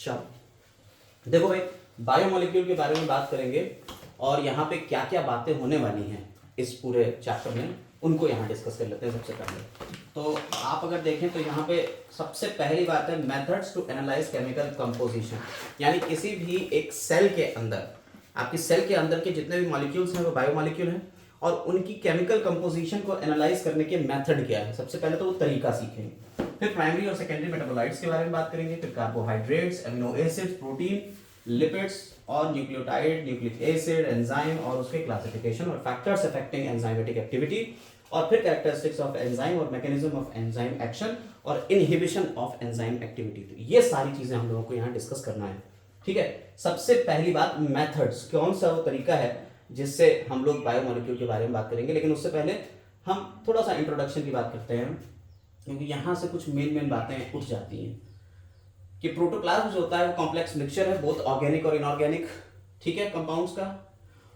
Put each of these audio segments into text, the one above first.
चलो देखो भाई, बायोमोलिक्यूल के बारे में बात करेंगे और यहाँ पे क्या क्या बातें होने वाली हैं इस पूरे चैप्टर में, उनको यहाँ डिस्कस कर लेते हैं। सबसे पहले तो आप अगर देखें तो यहाँ पे सबसे पहली बात है methods to analyse chemical composition, यानी किसी भी एक सेल के अंदर, आपकी सेल के अंदर के जितने भी मॉलिक्यूल्स हैं वो बायोमोलिक्यूल हैं और उनकी केमिकल कंपोजिशन को एनालाइज करने के मेथड क्या है। सबसे पहले तो वो तरीका सीखेंगे, फिर प्राइमरी और सेकेंडरी मेटाबोलाइट्स के बारे में बात करेंगे, फिर carbohydrates, amino acids, protein, lipids और न्यूक्लियोटाइड, न्यूक्लिक एसिड, एंजाइम और उसके क्लासिफिकेशन और फैक्टर्स अफेक्टिंग एंजाइमेटिक एक्टिविटी, और फिर कैरेक्टरिस्टिक्स ऑफ एंजाइम और मैकेनिज्म ऑफ एंजाइम एक्शन और इनहिबिशन ऑफ एंजाइम एक्टिविटी। तो ये सारी चीजें हम लोगों को यहाँ डिस्कस करना है, ठीक है। सबसे पहली बात मेथड्स, कौन सा वो तरीका है जिससे हम लोग बायोमोलिक्यूल के बारे में बात करेंगे, लेकिन उससे पहले हम थोड़ा सा इंट्रोडक्शन की बात करते हैं, क्योंकि यहाँ से कुछ मेन बातें उठ जाती हैं कि प्रोटोप्लाज्म जो होता है वो कॉम्प्लेक्स मिक्सचर है बोथ ऑर्गेनिक और इनऑर्गेनिक, ठीक है, कंपाउंड्स का।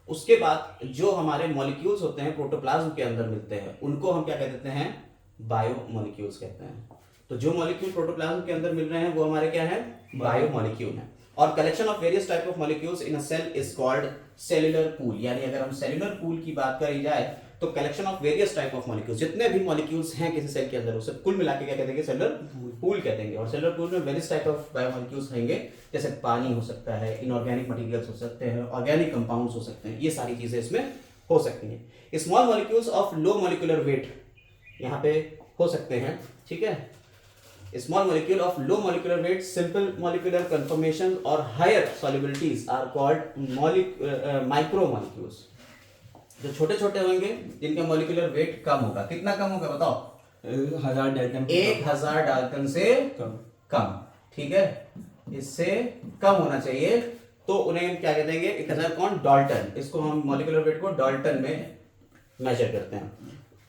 उसके बाद जो हमारे मॉलिक्यूल्स होते हैं प्रोटोप्लाज्म के अंदर मिलते हैं उनको हम क्या कह देते हैं, बायोमोलिक्यूल्स कहते हैं। तो जो मॉलिक्यूल प्रोटोप्लाज्म के अंदर मिल रहे हैं वो हमारे क्या है, बायोमोलिक्यूल है। और collection of various type of molecules in a cell is called cellular pool, यानी अगर हम सेल्यूलर पूल की बात करी जाए तो collection of various type of molecules, जितने भी मॉलिक्यूल्स हैं किसी सेल के अंदर उसे कुल मिला के क्या कह देंगे, सेल्यूलर पूल कह देंगे। और सेल्यूलर पूल में वेरियस टाइप ऑफ बायोमॉलिक्यूल्स रहेंगे, जैसे पानी हो सकता है, इनऑर्गेनिक मटेरियल्स हो सकते हैं, ऑर्गेनिक कंपाउंड्स हो सकते हैं, ये सारी चीजें इसमें हो सकती हैं। Small molecules of low molecular weight यहाँ पे हो सकते हैं, ठीक है। Small molecule of low molecular weight, simple molecular conformation और higher solubilities are called micromolecules. जो छोटे छोटे होंगे जिनका मॉलिक्यूलर वेट कम होगा, कितना कम होगा बताओ, 1000 डाल्टन, 1000 डाल्टन से कम, ठीक है, इससे कम होना चाहिए। तो उन्हें क्या कह देंगे, 1000 कौन, डाल्टन, इसको हम मॉलिक्यूलर वेट को डाल्टन में मेजर करते हैं।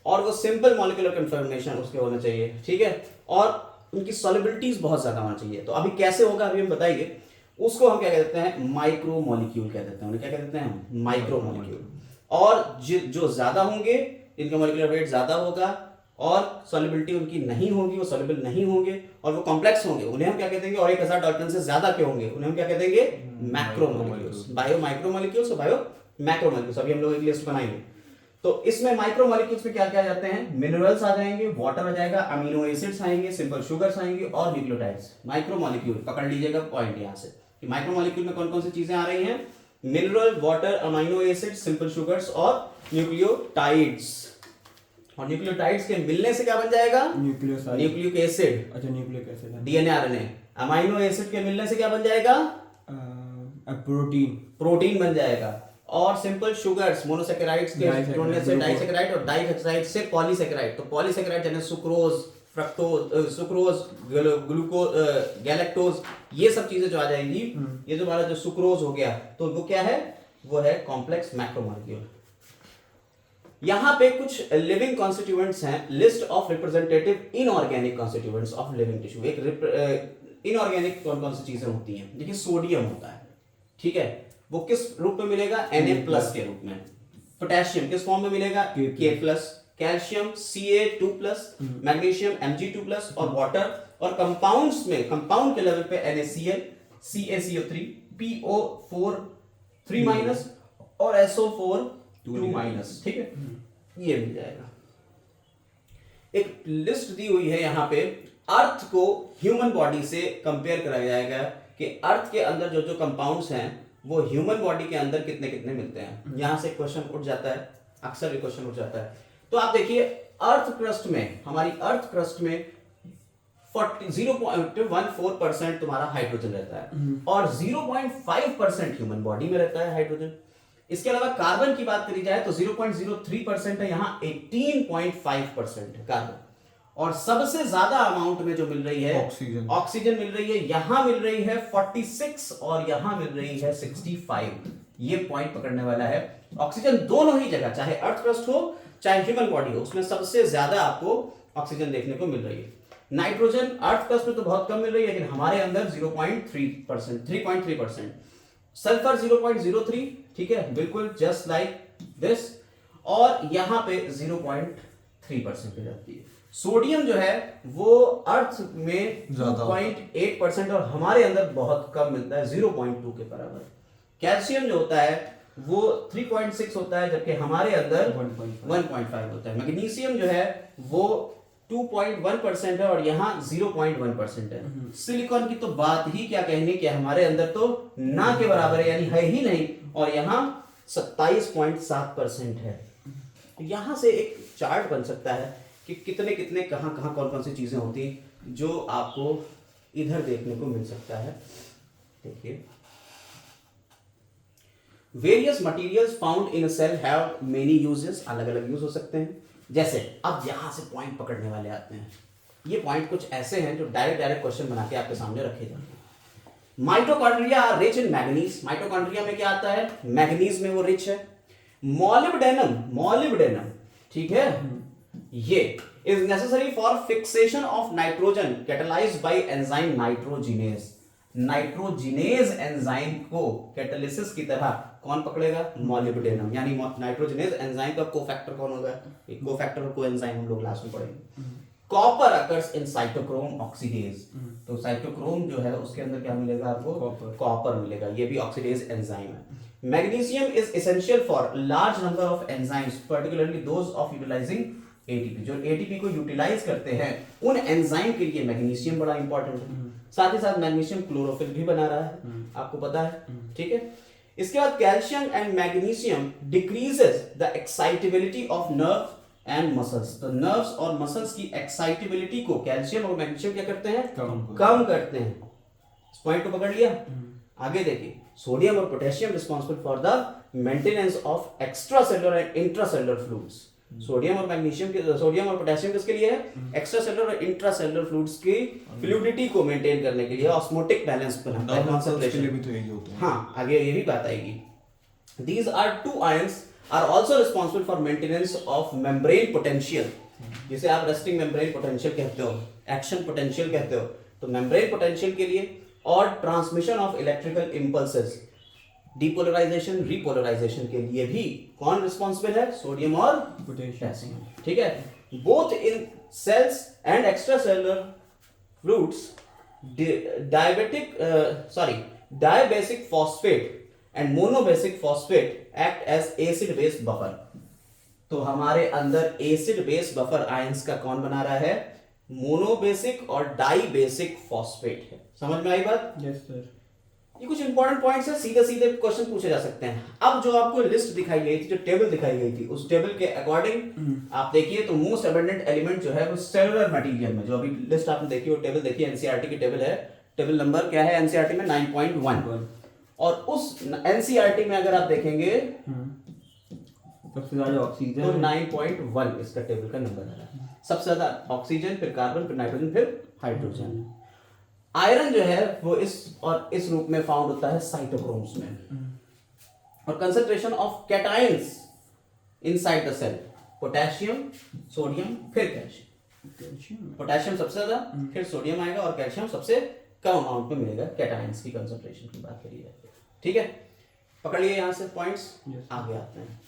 और वो सिंपल मॉलिक्यूलर कन्फर्मेशन उसके होना चाहिए, ठीक है, और उनकी सॉल्युबिलिटीज बहुत ज्यादा होना चाहिए। तो अभी कैसे होगा अभी हम बताएंगे, उसको हम क्या कहते हैं, माइक्रो मॉलिक्यूल कह देते हैं, उन्हें क्या कह देते हैं, माइक्रो मॉलिक्यूल। और जो ज्यादा होंगे इनका मॉलिक्यूलर वेट ज्यादा होगा और सॉल्युबिलिटी उनकी नहीं होगी, वो सॉल्युबल नहीं होंगे और वो कॉम्प्लेक्स होंगे, उन्हें हम क्या कह देंगे, और 1000 डाल्टन से ज्यादा के होंगे उन्हें हम क्या कह देंगे, macro molecules. Bio micro molecules और बायो मैक्रो मॉलिक्यूल्स, अभी हम लोग एक लिस्ट बनाएंगे। तो इसमें माइक्रो मॉलिक्यूल्स में क्या क्या जाते हैं, मिनरल्स आ जाएंगे, वाटर आ जाएगा, अमीनो एसिड्स आएंगे, सिंपल शुगर्स आएंगे और न्यूक्लियोटाइड्स। माइक्रो मॉलिक्यूल पकड़ लीजिएगा पॉइंट यहाँ से कि माइक्रो मॉलिक्यूल में कौन कौन सी चीजें आ रही हैं, mineral, water, amino acid, simple sugars और न्यूक्लियोटाइड्स। और न्यूक्लियोटाइड्स के मिलने से क्या बन जाएगा, न्यूक्लिक एसिड, अच्छा nucleic acid, DNA RNA. Amino acid के मिलने से क्या बन जाएगा, प्रोटीन बन जाएगा। और सिंपल शुगर्स, मोनोसैकेराइड्स के जोड़ने से डाइसैकेराइड और डाइसैकेराइड से पॉलीसैकेराइड। तो पॉलीसैकेराइड जैसे sucrose, fructose, sucrose, glucose, galactose, ये सब चीजें जो आ जाएंगी, ये जो हमारा जो सुक्रोज हो गया तो वो क्या है, वो है कॉम्प्लेक्स मैक्रोमॉलिक्यूल। यहां पे कुछ लिविंग कॉन्स्टिट्यूएंट्स हैं, list of representative inorganic constituents of living tissue. एक इनऑर्गेनिक कौन कौन सी चीजें होती हैं, देखिए सोडियम होता है, ठीक है, वो किस रूप में मिलेगा, Na+ के रूप में। पोटेशियम किस फॉर्म में मिलेगा, K+, calcium Ca2+, magnesium Mg2+, और वाटर और कंपाउंड्स में, कंपाउंड के लेवल पे NaCl, CaCO3, PO4 3- और SO4 2-, ठीक है, ये मिल जाएगा। एक लिस्ट दी हुई है यहाँ पे, अर्थ को ह्यूमन बॉडी से कंपेयर कराया जाएगा कि अर्थ के अंदर जो जो कंपाउंड्स हैं वो ह्यूमन बॉडी के अंदर कितने कितने मिलते हैं। यहां से क्वेश्चन उठ जाता है, अक्सर ये क्वेश्चन उठ जाता है। तो आप देखिए अर्थ क्रस्ट में, हमारी अर्थ क्रस्ट में 0.14% तुम्हारा हाइड्रोजन रहता है और 0.5% ह्यूमन बॉडी में रहता है हाइड्रोजन। इसके अलावा कार्बन की बात करी जाए तो 0.03% है, यहाँ 18.5% है कार्बन। और सबसे ज्यादा अमाउंट में जो मिल रही है ऑक्सीजन मिल रही है, यहां मिल रही है 46 और यहां मिल रही है 65। ये पॉइंट पकड़ने वाला है। ऑक्सीजन दोनों ही जगह, चाहे अर्थ क्रस्ट हो चाहे ह्यूमन बॉडी हो, उसमें सबसे ज्यादा आपको ऑक्सीजन देखने को मिल रही है। नाइट्रोजन अर्थ क्रस्ट में तो बहुत कम मिल रही है, लेकिन हमारे अंदर 3.3%। सल्फर 0.03, ठीक है, बिल्कुल जस्ट लाइक दिस। और यहां पे 0.3% पे जाती है। सोडियम जो है वो अर्थ में ज्यादा 2.8% और हमारे अंदर बहुत कम मिलता है, 0.2 के बराबर। कैल्शियम जो होता है वो 3.6 होता है, जबकि हमारे अंदर 1.5 होता है। मैग्नीशियम जो है वो 2.1% है और यहाँ 0.1% है। सिलिकॉन की तो बात ही क्या कहनी कि हमारे अंदर तो ना के बराबर है, यानी है ही नहीं, और यहाँ 27.7% है। यहाँ से एक चार्ट बन सकता है कि कितने कितने कहाँ कहाँ कौन कौन सी चीजें होती हैं, जो आपको इधर देखने को मिल सकता है। देखिए, various materials found in a cell have many uses, अलग अलग यूज हो सकते हैं। जैसे अब यहां से पॉइंट पकड़ने वाले आते हैं। ये पॉइंट कुछ ऐसे हैं जो डायरेक्ट क्वेश्चन बना के आपके सामने रखे जाते हैं। Mitochondria are rich in manganese, mitochondria में क्या आता है, मैग्नीज में वो रिच है। मॉलिब्डेनम ठीक है, ये is necessary for fixation of nitrogen catalysed bye enzyme nitrogenase. Nitrogenase enzyme को कैटालिसिस की तरह कौन पकड़ेगा, मॉलिब्डेनम। यानी नाइट्रोजिनेज एंजाइम का कोफैक्टर कौन होगा, कोफैक्टर और कोएंजाइम हम लोग लास्ट में पढ़ेंगे। Copper occurs in cytochrome oxidase, तो साइटोक्रोम जो है उसके अंदर क्या मिलेगा आपको, कॉपर मिलेगा, ये भी ऑक्सीडेज एंजाइम है। Magnesium is essential for large number of enzymes particularly those of utilising ATP, जो एटीपी को यूटिलाइज करते हैं उन एंजाइम के लिए मैग्नीशियम बड़ा इंपॉर्टेंट है। साथ ही साथ मैग्नीशियम क्लोरोफिल भी बना रहा है, आपको पता है, ठीक है। इसके बाद calcium and magnesium decreases the excitability of nerve and muscles, तो नर्व्स और मसल्स की एक्साइटेबिलिटी को कैल्शियम और मैग्नीशियम क्या करते हैं, कम करते हैं। इस पॉइंट को पकड़ लिया। आगे देखिए, सोडियम और potassium responsible for the maintenance of extra cellular and intracellular fluids. Sodium और पोटेशियम किसके लिए है, एक्स्ट्रा सेलुलर और इंट्रा सेलुलर फ्लूइड्स की फ्लूइडिटी को मेंटेन करने के लिए, ऑस्मोटिक बैलेंस बनाता है, कंसंट्रेशन भी तो यही होता है। हाँ, आगे ये भी बात आएगी। These are two ions are also responsible for maintenance of membrane potential, जिसे आप रेस्टिंग मेम्ब्रेन पोटेंशियल कहते हो, एक्शन पोटेंशियल कहते हो, तो मेम्ब्रेन पोटेंशियल के लिए, और transmission of electrical impulses, depolarisation repolarisation के लिए भी कौन रिस्पॉन्सिबल है, सोडियम और पोटेशियम, ठीक है। Both in cells and extra cellular fluids dibasic phosphate and monobasic phosphate act as acid base buffer. तो हमारे अंदर एसिड बेस बफर आयंस का कौन बना रहा है, मोनोबेसिक और डाइबेसिक फॉस्फेट है। समझ में आई बात? Yes sir. ये कुछ इंपॉर्टेंट पॉइंट्स है, सीधे सीधे क्वेश्चन पूछे जा सकते हैं। अब जो आपको लिस्ट दिखाई गई थी, जो टेबल दिखाई गई थी, उस टेबल के अकॉर्डिंग आप देखिए तो मोस्ट अबंडेंट एलिमेंट जो है वो सेलुलर मटेरियल में, जो अभी लिस्ट आपने देखी वो टेबल देखिए, एनसीईआरटी की टेबल है। टेबल नंबर क्या है एनसीईआरटी में, 9.1। और उस एनसीईआरटी में अगर आप देखेंगे सबसे ज्यादा ऑक्सीजन, तो 9.1 इसका टेबल का नंबर है। सबसे ज्यादा ऑक्सीजन, फिर कार्बन, फिर नाइट्रोजन, फिर हाइड्रोजन। आयरन जो है वो इस रूप में फाउंड होता है साइटोक्रोम्स में। और concentration of cations inside the cell, potassium, sodium, फिर कैल्शियम। पोटेशियम सबसे ज्यादा, फिर सोडियम आएगा, और कैल्शियम सबसे कम अमाउंट में मिलेगा। कैटायंस की कंसंट्रेशन की बात करिए, ठीक है। पकड़ लिए यहां से पॉइंट्स, आगे आते हैं।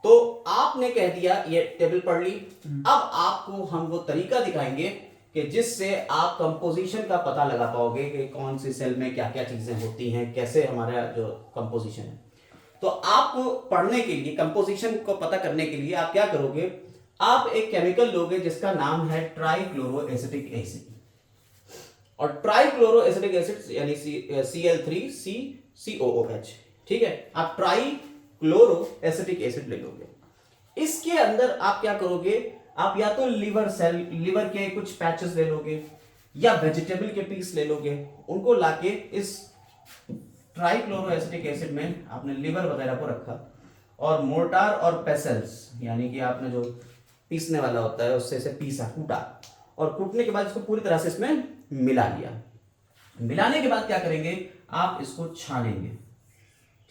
तो आपने कह दिया ये टेबल पढ़ ली। अब आपको हम वो तरीका दिखाएंगे कि जिससे आप कंपोजिशन का पता लगा पाओगे कि कौन सी सेल में क्या क्या चीजें होती हैं, कैसे हमारा जो कंपोजिशन है। तो आपको पढ़ने के लिए, कंपोजिशन को पता करने के लिए आप क्या करोगे, आप एक केमिकल लोगे जिसका नाम है ट्राइक्लोरो एसिटिक एसिड। और ट्राइक्लोरो एसिटिक एसिड यानी Cl3CCOOH, ठीक है। आप ट्राइक्लोरो एसिटिक एसिड ले लोगे। इसके अंदर आप क्या करोगे, आप या तो लिवर के कुछ पैचेस ले लोगे, या वेजिटेबल के पीस ले लोगे। उनको लाके इस ट्राइक्लोरो एसिटिक एसिड में आपने लिवर वगैरह को रखा, और मोर्टार और पेसल्स यानी कि आपने जो पीसने वाला होता है उससे इसे पीसा, कूटा, और कूटने के बाद इसको पूरी तरह से इसमें मिला लिया। मिलाने के बाद क्या करेंगे, आप इसको छानेंगे,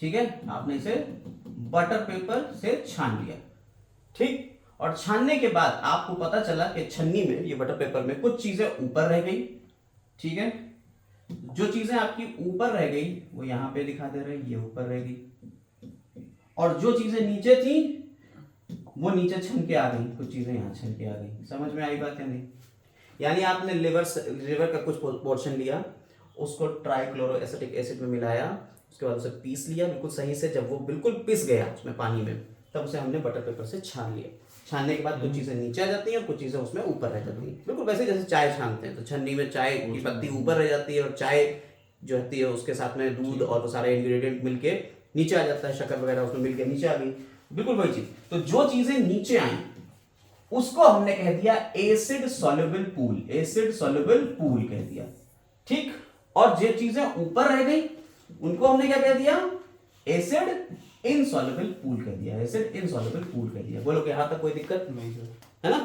ठीक है। आपने इसे बटर पेपर से छान लिया, ठीक। और छानने के बाद आपको पता चला कि छन्नी में, ये बटर पेपर में, कुछ चीजें ऊपर रह गई, ठीक है। जो चीजें आपकी ऊपर रह गई वो यहां पे दिखा दे रहे हैं, ये ऊपर रह गई। और जो चीजें नीचे थी वो नीचे छन के आ गई, कुछ चीजें यहाँ छन के आ गई। समझ में आई बात या नहीं? यानी आपने लिवर का कुछ पोर्शन लिया, उसको ट्राइक्लोरो एसिटिक एसिड में मिलाया, उसके बाद उसे पीस लिया बिल्कुल सही से। जब वो बिल्कुल पिस गया उसमें पानी में, तब उसे हमने बटर पेपर से छान लिया। छानने के बाद कुछ चीजें नीचे आ जाती हैं और कुछ चीजें उसमें ऊपर रह जाती हैं, बिल्कुल वैसे जैसे चाय छानते हैं। तो छन्नी में चाय की पत्ती ऊपर रह जाती है और चाय जो होती है उसके साथ में दूध और वो सारे इंग्रेडिएंट मिलके नीचे आ जाता है, शक्कर वगैरह उसमें मिलके नीचे आ गई, बिल्कुल वही चीज। तो जो चीजें नीचे आई उसको हमने कह दिया acid soluble pool, acid soluble pool कह दिया, ठीक। और जो चीजें ऊपर रह गई उनको हमने क्या कह दिया? एसिड इनसॉल्युबल पूल कह दिया, एसिड इनसॉल्युबल पूल कह दिया। बोलो कि यहां तक कोई दिक्कत नहीं सर, है ना?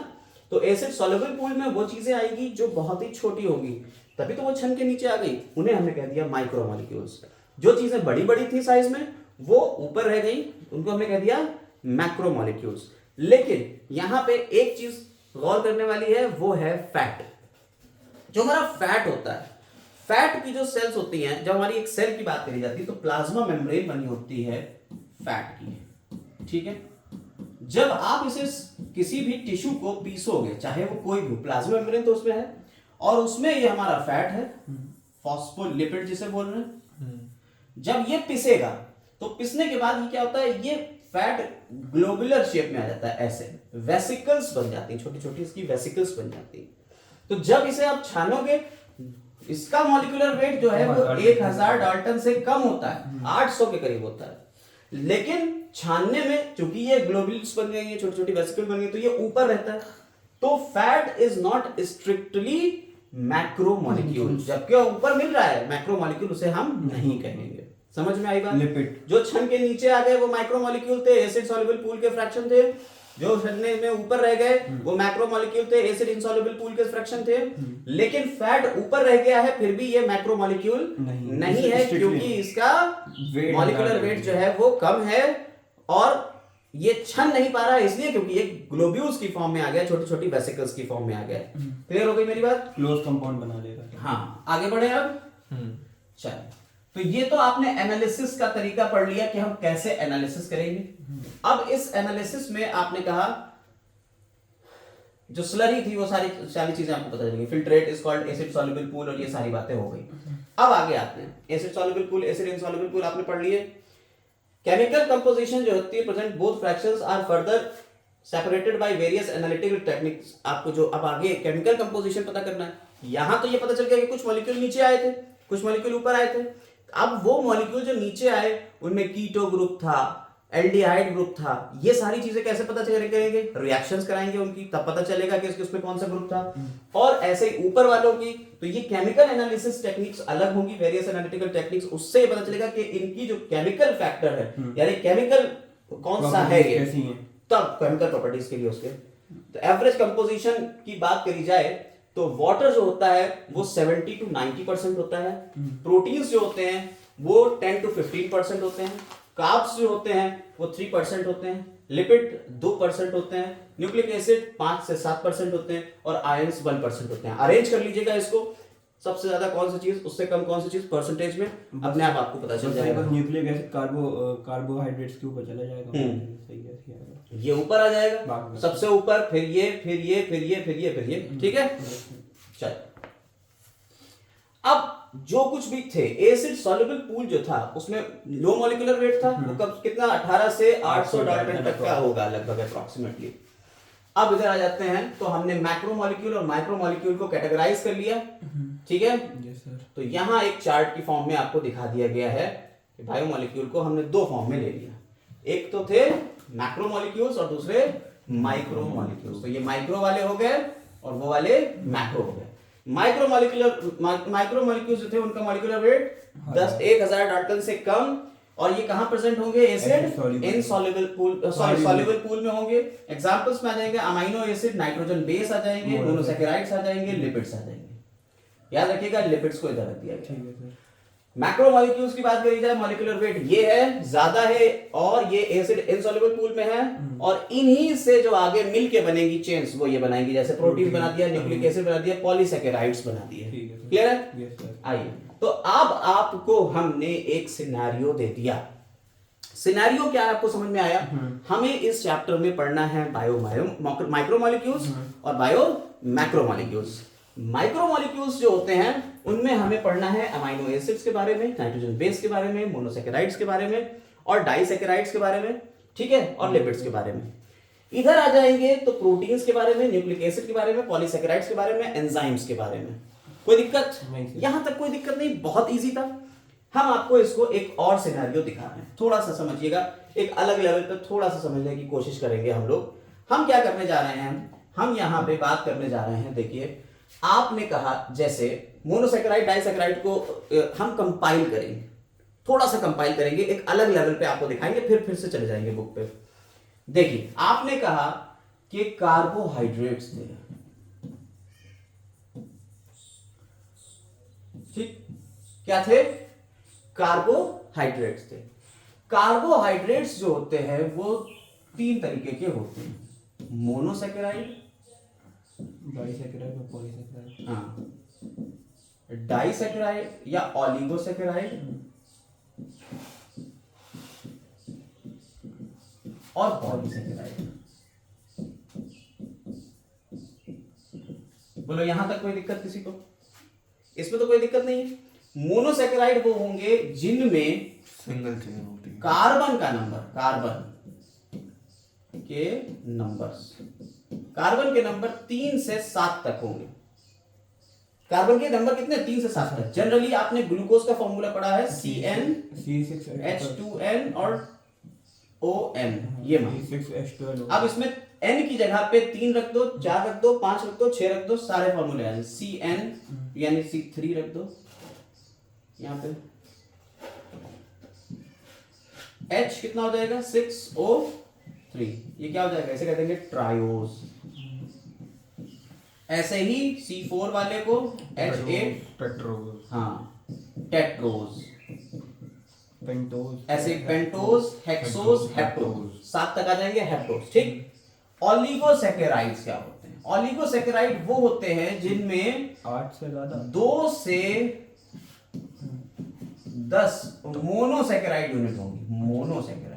तो एसिड सॉल्युबल पूल में वो चीजें आएगी जो बहुत ही छोटी होगी, तभी तो वो छन के नीचे आ गई, उन्हें हमने कह दिया माइक्रोमोलिक्यूल्स। जो चीजें बड़ी बड़ी थी साइज में वो ऊपर रह गई, उनको हमने कह दिया मैक्रोमोलिक्यूल्स। लेकिन यहां पे एक चीज गौर करने वाली है, वो है फैट। जो हमारा फैट होता है, फैट की जो सेल्स होती हैं, जब हमारी एक सेल की बात करी जाती है तो प्लाज्मा मेम्ब्रेन बनी होती है फैट की, ठीक है। जब आप इसे किसी भी टिश्यू को पीसोगे, चाहे वो कोई भी, प्लाज्मा मेम्ब्रेन तो उसमें है और उसमें ये हमारा फैट है, फॉस्फोलिपिड जिसे बोल रहे हैं। जब ये पिसेगा तो पिसने के बाद ये क्या होता है, ये फैट ग्लोबुलर शेप में आ जाता है, ऐसे वेसिकल्स बन जाती हैं, छोटी छोटी इसकी वेसिकल्स बन जाती हैं। तो जब इसे आप छानोगे, इसका मॉलिक्यूलर वेट जो है वो 1000 डाल्टन से कम होता है, 800 के करीब होता है। लेकिन छानने में चूंकि ये ग्लोबुल्स बन गई है, छोटी छोटी वेसिकल बन गई, तो ये ऊपर रहता है। तो fat is not strictly macromolecule, जबकि ऊपर मिल रहा है मैक्रोमोलिक्यूल, उसे हम नहीं कहेंगे। समझ में आई बात? लिपिड जो छन के नीचे आ गए वो माइक्रोमोलिक्यूल थे, एसिड सॉल्युबल पूल के फ्रैक्शन थे। जो छन्ने में ऊपर रह गए वो मैक्रोमोलिक्यूल थे, एसिड इनसॉल्युबल पूल के फ्रैक्शन थे। लेकिन फैट ऊपर रह गया है, फिर भी ये मैक्रोमोलिक्यूल नहीं है, क्योंकि इसका मॉलिक्यूलर वेट जो है वो कम है और ये छन नहीं पा रहा है, इसलिए क्योंकि ये ग्लोब्यूल्स की फॉर्म में आ गया, छोटी छोटी वेसिकल्स की फॉर्म में आ गया। क्लियर हो गई मेरी बात? क्लोज कंपाउंड बना लेगा। हाँ, आगे बढ़े अब। चलिए, तो ये तो आपने एनालिसिस का तरीका पढ़ लिया कि हम कैसे एनालिसिस करेंगे। अब इस एनालिसिस में आपने कहा जो स्लरी थी वो सारी चीजें आपको पता चलेंगी, filtrate is called acid soluble pool, और ये सारी बातें हो गई। अब आगे आते हैं, acid soluble pool, acid insoluble pool आपने पढ़ लिए। केमिकल कंपोजिशन जो होती है, present both fractions are further separated by various analytical techniques. आपको जो अब आगे केमिकल कंपोजिशन पता करना है, यहां तो ये पता चल गया कि कुछ मॉलिक्यूल नीचे आए थे, कुछ मॉलिक्यूल ऊपर आए थे। अब वो मॉलिक्यूल जो नीचे आए उनमें कीटो ग्रुप था, एल्डिहाइड ग्रुप था, ये सारी चीजें कैसे पता करेंगे? रिएक्शंस कराएंगे उनकी, तब पता चलेगा कि उसमें कौन सा ग्रुप था। और ऐसे ही ऊपर वालों की, तो ये केमिकल एनालिसिस टेक्निक्स अलग होंगी, वेरियस एनालिटिकल टेक्निक्स, उससे ये पता चलेगा कि इनकी जो केमिकल फैक्टर है, यानी केमिकल कौन सा है ये, तब केमिकल प्रॉपर्टीज के लिए उसके। तो एवरेज कंपोजिशन की बात करी जाए तो वाटर जो होता है वो 70 to 90% होता है, प्रोटीन्स जो होते हैं वो 10 to 15% होते हैं, कार्ब्स जो होते हैं वो 3% होते हैं, लिपिड 2% होते हैं, न्यूक्लिक एसिड 5 से 7% होते हैं और आयंस 1% होते हैं। अरेंज कर लीजिएगा इसको, सबसे ज्यादा कौन सी चीज, उससे कम कौन सी चीज, परसेंटेज में अपने आप आपको पता चल जाएगा। न्यूक्लिक एसिड कार्बोहाइड्रेट्स के ऊपर चला जाएगा, सही है, ये ऊपर आ जाएगा सबसे ऊपर, फिर ये, फिर ये, फिर ये, फिर ये, फिर ये, ठीक है। चल, अब जो कुछ भी थे, एसिड सॉल्युबल पूल जो था उसमें लो मॉलिक्यूलर वेट था, वो कब कितना 18 से 800 डाल्टन तक का होगा लगभग अप्रॉक्सीमेटली। अब इधर आ जाते हैं, तो हमने मैक्रोमोलिक्यूल और माइक्रोमोलिक्यूल को कैटेगराइज कर लिया, ठीक है। तो यहां एक चार्ट की फॉर्म में आपको दिखा दिया गया है कि बायोमोलिक्यूल को हमने दो फॉर्म में ले लिया, एक तो थे मैक्रोमोलिक्यूल्स और दूसरे माइक्रोमोलिक्यूल्स। तो ये माइक्रो वाले हो गए और वो वाले मैक्रो हो गए। माइक्रोमोलिक्यूल्स जो थे उनका मॉलिक्यूलर वेट 1000 डाल्टन से कम, और ये कहां प्रेजेंट होंगे? Acid insoluble pool, sorry soluble pool में होंगे। एग्जांपल्स में आ जाएंगे अमीनो एसिड, नाइट्रोजन बेस आ जाएंगे, मोनोसैकेराइड्स आ जाएंगे, लिपिड्स आ जाएंगे। याद रखिएगा लिपिड्स को इधर रख दिया गया। मैक्रोमोलिक्यूल्स की बात करी जाए, मॉलिक्यूलर वेट ये है, ज्यादा है, और ये एसिड इनसॉल्युबल पूल में है, और इन्हीं से जो आगे मिलके बनेगी चेन्स वो ये बनाएंगी, जैसे प्रोटीन बना दिया, न्यूक्लिक एसिड बना दिया, पॉलीसैकेराइड्स बना दिए। क्लियर है? आइए, तो अब आपको हमने एक सिनेरियो दे दिया। सिनेरियो क्या है आपको समझ में आया? हमें इस चैप्टर में पढ़ना है माइक्रोमोलिक्यूल्स और बायो मैक्रोमोलिक्यूल्स। माइक्रोमोलिक्यूल्स जो होते हैं उनमें हमें पढ़ना है अमीनो एसिड्स के बारे में, नाइट्रोजन बेस के बारे में, मोनोसैकेराइड्स के बारे में और डाइसैकेराइड्स के बारे में, ठीक है, और लिपिड्स के बारे में। इधर आ जाएंगे तो प्रोटीन्स के बारे में, न्यूक्लिक एसिड के बारे में, पॉलीसैकेराइड्स के बारे में, एंजाइम्स के बारे में। कोई दिक्कत? यहां तक कोई दिक्कत नहीं, बहुत इजी था। हम आपको इसको एक और सिनेरियो दिखा रहे हैं, थोड़ा सा समझिएगा, एक अलग लेवल पे थोड़ा सा समझने की कोशिश करेंगे हम लोग। हम क्या करने जा रहे हैं, हम यहाँ पे बात करने जा रहे हैं, देखिए आपने कहा जैसे मोनोसैकेराइड डाइसैकेराइड को हम कंपाइल करेंगे, थोड़ा सा कंपाइल करेंगे, एक अलग लेवल पे आपको दिखाएंगे, फिर से चले जाएंगे बुक पे। देखिए आपने कहा कि कार्बोहाइड्रेट्स थे, ठीक, क्या थे? कार्बोहाइड्रेट्स थे। कार्बोहाइड्रेट्स जो होते हैं वो 3 तरीके के होते हैं, मोनोसैकेराइड, डाइसैकेराइड और पॉलीसैकेराइड। हाँ, डाइसैकेराइड या ओलिगोसैकेराइड और पॉलीसैकेराइड। बोलो यहां तक कोई दिक्कत किसी को? इसमें तो कोई दिक्कत नहीं है। मोनोसैकेराइड वो होंगे जिनमें सिंगल चेन होती है, कार्बन का नंबर, कार्बन के नंबर 3 से 7 तक होंगे। कार्बन के नंबर कितने? 3 से 7 तक। जनरली आपने ग्लूकोज का फॉर्मूला पढ़ा है CnH2n और ON, ये मान। अब इसमें n की जगह पे 3 रख दो, 4 रख दो, 5 रख दो, 6 रख दो, सारे फॉर्मूले आ जाएंगे। Cn यानी C3 रख दो यहाँ पे। H कितना हो जाएगा? 6O3, ये क्या हो जाएगा? ऐसे कह देंगे ट्रायोज। ऐसे ही C4 वाले को H8, टेट्रोज, हाँ, टेट्रोज, पेंटोज, ऐसे पेंटोज, हेक्सोज, हेप्टोज, 7 तक आ जाएंगे हेप्टोज, ठीक। ओलिगोसैकेराइड्स क्या होते हैं? ओलिगोसैकेराइड वो होते हैं जिनमें 8 से ज्यादा 2 से 10 मोनोसैकेराइड यूनिट होंगी, मोनोसैकेराइड।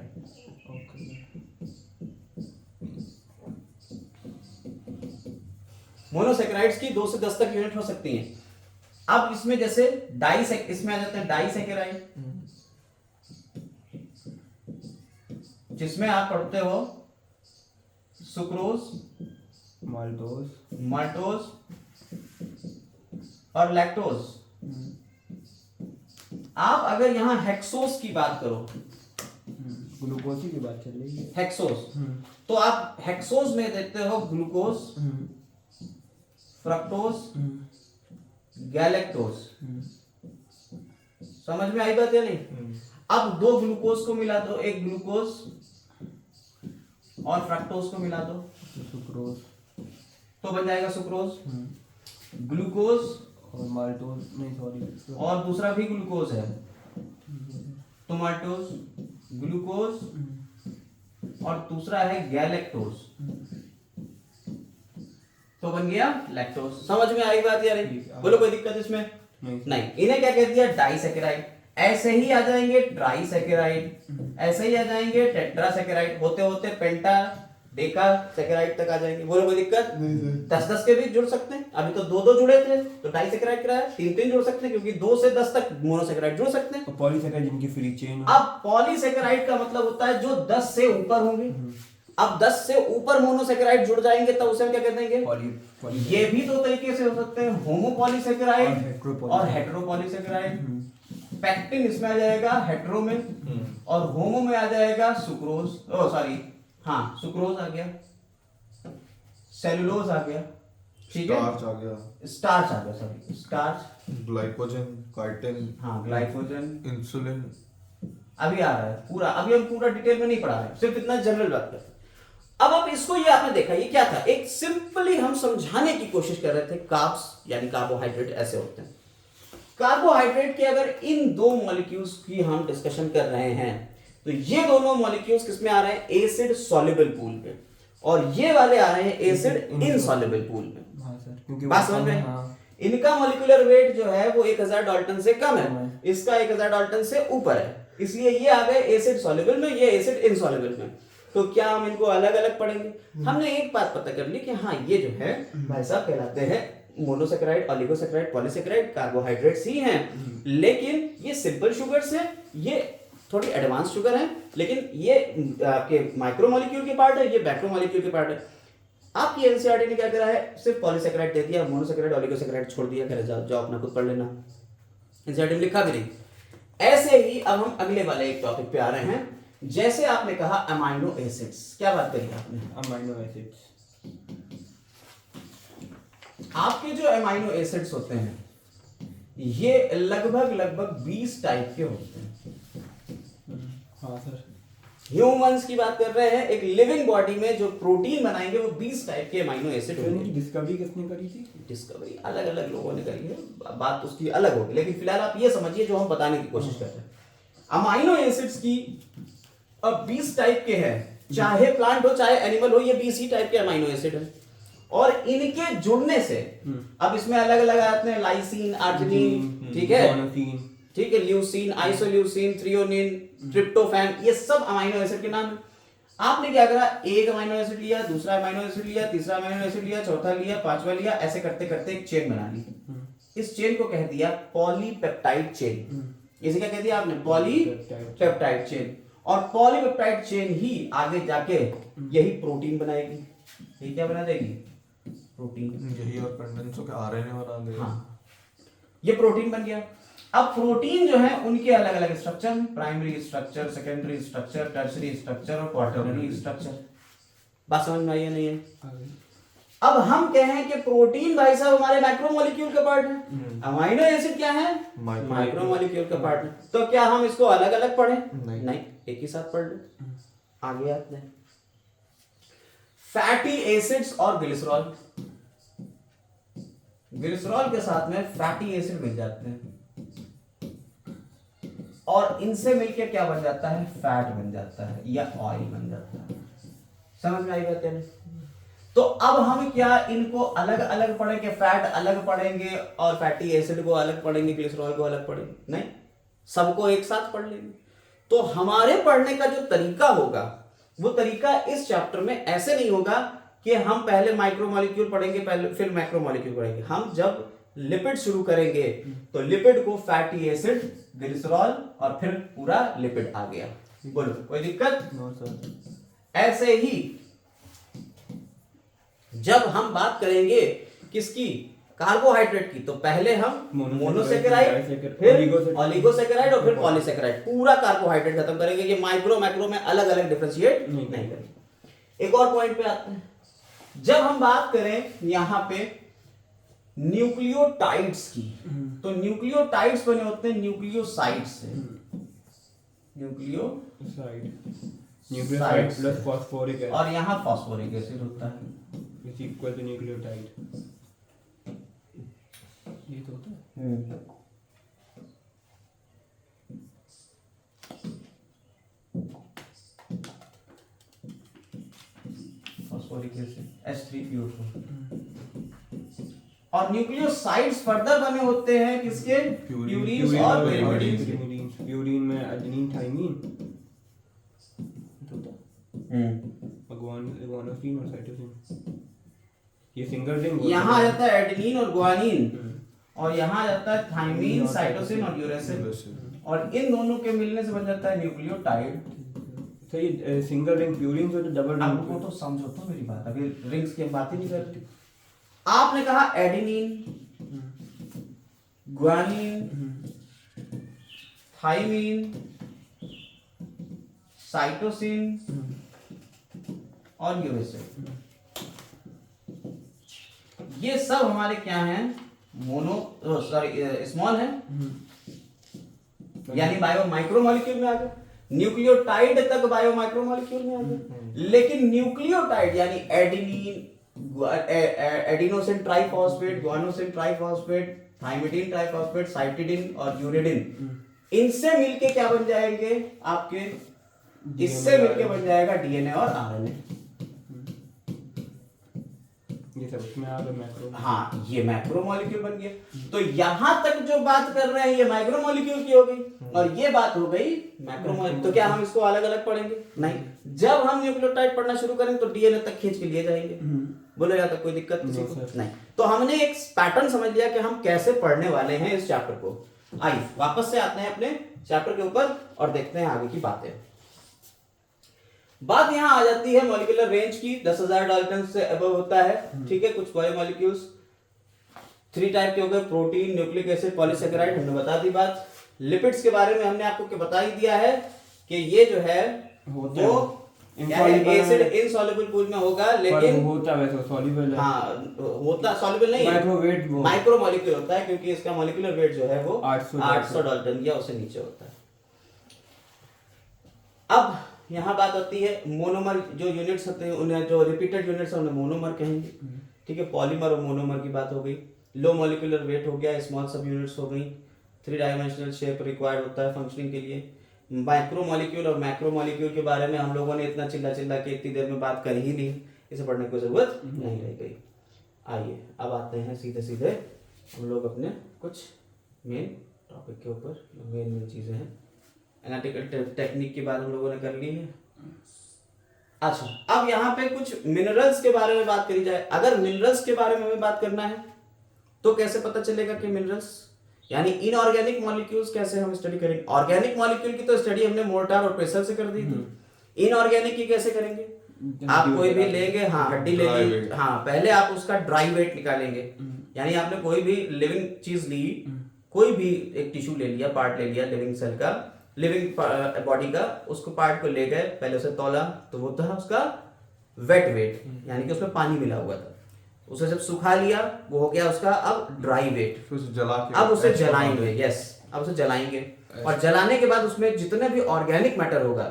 मोनोसैकेराइड्स की 2 से 10 तक यूनिट हो सकती हैं। अब इसमें जैसे इसमें आ जाते हैं डाइसैकेराइड, जिसमें आप पढ़ते हो सुक्रोज, माल्टोज और लैक्टोज। आप अगर यहां हेक्सोज की बात करो, ग्लूकोज की बात चल रही है, हेक्सोज, तो आप हेक्सोज में देखते हो ग्लूकोज, फ्रक्टोज, गैलेक्टोज। समझ में आई बात या नहीं? अब 2 ग्लूकोज को मिला दो, एक ग्लूकोज और फ्रक्टोज को मिला दो, सुक्रोज, तो बन जाएगा सुक्रोज। ग्लूकोज और माल्टोज, नहीं सॉरी, और दूसरा भी ग्लूकोज है, तो माल्टोज, ग्लूकोज और दूसरा है गैलेक्टोज, तो बन गया लैक्टोज। समझ में आई बात यार? बोलो कोई दिक्कत इसमें? नहीं। इन्हें क्या कहती है? डाइसैकेराइड। ऐसे ही आ जाएंगे ट्राइसैकेराइड, ऐसे ही आ जाएंगे टेट्रासैकेराइड, होते होते पेंटा डेका सैकेराइड तक आ जाएंगे। बोलो कोई दिक्कत? 10-10 के भी जुड़ सकते हैं। अभी तो 2-2 जुड़े थे तो डाइसैकेराइड क्या है? 3-3 जुड़ सकते हैं, क्योंकि 2 से 10 तक मोनोसैकेराइड जुड़ सकते हैं। पॉलीसैकेराइड जिनकी फ्री चेन। अब पॉलीसैकेराइड का मतलब होता है जो 10 से ऊपर होंगे। अब 10 से ऊपर मोनोसैकेराइड जुड़ जाएंगे तब उसे हम क्या कहते हैं? ये भी 2 तरीके से हो सकते हैं, होमोपॉलीसैकेराइड और हेटेरोपॉलीसैकेराइड। पैक्टिन इसमें आ जाएगा हेटेरो में, और होमो में आ जाएगा सुक्रोज, हाँ सुक्रोज आ गया, सेलुलोज आ गया, ठीक है, स्टार्च आ गया, स्टार्च आ गया, स्टार्च, ग्लाइकोजन, काइटिन, हाँ ग्लाइकोजन, इंसुलिन। अभी आ रहा है पूरा। अभी हम पूरा डिटेल में नहीं पढ़ा रहे हैं, सिर्फ इतना जनरल बात करते हैं। अब आप इसको, ये आपने देखा ये क्या था? एक सिंपली हम समझाने की कोशिश कर रहे थे, कार्ब्स यानी कार्बोहाइड्रेट ऐसे होते हैं। कार्बोहाइड्रेट के अगर इन 2 मॉलिक्यूल्स की हम डिस्कशन कर रहे हैं तो ये दोनों मॉलिक्यूल्स किसमें आ रहे हैं? एसिड सॉल्युबल पूल पे, और ये वाले आ रहे हैं एसिड इनसॉल्युबल पूल पे। हाँ सर, क्योंकि बात समझ में? इनका मॉलिक्यूलर वेट जो है वो 1000 डाल्टन से कम है, इसका 1000 डाल्टन से ऊपर है, इसलिए ये आ गए एसिड सॉल्युबल में, ये एसिड इनसॉल्युबल में। तो क्या हम इनको अलग अलग पढ़ेंगे? हमने एक बात पता कर ली कि हाँ ये जो है भाई साहब कहलाते हैं मोनोसेकेराइड, ऑलिगोसेकेराइड, पॉलीसेकेराइड, कार्बोहाइड्रेट्स ही हैं, लेकिन ये सिंपल शुगर्स हैं, ये थोड़ी एडवांस शुगर है, लेकिन ये आपके माइक्रोमोलिक्यूल के पार्ट है, ये मैक्रोमोलिक्यूल के पार्ट है। आपकी एनसीईआरटी ने क्या करा है, सिर्फ पॉलीसेकेराइड दे दिया, मोनोसेकेराइड ऑलिगोसेकेराइड छोड़ दिया, कह जाओ अपना खुद पढ़ लेना, एनसीईआरटी में लिखा भी नहीं। ऐसे ही अब हम अगले वाले एक टॉपिक पे आ रहे हैं, जैसे आपने कहा अमाइनो एसिड्स, क्या बात करी आपने? अमाइनो एसिड्स, आपके जो अमाइनो एसिड्स होते हैं ये लगभग 20 टाइप के होते हैं। हाँ सर। ह्यूमंस की बात कर रहे हैं, एक लिविंग बॉडी में जो प्रोटीन बनाएंगे वो 20 टाइप के अमाइनो एसिड होंगे। इनकी डिस्कवरी किसने करी थी? डिस्कवरी अलग अलग लोगों ने करी है, बात उसकी अलग होगी, लेकिन फिलहाल आप ये समझिए जो हम बताने की कोशिश कर रहे हैं। अमाइनो एसिड्स की अब 20 टाइप के हैं, चाहे प्लांट हो चाहे एनिमल हो, ये 20 ही टाइप के अमाइनो एसिड है, और इनके जुड़ने से अब इसमें अलग अलग आते हैं, लाइसिन, आर्जिनिन, ठीक है, ठीक है, ल्यूसीन, आइसोल्यूसीन, थ्रियोनिन, ट्रिप्टोफैन, ये सब अमाइनो एसिड के नाम है। आपने क्या करा, एक अमाइनो एसिड लिया, दूसरा अमाइनो एसिड लिया, तीसरा अमाइनो एसिड लिया, चौथा लिया, पांचवा लिया, ऐसे करते करते एक चेन बना ली। इस चेन को कह दिया पॉलीपेप्टाइड चेन। इसे क्या कह दिया आपने? Polypeptide chain. और पॉलीपेप्टाइड चेन ही आगे जाके यही प्रोटीन बनाएगी। ये क्या बना देगी? प्रोटीन। यही और कंडेंस होकर आरएनए बना देगा। हाँ, ये प्रोटीन बन गया। अब प्रोटीन जो है उनके अलग अलग structure, primary structure, secondary structure, tertiary structure और क्वार्टरनरी स्ट्रक्चर। बात समझ में आई है नहीं है? अब हम कहें कि प्रोटीन भाई साहब हमारे मैक्रोमोलिक्यूल का पार्ट है, अमाइनो एसिड क्या है? माइक्रोमोलिक्यूल का पार्ट है। तो क्या हम इसको अलग अलग पढ़ें? नहीं, एक ही साथ पढ़ लो। आगे आते हैं फैटी एसिड्स और ग्लिसरॉल। ग्लिसरॉल के साथ में फैटी एसिड मिल जाते हैं और इनसे मिलकर क्या बन जाता है? फैट बन जाता है या ऑयल बन जाता है। समझ में आई बात है? तो अब हम क्या इनको अलग अलग पढ़ेंगे? फैट अलग पढ़ेंगे और फैटी एसिड को अलग पढ़ेंगे, ग्लिसरॉल को अलग पढ़ेंगे? नहीं, सबको एक साथ पढ़ लेंगे। तो हमारे पढ़ने का जो तरीका होगा वो तरीका इस चैप्टर में ऐसे नहीं होगा कि हम पहले माइक्रोमोलिक्यूल पढ़ेंगे, पहले फिर मैक्रोमोलिक्यूल पढ़ेंगे। हम जब लिपिड शुरू करेंगे तो लिपिड को फैटी एसिड, ग्लिसरॉल और फिर पूरा लिपिड आ गया। बोलो कोई दिक्कत? No sir. ऐसे ही जब हम बात करेंगे किसकी? कार्बोहाइड्रेट की, तो पहले हम मोनोसेकेराइड, फिर ऑलिगोसेकेराइड और फिर पॉलीसेकेराइड, पूरा कार्बोहाइड्रेट खत्म करेंगे। ये माइक्रो मैक्रो में अलग अलग डिफरेंशिएट नहीं करेंगे। एक और पॉइंट पे आते हैं, जब हम बात करें यहां पे न्यूक्लियोटाइड्स की, तो न्यूक्लियोटाइड्स बने होते हैं न्यूक्लियोसाइड्स से। न्यूक्लियोसाइड प्लस फास्फोरिक एसिड और यहां फास्फोरिक एसिड होता है इज इक्वल टू न्यूक्लियोटाइड। ये तो होता है। Phosphoric acid H3PO4। और न्यूक्लियोसाइड्स फर्दर बने होते हैं किसके? प्यूरिन्स और पेरिमिडीन्स। प्यूरिन में एडेनिन, थाइमिन, गुआनोसिन और साइटोसिन। ये सिंगल रिंग यहाँ आ जाता है एडेनिन और गुआनिन, और यहाँ आ जाता है थाइमिन, साइटोसिन और यूरेसिल, और इन दोनों के मिलने से बन जाता है न्यूक्लियोटाइड। तो ये सिंगल रिंग प्यूरिन से तो डबल रिंग। आपको तो समझो तो मेरी बात, अभी रिंग्स की बात ही नहीं कर रही। आपने कहा एडेनिन, गुआनिन, थाइमिन, साइटोसिन और यूरेसिल, ये सब हमारे क्या हैं? स्मॉल है, यानी बायो माइक्रोमोलिक्यूल में आ गए। न्यूक्लियोटाइड तक बायो माइक्रोमोलिक्यूल में आ गए, लेकिन न्यूक्लियोटाइड यानी adenine, adenosine triphosphate, guanosine triphosphate, thymidine triphosphate, cytidine और यूरिडिन, इनसे मिलके क्या बन जाएंगे आपके? इससे मिलके बन जाएगा डीएनए और आरएनए। ये सब इसमें आ गए मैक्रो। हाँ, ये मैक्रो मॉलिक्यूल बन गया। तो यहाँ तक जो बात कर रहे हैं ये माइक्रो मॉलिक्यूल की हो गई और ये बात हो गई मैक्रो मॉलिक्यूल। तो क्या हम इसको अलग अलग पढ़ेंगे? नहीं। जब हम न्यूक्लियोटाइड पढ़ना शुरू करेंगे तो डीएनए तक खींच के लिए जाएंगे। बोलेगा तो कोई दिक्कत किसी को नहीं। तो हमने एक पैटर्न समझ लिया कि हम कैसे पढ़ने वाले हैं इस चैप्टर को। आइए वापस से आते हैं अपने चैप्टर के ऊपर और देखते हैं आगे की बातें। बात यहां आ जाती है मॉलिक्यूलर रेंज की। 10,000 डाल्टन से अबव होता है, ठीक है। कुछ बायोमॉलिक्यूल्स 3 टाइप के हो गए, प्रोटीन, न्यूक्लिक एसिड, पॉलीसेकेराइड, हमने बता दी बात। लिपिड्स के बारे में हमने आपको बता ही दिया है कि ये जो है वो एसिड इनसॉल्युबल पूल में होगा, लेकिन होता वैसे सॉल्युबल है। हाँ, होता सॉल्युबल नहीं है, माइक्रो मॉलिक्यूल होता है क्योंकि इसका मॉलिक्यूलर वेट जो है वो 800 डाल्टन या उससे नीचे होता है। अब यहाँ बात आती है मोनोमर जो यूनिट्स होते हैं उन्हें, जो रिपीटेड यूनिट्स हैं उन्हें मोनोमर कहेंगे, ठीक है। पॉलीमर और मोनोमर की बात हो गई। लो मॉलिक्यूलर वेट हो गया, स्मॉल सब यूनिट्स हो गई। 3 डायमेंशनल शेप रिक्वायर्ड होता है फंक्शनिंग के लिए। माइक्रो मॉलिक्यूल और मैक्रो मॉलिक्यूल के बारे में हम लोगों ने इतना चिल्ला के इतनी देर में बात कर ही ली, इसे पढ़ने की जरूरत नहीं रह गई। आइए अब आते हैं सीधे हम लोग अपने कुछ मेन टॉपिक के ऊपर। मेन चीज़ें हैं, एनालिटिकल टेक्निक की बात हम लोगों ने कर ली है। अच्छा, अब यहाँ पे कुछ मिनरल्स के बारे में बात करी जाए। अगर मिनरल्स के बारे में हमें बात करना है तो कैसे पता चलेगा कि मिनरल्स यानी इनऑर्गेनिक मॉलिक्यूल्स कैसे हम स्टडी करेंगे? ऑर्गेनिक मॉलिक्यूल की तो स्टडी हमने मोर्टार और प्रेशर से कर दी थी। इनऑर्गेनिक की कैसे करेंगे? आप कोई भी लेंगे, हाँ हड्डी ले ली, हाँ पहले आप उसका ड्राई वेट निकालेंगे। यानी आपने कोई भी लिविंग चीज ली, कोई भी एक टिश्यू ले लिया, पार्ट ले लिया लिविंग सेल का, लिविंग बॉडी का, उसको पार्ट को ले गए, पहले उसे तौला तो वो था उसका वेट वेट, यानी कि उसमें पानी मिला हुआ था। उसे जब सुखा लिया वो हो गया उसका अब ड्राई वेट। फिर उसे जला के अब उसे जलाएंगे, यस, अब उसे जलाएंगे और जलाने के बाद उसमें जितने भी ऑर्गेनिक मैटर होगा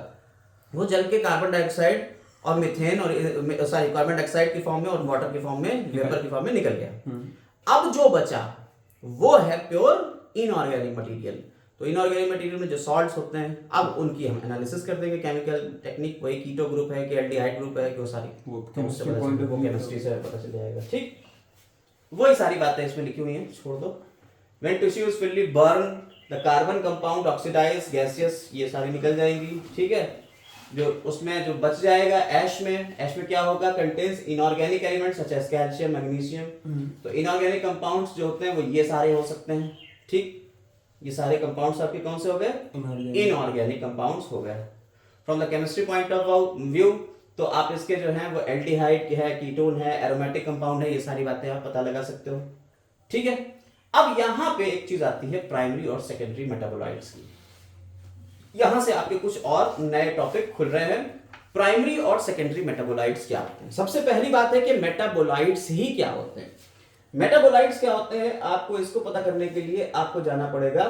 वो जल के कार्बन डाइऑक्साइड और मीथेन और सॉरी कार्बन डाइऑक्साइड की फॉर्म में और वाटर की फॉर्म में, वेपर की फॉर्म में निकल गया। अब जो बचा वो है प्योर इनऑर्गेनिक मटेरियल। तो इनऑर्गेनिक मटेरियल में जो सॉल्ट्स होते हैं अब उनकी हम एनालिसिस कर देंगे। केमिकल टेक्निक, वही कीटो ग्रुप है कि एल्डिहाइड ग्रुप है कि वो सारी वो केमिस्ट्री से पता चल जाएगा, ठीक। वही सारी बातें इसमें लिखी हुई हैं, छोड़ दो। When tissue is fully burn the carbon compound oxidise gaseous, ये सारी निकल जाएंगी, ठीक है। जो उसमें जो बच जाएगा ऐश में क्या होगा? Contains inorganic elements such as calcium, magnesium. तो इनऑर्गेनिक कंपाउंड्स जो होते हैं वो ये सारे हो सकते हैं, ठीक। ये सारे कंपाउंड्स आपके कौन से हो गए? इनऑर्गेनिक कंपाउंड्स हो गए। From the chemistry point of view तो आप इसके जो हैं वो एल्डिहाइड है, कीटोन है, एरोमेटिक कंपाउंड है, ये सारी बातें आप पता लगा सकते हो, ठीक है। अब यहाँ पे एक चीज आती है प्राइमरी और सेकेंडरी मेटाबोलाइट्स की। यहां से आपके कुछ और नए टॉपिक खुल रहे हैं। प्राइमरी और सेकेंडरी मेटाबोलाइट्स क्या होते हैं? सबसे पहली बात है कि मेटाबोलाइट्स ही क्या होते हैं। मेटाबोलाइट्स क्या होते हैं, आपको इसको पता करने के लिए आपको जाना पड़ेगा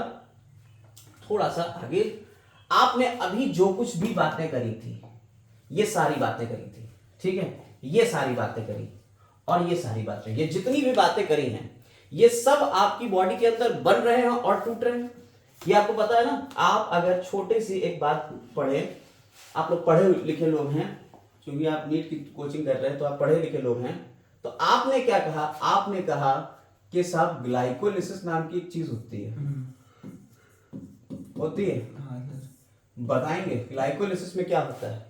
थोड़ा सा आगे। आपने अभी जो कुछ भी बातें करी थी, ये सारी बातें करी थी, ठीक है। ये सारी बातें करी और ये सारी बातें, ये जितनी भी बातें करी हैं, ये सब आपकी बॉडी के अंदर बन रहे हैं और टूट रहे हैं। ये आपको पता है ना। आप अगर छोटी सी एक बात पढ़े, आप लोग पढ़े लिखे लोग हैं, क्योंकि आप नीट की कोचिंग कर रहे हैं तो आप पढ़े लिखे लोग हैं, तो आपने क्या कहा? आपने कहा कि साहब ग्लाइकोलिसिस नाम की एक चीज होती है, होती है, बताएंगे ग्लाइकोलिसिस में क्या होता है?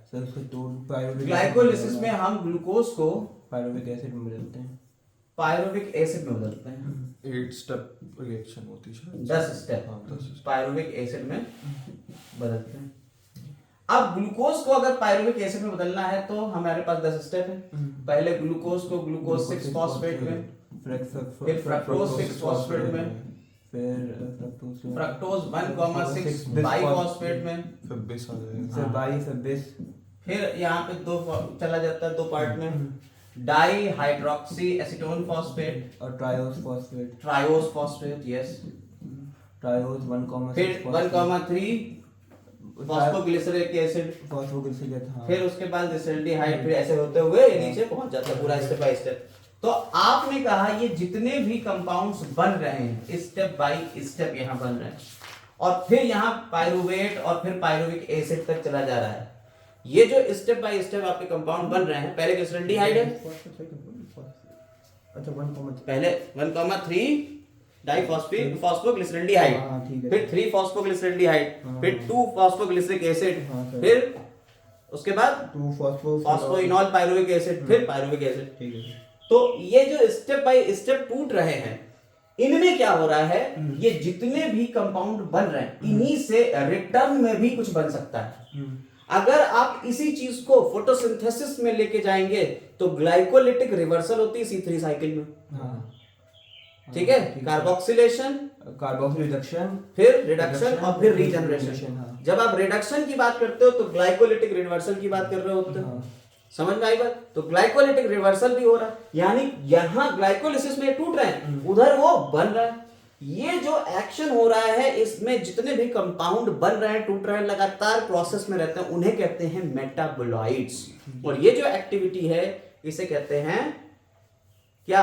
ग्लाइकोलिसिस में हम ग्लूकोज को पायरुविक एसिड में बदलते हैं, पायरुविक एसिड में बदलते हैं। 8 स्टेप रिएक्शन होती है, 10 स्टेप पायरुविक एसिड में बदलते हैं। अब ग्लूकोज को अगर पायरुविक एसिड में बदलना है तो हमारे पास 10 स्टेप है। पहले ग्लूकोज को ग्लूकोज 6 फॉस्फेट में, फिर फ्रक्टोज 6 फॉस्फेट में, फिर फ्रक्टोज 1,6 बाइफॉस्फेट में, फिर यहाँ पे दो चला जाता है, 2 पार्ट में, डाई हाइड्रोक्सी एसीटोन फॉस्फेट और ट्रायोज फॉस्फेट, यस, ट्रायोज 1,6, फिर 1,3 फॉस्फोग्लिसरिक एसिड, फिर उसके बाद डिसल्डिहाइड, फिर ऐसे होते हुए ये नीचे पहुंच जाता है पूरा स्टेप बाय स्टेप। तो आपने कहा ये जितने भी कंपाउंड्स बन रहे हैं स्टेप बाय स्टेप यहाँ बन रहे हैं, और फिर यहाँ पायरुवेट और फिर पायरुविक एसिड तक चला जा रहा है। ये जो स्टेप बाय स्टेप आपके कंपाउंड बन रहे हैं, पहले ग्लिसरॉल्डिहाइड है, अच्छा 1, पहले 1,3 डाइफॉस्फोग्लिसरॉल्डिहाइड, हाँ, ठीक है। फिर 3 फॉस्फोग्लिसरॉल्डिहाइड, हाँ, फिर 2 फॉस्फोग्लिसरिक एसिड, हाँ, सर। फिर उसके बाद 2 फॉस्फोइनॉल पाइरुविक एसिड, फिर पाइरुविक एसिड। ठीक है। तो ये जो स्टेप बाय स्टेप टूट रहे हैं, इनमें क्या हो रहा है, ये जितने भी कंपाउंड बन रहे हैं, इन्हीं से रिटर्न में भी कुछ बन सकता है। अगर आप इसी चीज को फोटोसिंथेसिस में लेके जाएंगे तो ग्लाइकोलिटिक रिवर्सल होती है C3 साइकिल में। हाँ, ठीक है, कार्बोक्सिलेशन, कार्बोक्सिल रिडक्शन, फिर रिडक्शन और फिर रीजनरेशन। हाँ। जब आप रिडक्शन की बात करते हो तो ग्लाइकोलिटिक रिवर्सल की बात कर रहे होते हो। हाँ। समझ में आई बात? तो ग्लाइकोलिटिक रिवर्सल भी हो रहा है, यानी यहां ग्लाइकोलिसिस में टूट रहे हैं, उधर वो बन रहा है। ये जो एक्शन हो रहा है, इसमें जितने भी कंपाउंड बन रहे हैं, टूट रहे हैं, लगातार प्रोसेस में रहते हैं, उन्हें कहते हैं मेटाबोलाइट्स। और ये जो एक्टिविटी है, इसे कहते हैं क्या?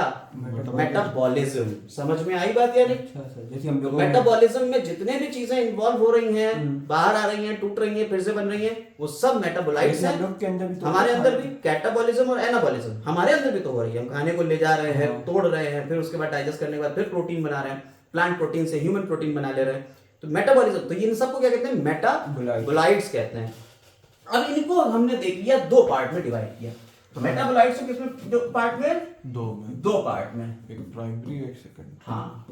मेटाबॉलिज्म। समझ में आई बात या नहीं? अच्छा सर, जैसे हम लोग मेटाबॉलिज्म में जितने भी चीजें इन्वॉल्व हो रही हैं, बाहर आ रही हैं, टूट रही हैं, फिर से बन रही हैं, वो सब मेटाबोलाइट्स हैं। हम लोग के अंदर भी तो हमारे अंदर भी कैटाबॉलिज्म और एनाबॉलिज्म हमारे अंदर भी तो हो रही है। हम खाने को ले जा रहे हैं, तोड़ रहे हैं, फिर उसके बाद डाइजेस्ट करने के बाद फिर प्रोटीन बना रहे हैं, प्लांट प्रोटीन से ह्यूमन प्रोटीन बना ले रहे हैं। तो मेटाबॉलिज्म, तो इन सबको क्या कहते हैं? मेटाबोलाइट्स कहते हैं। अब इनको हमने देख लिया, 2 पार्ट में डिवाइड किया। तो मेटाबोलाइट्स को किसमें, दो पार्ट में? 2 पार्ट में, एक प्राइमरी एक सेकेंडरी। हाँ,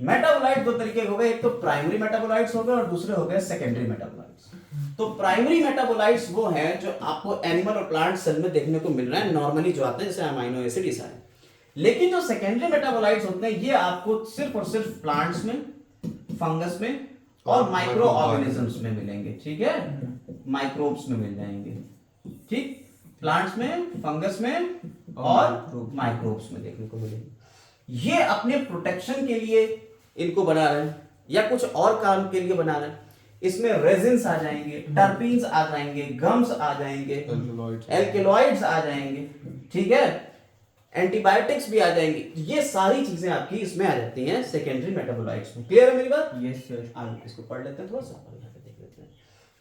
मेटाबोलाइट 2 तरीके के हो गए, एक तो प्राइमरी मेटाबोलाइट्स हो गए और दूसरे हो गए सेकेंडरी मेटाबोलाइट्स। तो प्राइमरी मेटाबोलाइट्स वो हैं जो आपको एनिमल और प्लांट सेल में देखने को मिल रहे हैं नॉर्मली, जो आते हैं जैसे अमाइनो एसिड, ये सारे। लेकिन जो सेकेंडरी मेटाबोलाइट्स होते हैं, ये आपको सिर्फ और सिर्फ प्लांट्स में, फंगस में और माइक्रो ऑर्गेनिजम्स में मिलेंगे। ठीक है, माइक्रोब्स में मिल जाएंगे। ठीक, प्लांट्स में, फंगस में और माइक्रोब्स में देखने को मिलेंगे। ये अपने प्रोटेक्शन के लिए इनको बना रहे हैं या कुछ और काम के लिए बना रहे हैं। इसमें रेजिन्स आ जाएंगे, टर्पीन्स आ जाएंगे, गम्स आ जाएंगे, एल्केलॉइड्स आ जाएंगे, ठीक है, एंटीबायोटिक्स भी आ जाएंगे। ये सारी चीजें आपकी इसमें आ जाती हैं सेकेंडरी मेटाबोलाइट्स में। क्लियर है मेरी बात? Yes sir. आगे इसको पढ़ लेते हैं थोड़ा सा और यहाँ पे देख लेते हैं।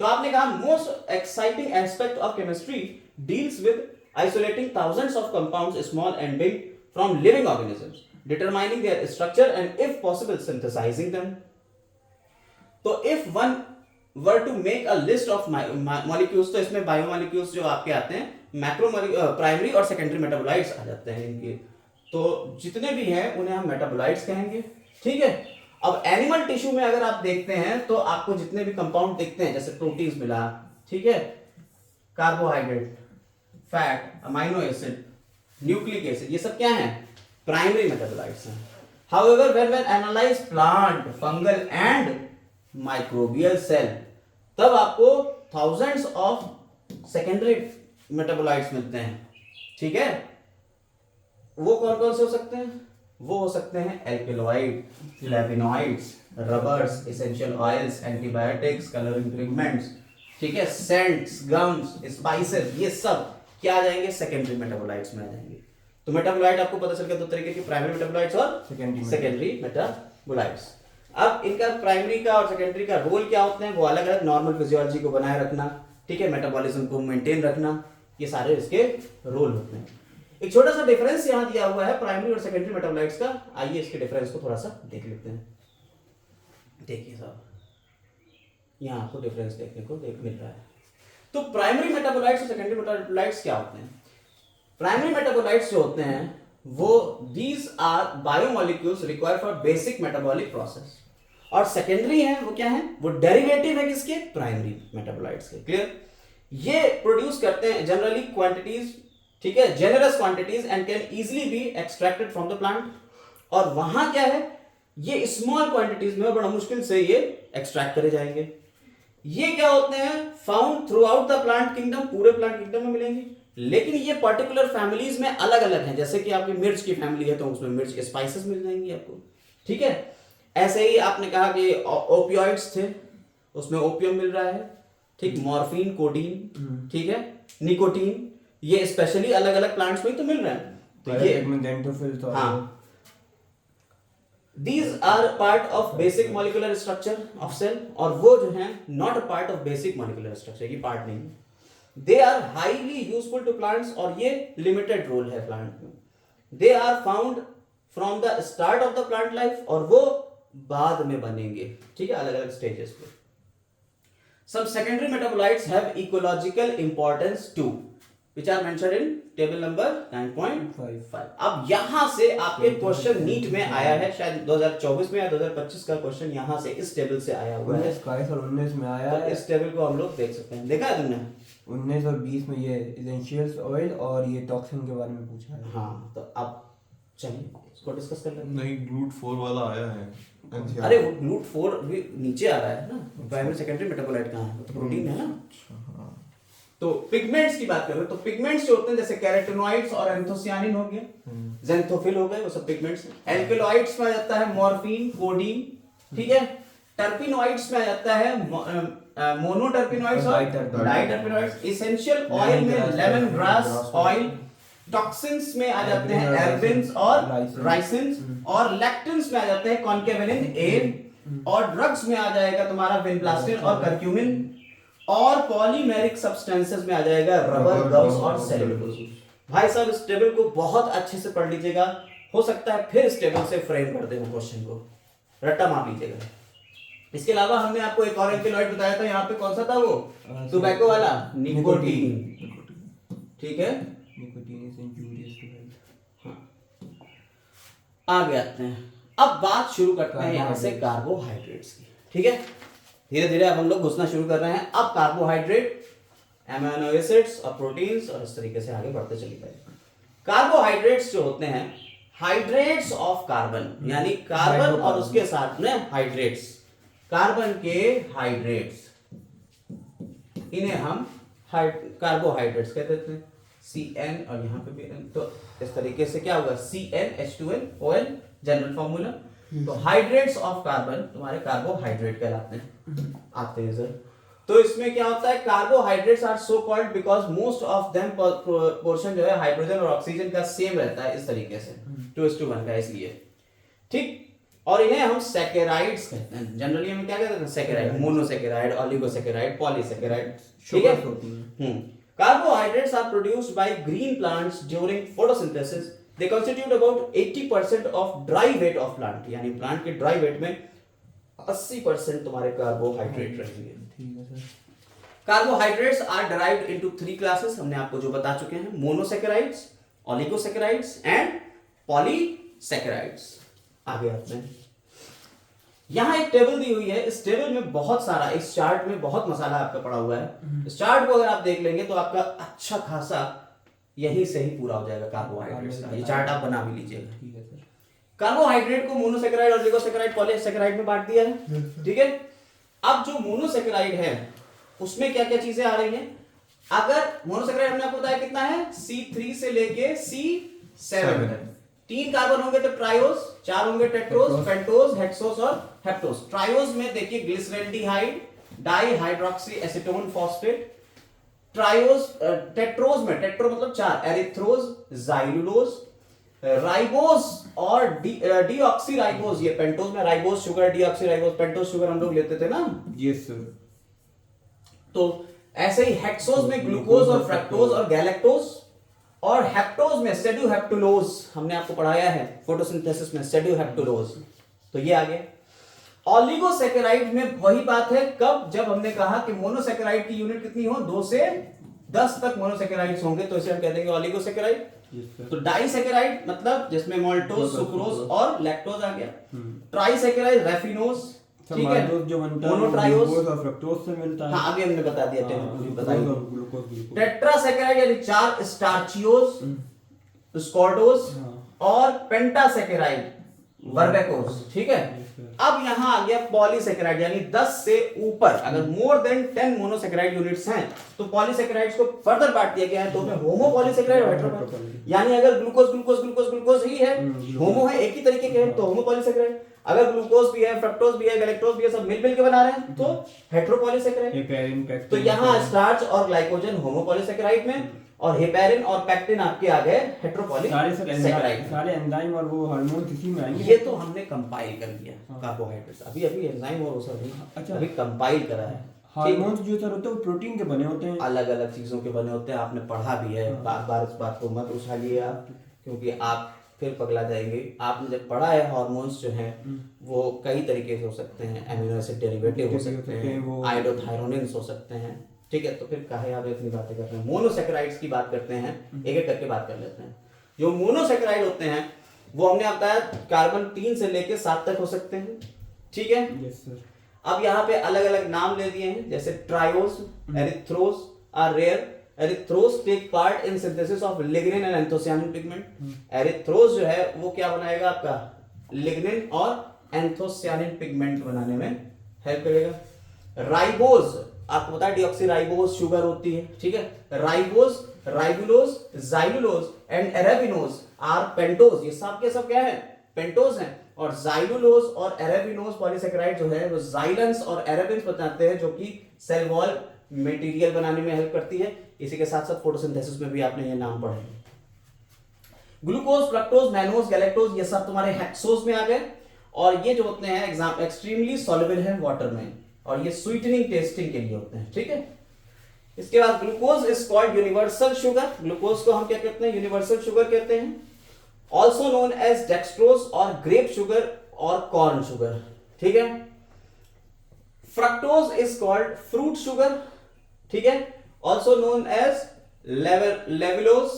तो आपने कहा most exciting aspect of chemistry deals with isolating thousands of compounds small and big from living organisms, determining their structure and if possible synthesising them. तो if one were to make a list of molecules, तो इसमें biomolecules जो आपके आते हैं, macro primary और secondary metabolites आ जाते हैं इनके। तो जितने भी हैं उन्हें हम मेटाबोलाइट्स कहेंगे। ठीक है, अब एनिमल टिश्यू में अगर आप देखते हैं तो आपको जितने भी कंपाउंड दिखते हैं, जैसे प्रोटीन्स मिला, ठीक है, carbohydrate, fat, amino acid, nucleic acid, ये सब क्या है? प्राइमरी मेटाबोलाइट्स हैं। However when analyse plant, fungal and microbial cell, तब आपको थाउजेंड्स ऑफ सेकेंडरी मेटाबोलाइट्स मिलते हैं। ठीक है, वो कौन कौन से हो सकते हैं? वो हो सकते हैं alkaloid, flavonoids, rubbers, essential oils, antibiotics, colouring pigments, ठीक है, सेंट्स, गम्स, स्पाइसेस, ये सब क्या आ जाएंगे? सेकेंडरी मेटाबोलाइट्स में आ जाएंगे। तो मेटाबोलाइट आपको पता चल गया 2 तरीके की, प्राइमरी मेटाबोलाइट्स और सेकेंडरी मेटाबोलाइट्स। अब इनका प्राइमरी का और सेकेंडरी का रोल क्या होते हैं? वो अलग अलग, नॉर्मल फिजियोलॉजी को बनाए रखना, ठीक है, मेटाबॉलिज्म को मेंटेन रखना, ये सारे इसके रोल होते हैं। एक छोटा सा डिफरेंस यहां दिया हुआ है प्राइमरी और सेकेंडरी मेटाबोलाइट्स का। आइए इसके डिफरेंस को थोड़ा सा देख लेते हैं। देखिए साहब, यहां आपको डिफरेंस देखने को मिल रहा है। तो प्राइमरी मेटाबोलाइट्स और सेकेंडरी मेटाबोलाइट्स क्या होते हैं? प्राइमरी मेटाबोलाइट्स जो होते हैं वो these are biomolecules required for basic metabolic process, और सेकेंडरी है वो क्या है? वो डेरिवेटिव है किसके? प्राइमरी मेटाबोलाइट्स के। क्लियर? ये प्रोड्यूस करते हैं जनरली क्वांटिटीज, ठीक है, generous quantities and can easily be extracted from the plant. और वहां क्या है? ये स्मॉल क्वांटिटीज में बड़ा मुश्किल से ये एक्सट्रैक्ट करे जाएंगे। ये क्या होते हैं? Found through out the plant kingdom, पूरे प्लांट किंगडम में मिलेंगे, लेकिन ये पर्टिकुलर फैमिलीज में अलग अलग हैं। जैसे कि आपकी मिर्च की फैमिली है तो उसमें मिर्च के स्पाइसेस मिल जाएंगी आपको, ठीक है। ऐसे ही आपने कहा कि ओपियोइड्स थे, उसमें ओपियम मिल रहा है, ठीक, मॉर्फिन, कोडीन, ठीक है, निकोटीन, ये स्पेशली अलग अलग प्लांट्स में तो मिल रहे हैं। तो ये हाँ, These are part of basic molecular structure of cell, और वो जो हैं not a part of basic molecular structure, ये part नहीं। They are highly useful to plants, और ये limited role है plant में। They are found from the start of the plant life, और वो बाद में बनेंगे, ठीक है, अलग अलग स्टेजेस पे। Some secondary metabolites have ecological importance too, which are mentioned in table number 9.5। अब यहां से आपके क्वेश्चन नीट में आया है, शायद 2024 में या 2025 का क्वेश्चन यहां से इस टेबल से आया हुआ है। 19 और 19 में आया तो है। इस टेबल को हम लोग देख सकते हैं, देखा है तुमने? 19 और 20 में ये एसेंशियल्स ऑयल और ये टॉक्सिन के बारे में पूछा है। हाँ, तो अब चलिए इसको डिस्कस कर लेते हैं। नहीं, ग्लूट 4 वाला आया है NCERT। अरे वो ग्लूट 4 भी नीचे आ रहा है ना, प्राइमरी सेकेंडरी मेटाबोलाइट कहाँ है, तो प्रोटीन है ना। हाँ। तो पिगमेंट्स की बात करें तो पिगमेंट्स जो होते हैं जैसे कैरोटीनॉइड्स और एंथोसियानिन हो गए, ज़ैंथोफिल हो गए, वो सब पिगमेंट्स हैं। एल्कलॉइड्स में आ जाता है मॉर्फिन, कोडीन, ठीक है। टर्पिनॉइड्स में आ जाता है मोनोटर्पिनॉइड्स और डाइटर्पिनॉइड्स। एसेंशियल ऑयल में लेमन ग्रास ऑयल। टॉक्सिन्स में आ जाते हैं एल्बिन्स और राइसिन्स, और लैक्टिन्स में आ जाते हैं कॉन्केवेलिन ए, और ड्रग्स में आ जाएगा तुम्हारा विनप्लास्टिन और कर्क्यूमिन, और पॉलीमेरिक सब्सटेंसेस में आ जाएगा रबर, गम्स और सेल्यूलोज। भाई साहब इस टेबल को बहुत अच्छे से पढ़ लीजिएगा, हो सकता है फिर इस टेबल से फ्रेम कर दें क्वेश्चन को, रट्टा मार लीजिएगा। इसके अलावा हमने आपको एक और एल्कलॉइड बताया था, यहाँ पे कौन सा था वो, टोबैको वाला, निकोटीन, ठीक है। Nicotine is injurious to health. हाँ, आगे आते हैं। अब बात शुरू करते हैं यहाँ से कार्बोहाइड्रेट्स की, ठीक है। धीरे धीरे अब हम लोग घुसना शुरू कर रहे हैं। अब कार्बोहाइड्रेट, एमिनो एसिड्स और प्रोटीन्स, और इस तरीके से आगे बढ़ते चले गए। कार्बोहाइड्रेट्स जो होते हैं हाइड्रेट्स ऑफ कार्बन, यानी कार्बन और उसके साथ में हाइड्रेट्स, कार्बन के हाइड्रेट्स, इन्हें हम कार्बोहाइड्रेट्स कहते हैं। CN और यहाँ पे भी N, तो इस तरीके से क्या होगा, CnH2nOl जनरल फॉर्मूला। तो हाइड्रेट्स ऑफ कार्बन तुम्हारे कार्बोहाइड्रेट कहलाते हैं, आते हैं सर। तो इसमें क्या होता है, carbohydrates are so called because most of them portion जो है हाइड्रोजन और ऑक्सीजन का सेम रहता है, इस तरीके से 2:1 का, इसलिए, ठीक। और इन्हें हम सैकेराइड्स कहते हैं। जनरली हम क्या कहते हैं, सैकेराइड, मोनोसैकेराइड, ऑलिगोसैकेराइड, पॉलीसैकेराइड, ठीक है। Carbohydrates are produced by green plants during photosynthesis. They constitute about 80% of dry weight of plant. यानी प्लांट के ड्राई वेट में 80% तुम्हारे कार्बोहाइड्रेट रहेंगे, ठीक है sir. Carbohydrates are derived into 3 classes, हमने आपको जो बता चुके हैं, मोनोसैकेराइड्स, ऑलिगोसैकेराइड्स एंड पॉलीसैकेराइड्स। आगे आते हैं। यहाँ एक टेबल दी हुई है, इस टेबल में बहुत सारा, इस चार्ट में बहुत मसाला आपका पड़ा हुआ है। इस चार्ट को अगर आप देख लेंगे तो आपका अच्छा खासा यहीं से ही पूरा हो जाएगा कार्बोहाइड्रेट्स का। ये चार्ट आप बना भी लीजिएगा, ठीक है सर। कार्बोहाइड्रेट को मोनोसैकेराइड, ऑलिगोसैकेराइड, पॉलीसैकेराइड में बांट दिया है, ठीक है। अब जो मोनोसैकेराइड है उसमें क्या क्या चीजें आ रही हैं। अगर मोनोसैकेराइड हमने आपको बताया कितना है, C3 से लेके C7 तक। 3 कार्बन होंगे तो ट्रायोज, 4 होंगे टेट्रोज, पेंटोज, हेक्सोस और हेप्टोज। ट्रायोज में देखिए glyceraldehyde, dihydroxy acetone phosphate. Triose, tetrose में, टेट्रो मतलब 4, एरिथ्रोज, जाइलुलोज, राइबोज और डीऑक्सी राइबोज। ये पेंटोज में ribose sugar, deoxy ribose, pentose sugar हम लोग लेते थे ना। Yes sir. तो ऐसे ही हेक्सोज में ग्लूकोज और फ्रक्टोज और गैलेक्टोज, और हेप्टोज में सेड्यूहेप्टुलोज, हमने आपको पढ़ाया है फोटोसिंथेसिस में सेड्यूहेप्टुलोज। तो ये आ गया। ऑलिगोसैकेराइड में वही बात है, कब, जब हमने कहा कि मोनोसैकेराइड की यूनिट कितनी हो, 2 से 10 तक मोनोसैकेराइड्स होंगे, तो इसे हम कह देंगे ऑलिगोसैकेराइड। तो डाइसैकेराइड मतलब जिसमें माल्टोज, सुक्रोज और लैक्टोज आ गया। ट्राइसैकेराइड रैफिनोज, ठीक है, जो बनता है मोनोट्रायोज ग्लूकोज और फ्रक्टोज से मिलता है। हाँ, अभी हमने बता दिया, टेबल पूरी बताई। ग्लूकोज, टेट्रासैकेराइड यानी 4 स्टार्चियोज, स्कॉर्डोज और पेंटासैकेराइड, वर्बेकोज, ठीक है। अब यहां आ गया पॉलीसैकेराइड, यानी 10 से ऊपर, अगर मोर देन 10 मोनोसैकेराइड यूनिट्स हैं तो पॉलीसैकेराइड्स को फर्दर बांट दिया गया है दो में, होमो पॉलीसैकेराइड और हेटेरो। यानी अगर ग्लूकोज ग्लूकोज ग्लूकोज ग्लूकोज ही है, होमो है, एक ही तरीके के हैं, तो होमो पॉलीसैकेराइड। अगर ग्लूकोज भी है, फ्रक्टोज भी है, गैलेक्टोज भी है, सब मिल के बना रहे हैं तो हेटेरोपॉलीसैकेराइड। तो यहाँ स्टार्च और ग्लाइकोजन होमोपॉलीसैकेराइड में, और हेपेरिन और पेक्टिन आपके आ गए हेटेरोपॉलीसैकेराइड। सारे एंजाइम और वो हार्मोन किसी में आएंगे। ये तो हमने कंपाइल कर लिया कार्बोहाइड्रेट्स, अभी एंजाइम और वो सब नहीं, अच्छा, अभी कंपाइल करा है। हार्मोन्स जो सर होते हैं वो प्रोटीन के बने होते हैं, अलग अलग चीजों के बने होते हैं, आपने पढ़ा भी है। बार बार इस बात को मत उछालिए आप, क्योंकि आप फिर पगला जाएंगे। आपने जब पढ़ा है हार्मोन्स जो हैं वो कई तरीके से हो सकते हैं, अमीनो एसिड डेरिवेटिव हो सकते हैं, आयोडोथायरोनिन्स हो सकते हैं, ठीक है। तो फिर काहे आप इतनी बातें कर रहे हैं। मोनोसेकेराइड्स की बात करते हैं, एक एक करके बात कर लेते हैं। जो मोनोसेकेराइड होते हैं वो हमने बताया कार्बन 3 से लेके 7 तक हो सकते हैं, ठीक है। Yes sir. अब यहाँ पे अलग अलग नाम ले दिए हैं, जैसे triose, erythrose are rare. Erythrose take part in synthesis of lignin and anthocyanin pigment. Erythrose जो है वो क्या बनाएगा आपका, लिग्निन और एंथोसियानिन पिगमेंट बनाने में हेल्प करेगा। राइबोज, आपको पता है डीऑक्सीराइबोज शुगर होती है, ठीक है। Ribose, ribulose, xylulose and arabinose are pentose, ये सब के सब क्या है, पेंटोज हैं। और जाइलुलोज और एराबिनोज पॉलीसेकेराइड जो है वो जाइलेंस और एराबिन्स बताते हैं, जो कि सेल वॉल मटेरियल बनाने में हेल्प करती है। इसी के साथ साथ फोटोसिंथेसिस में भी आपने ये नाम पढ़े। ग्लूकोज, फ्रक्टोज, मैनोज, गैलेक्टोज, ये सब तुम्हारे हेक्सोज में आ गए। और ये जो होते हैं एग्जाम एक्सट्रीमली सॉल्युबल है वाटर में, और ये स्वीटनिंग टेस्टिंग के लिए होते हैं, ठीक है। इसके बाद glucose is called universal sugar. Glucose को हम क्या कहते हैं, यूनिवर्सल शुगर कहते हैं। ऑल्सो नोन एज डेक्सट्रोज और ग्रेप शुगर और कॉर्न शुगर, ठीक है। Fructose is called fruit sugar, ठीक है। Also known as levulose,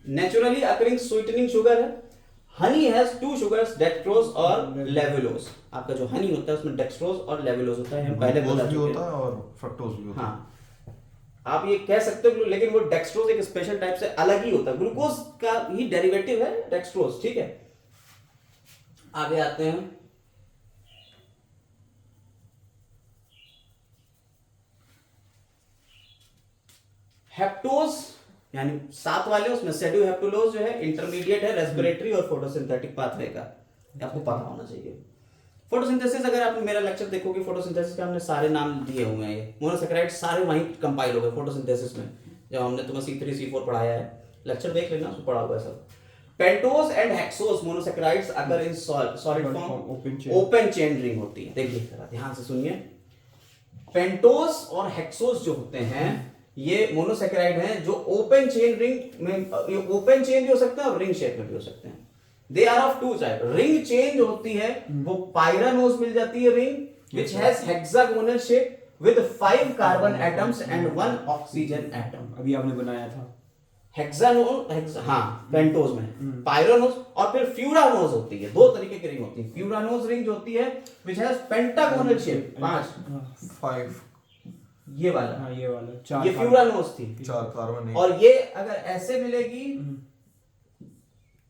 naturally occurring sweetening sugar है। हनी हैज 2 शुगर्स, डेक्सट्रोज और लेविलोज। आपका जो हनी होता है उसमें डेक्सट्रोज और लेविलोज होता है, हम पहले ग्लूकोज बता भी चुके होता हैं। है और फ्रक्टोज भी होता है। हाँ, आप ये कह सकते हो, लेकिन वो डेक्सट्रोज एक स्पेशल टाइप से अलग ही होता है, ग्लूकोज का ही डेरिवेटिव है डेक्सट्रोज, ठीक है। आगे आते हैं, हेप्टोज यानी 7 वाले, उसमें सेड्यूहेप्टुलोज जो है इंटरमीडिएट है रेस्पिरेटरी और फोटोसिंथेटिक पाथवे का, आपको पता होना चाहिए। फोटोसिंथेसिस, अगर आप मेरा लेक्चर देखोगे फोटोसिंथेसिस के हमने सारे नाम दिए हुए हैं, ये मोनोसेकेराइड सारे वहीं कंपाइल हो गए फोटोसिंथेसिस में, जब हमने तुम्हें C3 C4 पढ़ाया है, लेक्चर देख लेना, उसमें पढ़ा हुआ है सब। पेंटोज एंड हेक्सोज मोनोसेकेराइड्स अगर in solid form open chain ring होती है। देखिए जरा ध्यान से सुनिए, पेंटोज और हेक्सोज जो होते हैं ये मोनोसेकेराइड हैं जो ओपन चेन रिंग में, ओपन चेन भी हो सकते हैं और रिंग शेप में भी हो सकते हैं। They are of 2 type. Ring chain जो होती है वो पायरानोज मिल जाती है ring, which has hexagonal shape with 5 carbon atoms and 1 oxygen atom. अभी आपने बनाया था हाँ पेंटोज में। पायरानोज और फिर फ्यूरानोज होती है, 2 तरीके की रिंग होती है। फ्यूरानोज रिंग जो होती है which has पेंटागोनल शेप, 5 5 ये वाला, हाँ ये वाला 4 ये फ्यूरानोज थी। 4 कार्बन, और ये अगर ऐसे मिलेगी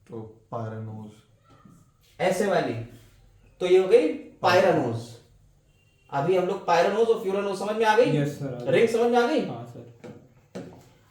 तो पायरानोज, ऐसे वाली तो ये हो गई पायरानोज। अभी हम लोग पायरानोज और फ्यूरानोज समझ में आ गई? Yes sir. रिंग समझ में आ गई? हाँ सर।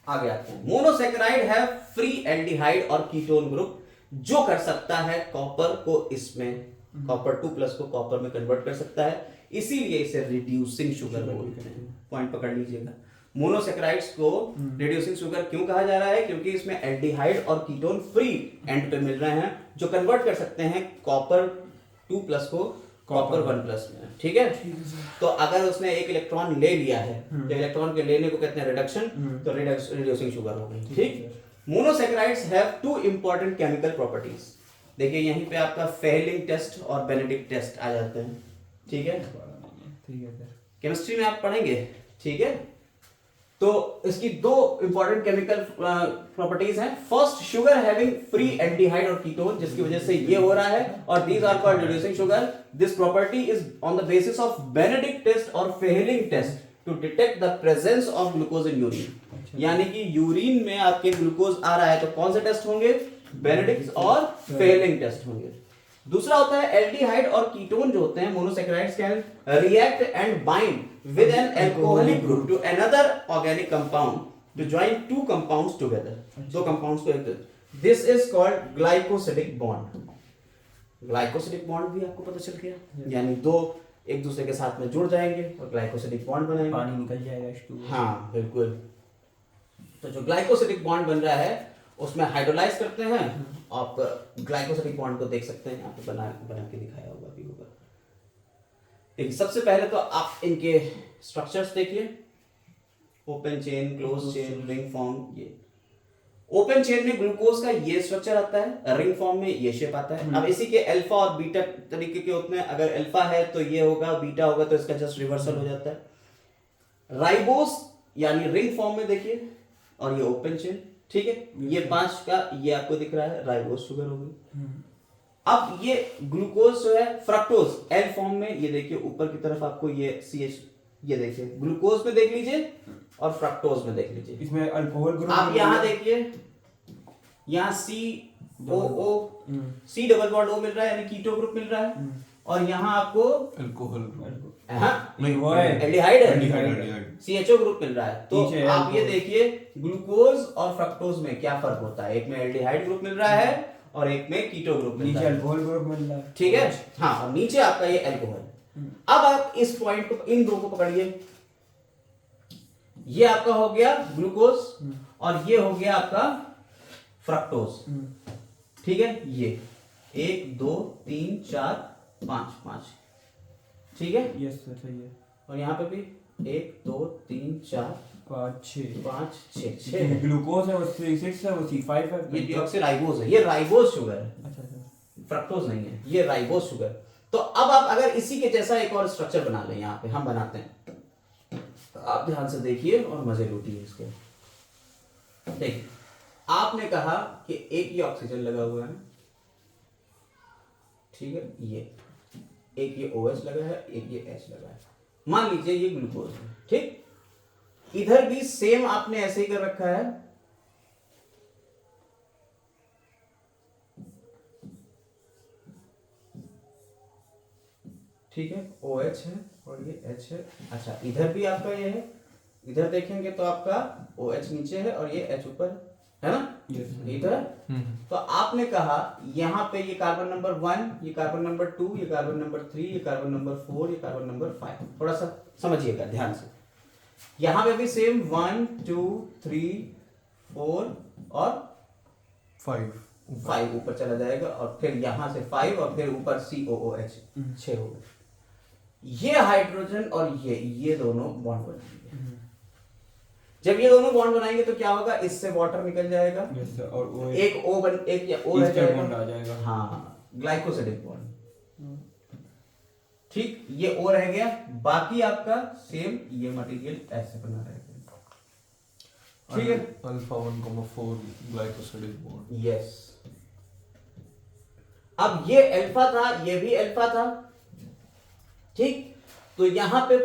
आगे आते हैं। मोनोसेकेराइड है फ्री एल्डिहाइड और कीटोन ग्रुप, जो कर सकता है कॉपर को इसमें, कॉपर 2+ को कॉपर में कन्वर्ट कर सकता है, इसीलिए इसे रिड्यूसिंग शुगर बोलते हैं। पॉइंट पकड़ लीजिएगा, मोनोसेकेराइड्स को रिड्यूसिंग शुगर क्यों कहा जा रहा है, क्योंकि इसमें एल्डिहाइड और कीटोन फ्री एंड पे मिल रहे हैं, जो कन्वर्ट कर सकते हैं कॉपर 2+ को कॉपर 1+ में, ठीक है। तो अगर उसने एक इलेक्ट्रॉन ले लिया है, तो इलेक्ट्रॉन के लेने को कहते हैं रिडक्शन, तो रिड्यूसिंग शुगर हो गई, ठीक। Monosaccharides have 2 important chemical properties. देखिए यहीं पे आपका फेहलिंग टेस्ट और बेनेडिक्ट टेस्ट आ जाते हैं, ठीक है। ठीक है सर, केमिस्ट्री में आप पढ़ेंगे, ठीक है। तो इसकी 2 इंपॉर्टेंट केमिकल प्रॉपर्टीज हैं। First, sugar having free aldehyde और कीटोन, जिसकी वजह से ये हो रहा है, और these are called reducing sugar. This property is on the basis of Benedict test और Fehling test to detect the presence of glucose in urine. यानी कि यूरिन में आपके ग्लूकोज आ रहा है तो कौन से टेस्ट होंगे, बेनेडिक्ट और फेहलिंग टेस्ट होंगे। दूसरा होता है एल्डिहाइड और कीटोन जो होते हैं monosaccharides can react and bind with an alcoholic group to another organic compound to join 2 compounds together, 2 compounds को एक, this is called glycosidic bond. Glycosidic bond भी आपको पता चल गया, यानी 2 एक दूसरे के साथ में जुड़ जाएंगे और ग्लाइकोसिडिक बॉन्ड बनाएंगे, पानी निकल जाएगा इसको। हाँ बिल्कुल। तो जो ग्लाइकोसिडिक बॉन्ड बन रहा है उसमें हाइड्रोलाइज करते हैं। आप ग्लाइकोसिडिक बॉन्ड को देख सकते हैं, यहाँ पे बना के दिखाया होगा भी होगा। देखिए सबसे पहले तो आप इनके स्ट्रक्चर्स देखिए, open chain, close chain, ring form. ये ओपन चेन में ग्लूकोज का ये स्ट्रक्चर आता है, रिंग फॉर्म में ये शेप आता है। अब इसी के अल्फा और बीटा तरीके के होते हैं, अगर अल्फा है तो ये होगा, बीटा होगा तो इसका जस्ट रिवर्सल हो जाता है। राइबोस यानी रिंग फॉर्म में देखिए, और ये ओपन चेन, ठीक है। ये 5 का ये आपको दिख रहा है राइबोस शुगर हो गई। अब ये ग्लूकोज जो है फ्रक्टोज एल फॉर्म में, ये देखिए ऊपर की तरफ आपको ये CH, ये देखिए ग्लूकोज में देख लीजिए और फ्रक्टोज में देख लीजिए। इसमें अल्कोहल ग्रुप आप यहाँ देखिए, यहाँ COO C double bond O मिल रहा है, यानी कीटो ग्रुप मिल रहा है, और यहाँ आपको अल्कोहल नहीं वो है एल्डिहाइड है, एल्डिहाइड। CHO ग्रुप मिल रहा है। तो नीचे आप ये अल्कोहल। देखिए ग्लूकोज और फ्रक्टोज में क्या फर्क होता है, एक में एल्डिहाइड ग्रुप मिल रहा है और एक में कीटो ग्रुप मिल नीचे रहा है, अल्कोहल ग्रुप मिल रहा है। ठीक है। हाँ, और नीचे आपका ये अल्कोहल। अब आप इस पॉइंट को, इन दो को पकड़िए, ये आपका हो गया ग्लूकोज और ये हो गया आपका फ्रक्टोज, ठीक है। ये 1 2 3 4 5, ठीक है। यस सर सही है। और यहाँ पे भी 1 2 3 4 5 6 6 ग्लूकोज है वो 6 है, वो C5 है। ये डीऑक्सीराइबोज है, ये राइबोज शुगर है, अच्छा अच्छा। फ्रक्टोज नहीं है, ये राइबोज शुगर। तो अब आप अगर इसी के जैसा एक और स्ट्रक्चर बना लें, यहाँ पे हम बनाते हैं, तो आप ध्यान से देखिए और मजे लूटिए इसके। देखिए, आपने कहा कि एक ये ऑक्सीजन लगा हुआ है, ठीक है, ये एक ये OH लगा है, एक ये H लगा है, मान लीजिए ये ग्लूकोज है, ठीक। इधर भी सेम आपने ऐसे ही कर रखा है, ठीक है, OH है और ये H है। अच्छा, इधर भी आपका ये है, इधर देखेंगे तो आपका OH नीचे है और ये H ऊपर है ना, इधर। तो आपने कहा यहाँ पे ये कार्बन नंबर 1, ये कार्बन नंबर 2, ये कार्बन नंबर 3, ये कार्बन नंबर 4, ये कार्बन नंबर 5। थोड़ा सा समझिएगा ध्यान से, यहाँ पे भी सेम 1 2 3 4 और 5 ऊपर चला जाएगा, और फिर यहाँ से 5 और फिर ऊपर COOH 6 हो गए। ये हाइड्रोजन और ये दोनों बॉन्ड बनाएंगे। जब ये दोनों बॉन्ड बनाएंगे तो क्या होगा, इससे वाटर निकल जाएगा, यस सर। और वो एक O बन, एक या O रह ईस्टर बॉन्ड जाएगा, आ जाएगा। हाँ, ग्लाइकोसिडिक बॉन्ड, ठीक, ये O रह गया। बाकी आपका सेम ये मटेरियल ऐसे बना रहेगा, ठीक है। Alpha 1,4 glycosidic bond. यस, अब ये अल्फा था, ये भी अल्फा था, ठीक। तो यहां पे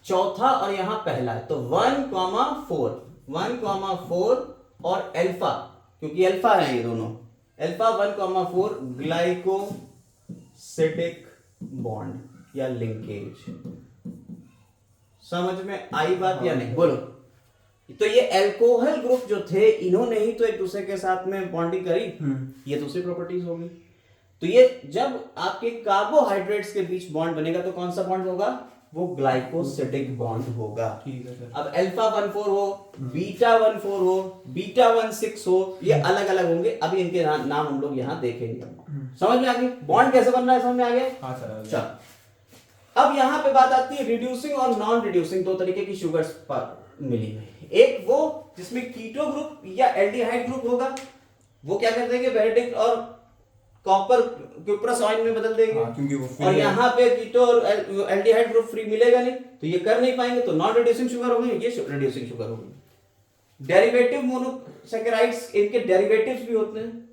चौथा और यहां पहला है, तो 1,4 और अल्फा, क्योंकि अल्फा है ये दोनों, अल्फा 1,4 ग्लाइकोसिडिक बॉन्ड या लिंकेज। समझ में आई बात या नहीं, बोलो। तो ये अल्कोहल ग्रुप जो थे, इन्होंने ही तो एक दूसरे के साथ में बॉन्डिंग करी, ये दूसरी प्रॉपर्टीज होगी। तो ये जब आपके कार्बोहाइड्रेट्स के बीच बॉन्ड बनेगा तो कौन सा बॉन्ड होगा, वो ग्लाइकोसिडिक बॉन्ड होगा। ठीक है सर। अब अल्फा 1,4 हो, बीटा 1,4 हो, बीटा 1,6 हो, ये अलग अलग होंगे। अभी इनके नाम हम लोग यहाँ देखेंगे। समझ में आ गई बॉन्ड कैसे बन रहा है, समझ में आ गया। हाँ सर। चल, अब यहाँ पे बात आती है रिड्यूसिंग और नॉन रिड्यूसिंग, दो तरीके की शुगर्स पर मिली है। एक वो जिसमें कीटो ग्रुप या एल्डिहाइड ग्रुप होगा, वो क्या कर देंगे, बेरिडिक और कॉपर क्यूप्रस आयन में बदल देंगे। क्योंकि वो और यहाँ पे कीटो और एल्डिहाइड ग्रुप फ्री मिलेगा नहीं, तो ये कर नहीं पाएंगे, तो नॉन रिड्यूसिंग शुगर होगी, ये रिड्यूसिंग शुगर होगी। डेरिवेटिव मोनोसैकेराइड्स, इनके डेरिवेटिव्स भी होते हैं,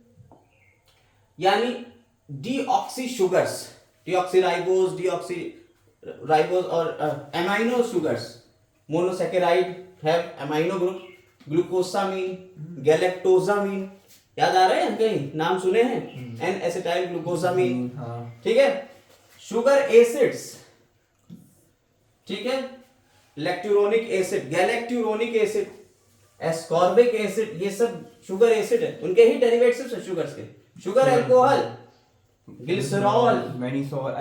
यानी डीऑक्सी शुगर्स, डीऑक्सीराइबोज और amino sugars. Monosaccharide have amino group, glucosamine, galactosamine, याद आ रहे हैं कहीं नाम सुने हैं, एन एसिटाइल ग्लूकोसामीन, ठीक है। शुगर एसिड्स, ठीक है, लैक्टुरोनिक एसिड, गैलेक्टुरोनिक एसिड, एस्कॉर्बिक एसिड, ये सब शुगर एसिड है, उनके ही डेरिवेटिव्स है शुगर्स के। शुगर अल्कोहल, ग्लिसरॉल, मैनिटॉल,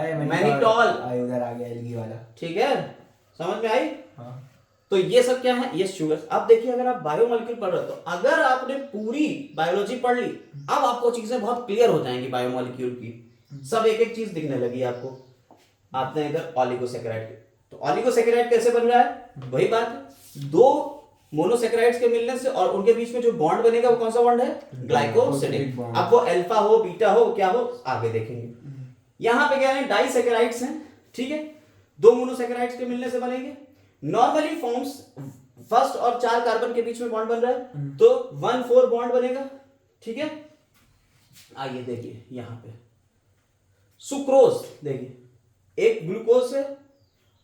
उधर आ गया एलगी वाला। ठीक है, समझ में आई। हाँ। तो ये सब क्या है, ये शुगर्स। अब देखिए, अगर आप बायोमोलिक्यूल पढ़ रहे हो, तो अगर आपने पूरी बायोलॉजी पढ़ ली, अब आपको चीजें बहुत क्लियर हो जाएंगी बायोमोलिक्यूल की, सब एक एक चीज दिखने लगी आपको। आते हैं इधर ऑलिगोसैकेराइड। तो ऑलिगोसैकेराइड कैसे बन रहा है, वही बात है, दो मोनोसेकेराइड्स के मिलने से और उनके बीच में जो बॉन्ड बनेगा वो कौन सा बॉन्ड है? Glycosidic bond। अब वो अल्फा हो, बीटा हो, क्या हो, आगे देखेंगे। यहां पे क्या है, डाइसेकेराइड्स हैं, ठीक है, दो मोनोसेकेराइड्स के मिलने से बनेंगे। नॉर्मली फॉर्म्स फर्स्ट और 4 कार्बन के बीच में बॉन्ड बन रहा है तो 1,4 बॉन्ड बनेगा, ठीक है। आइए देखिए यहां पे सुक्रोज, देखिए एक ग्लूकोज है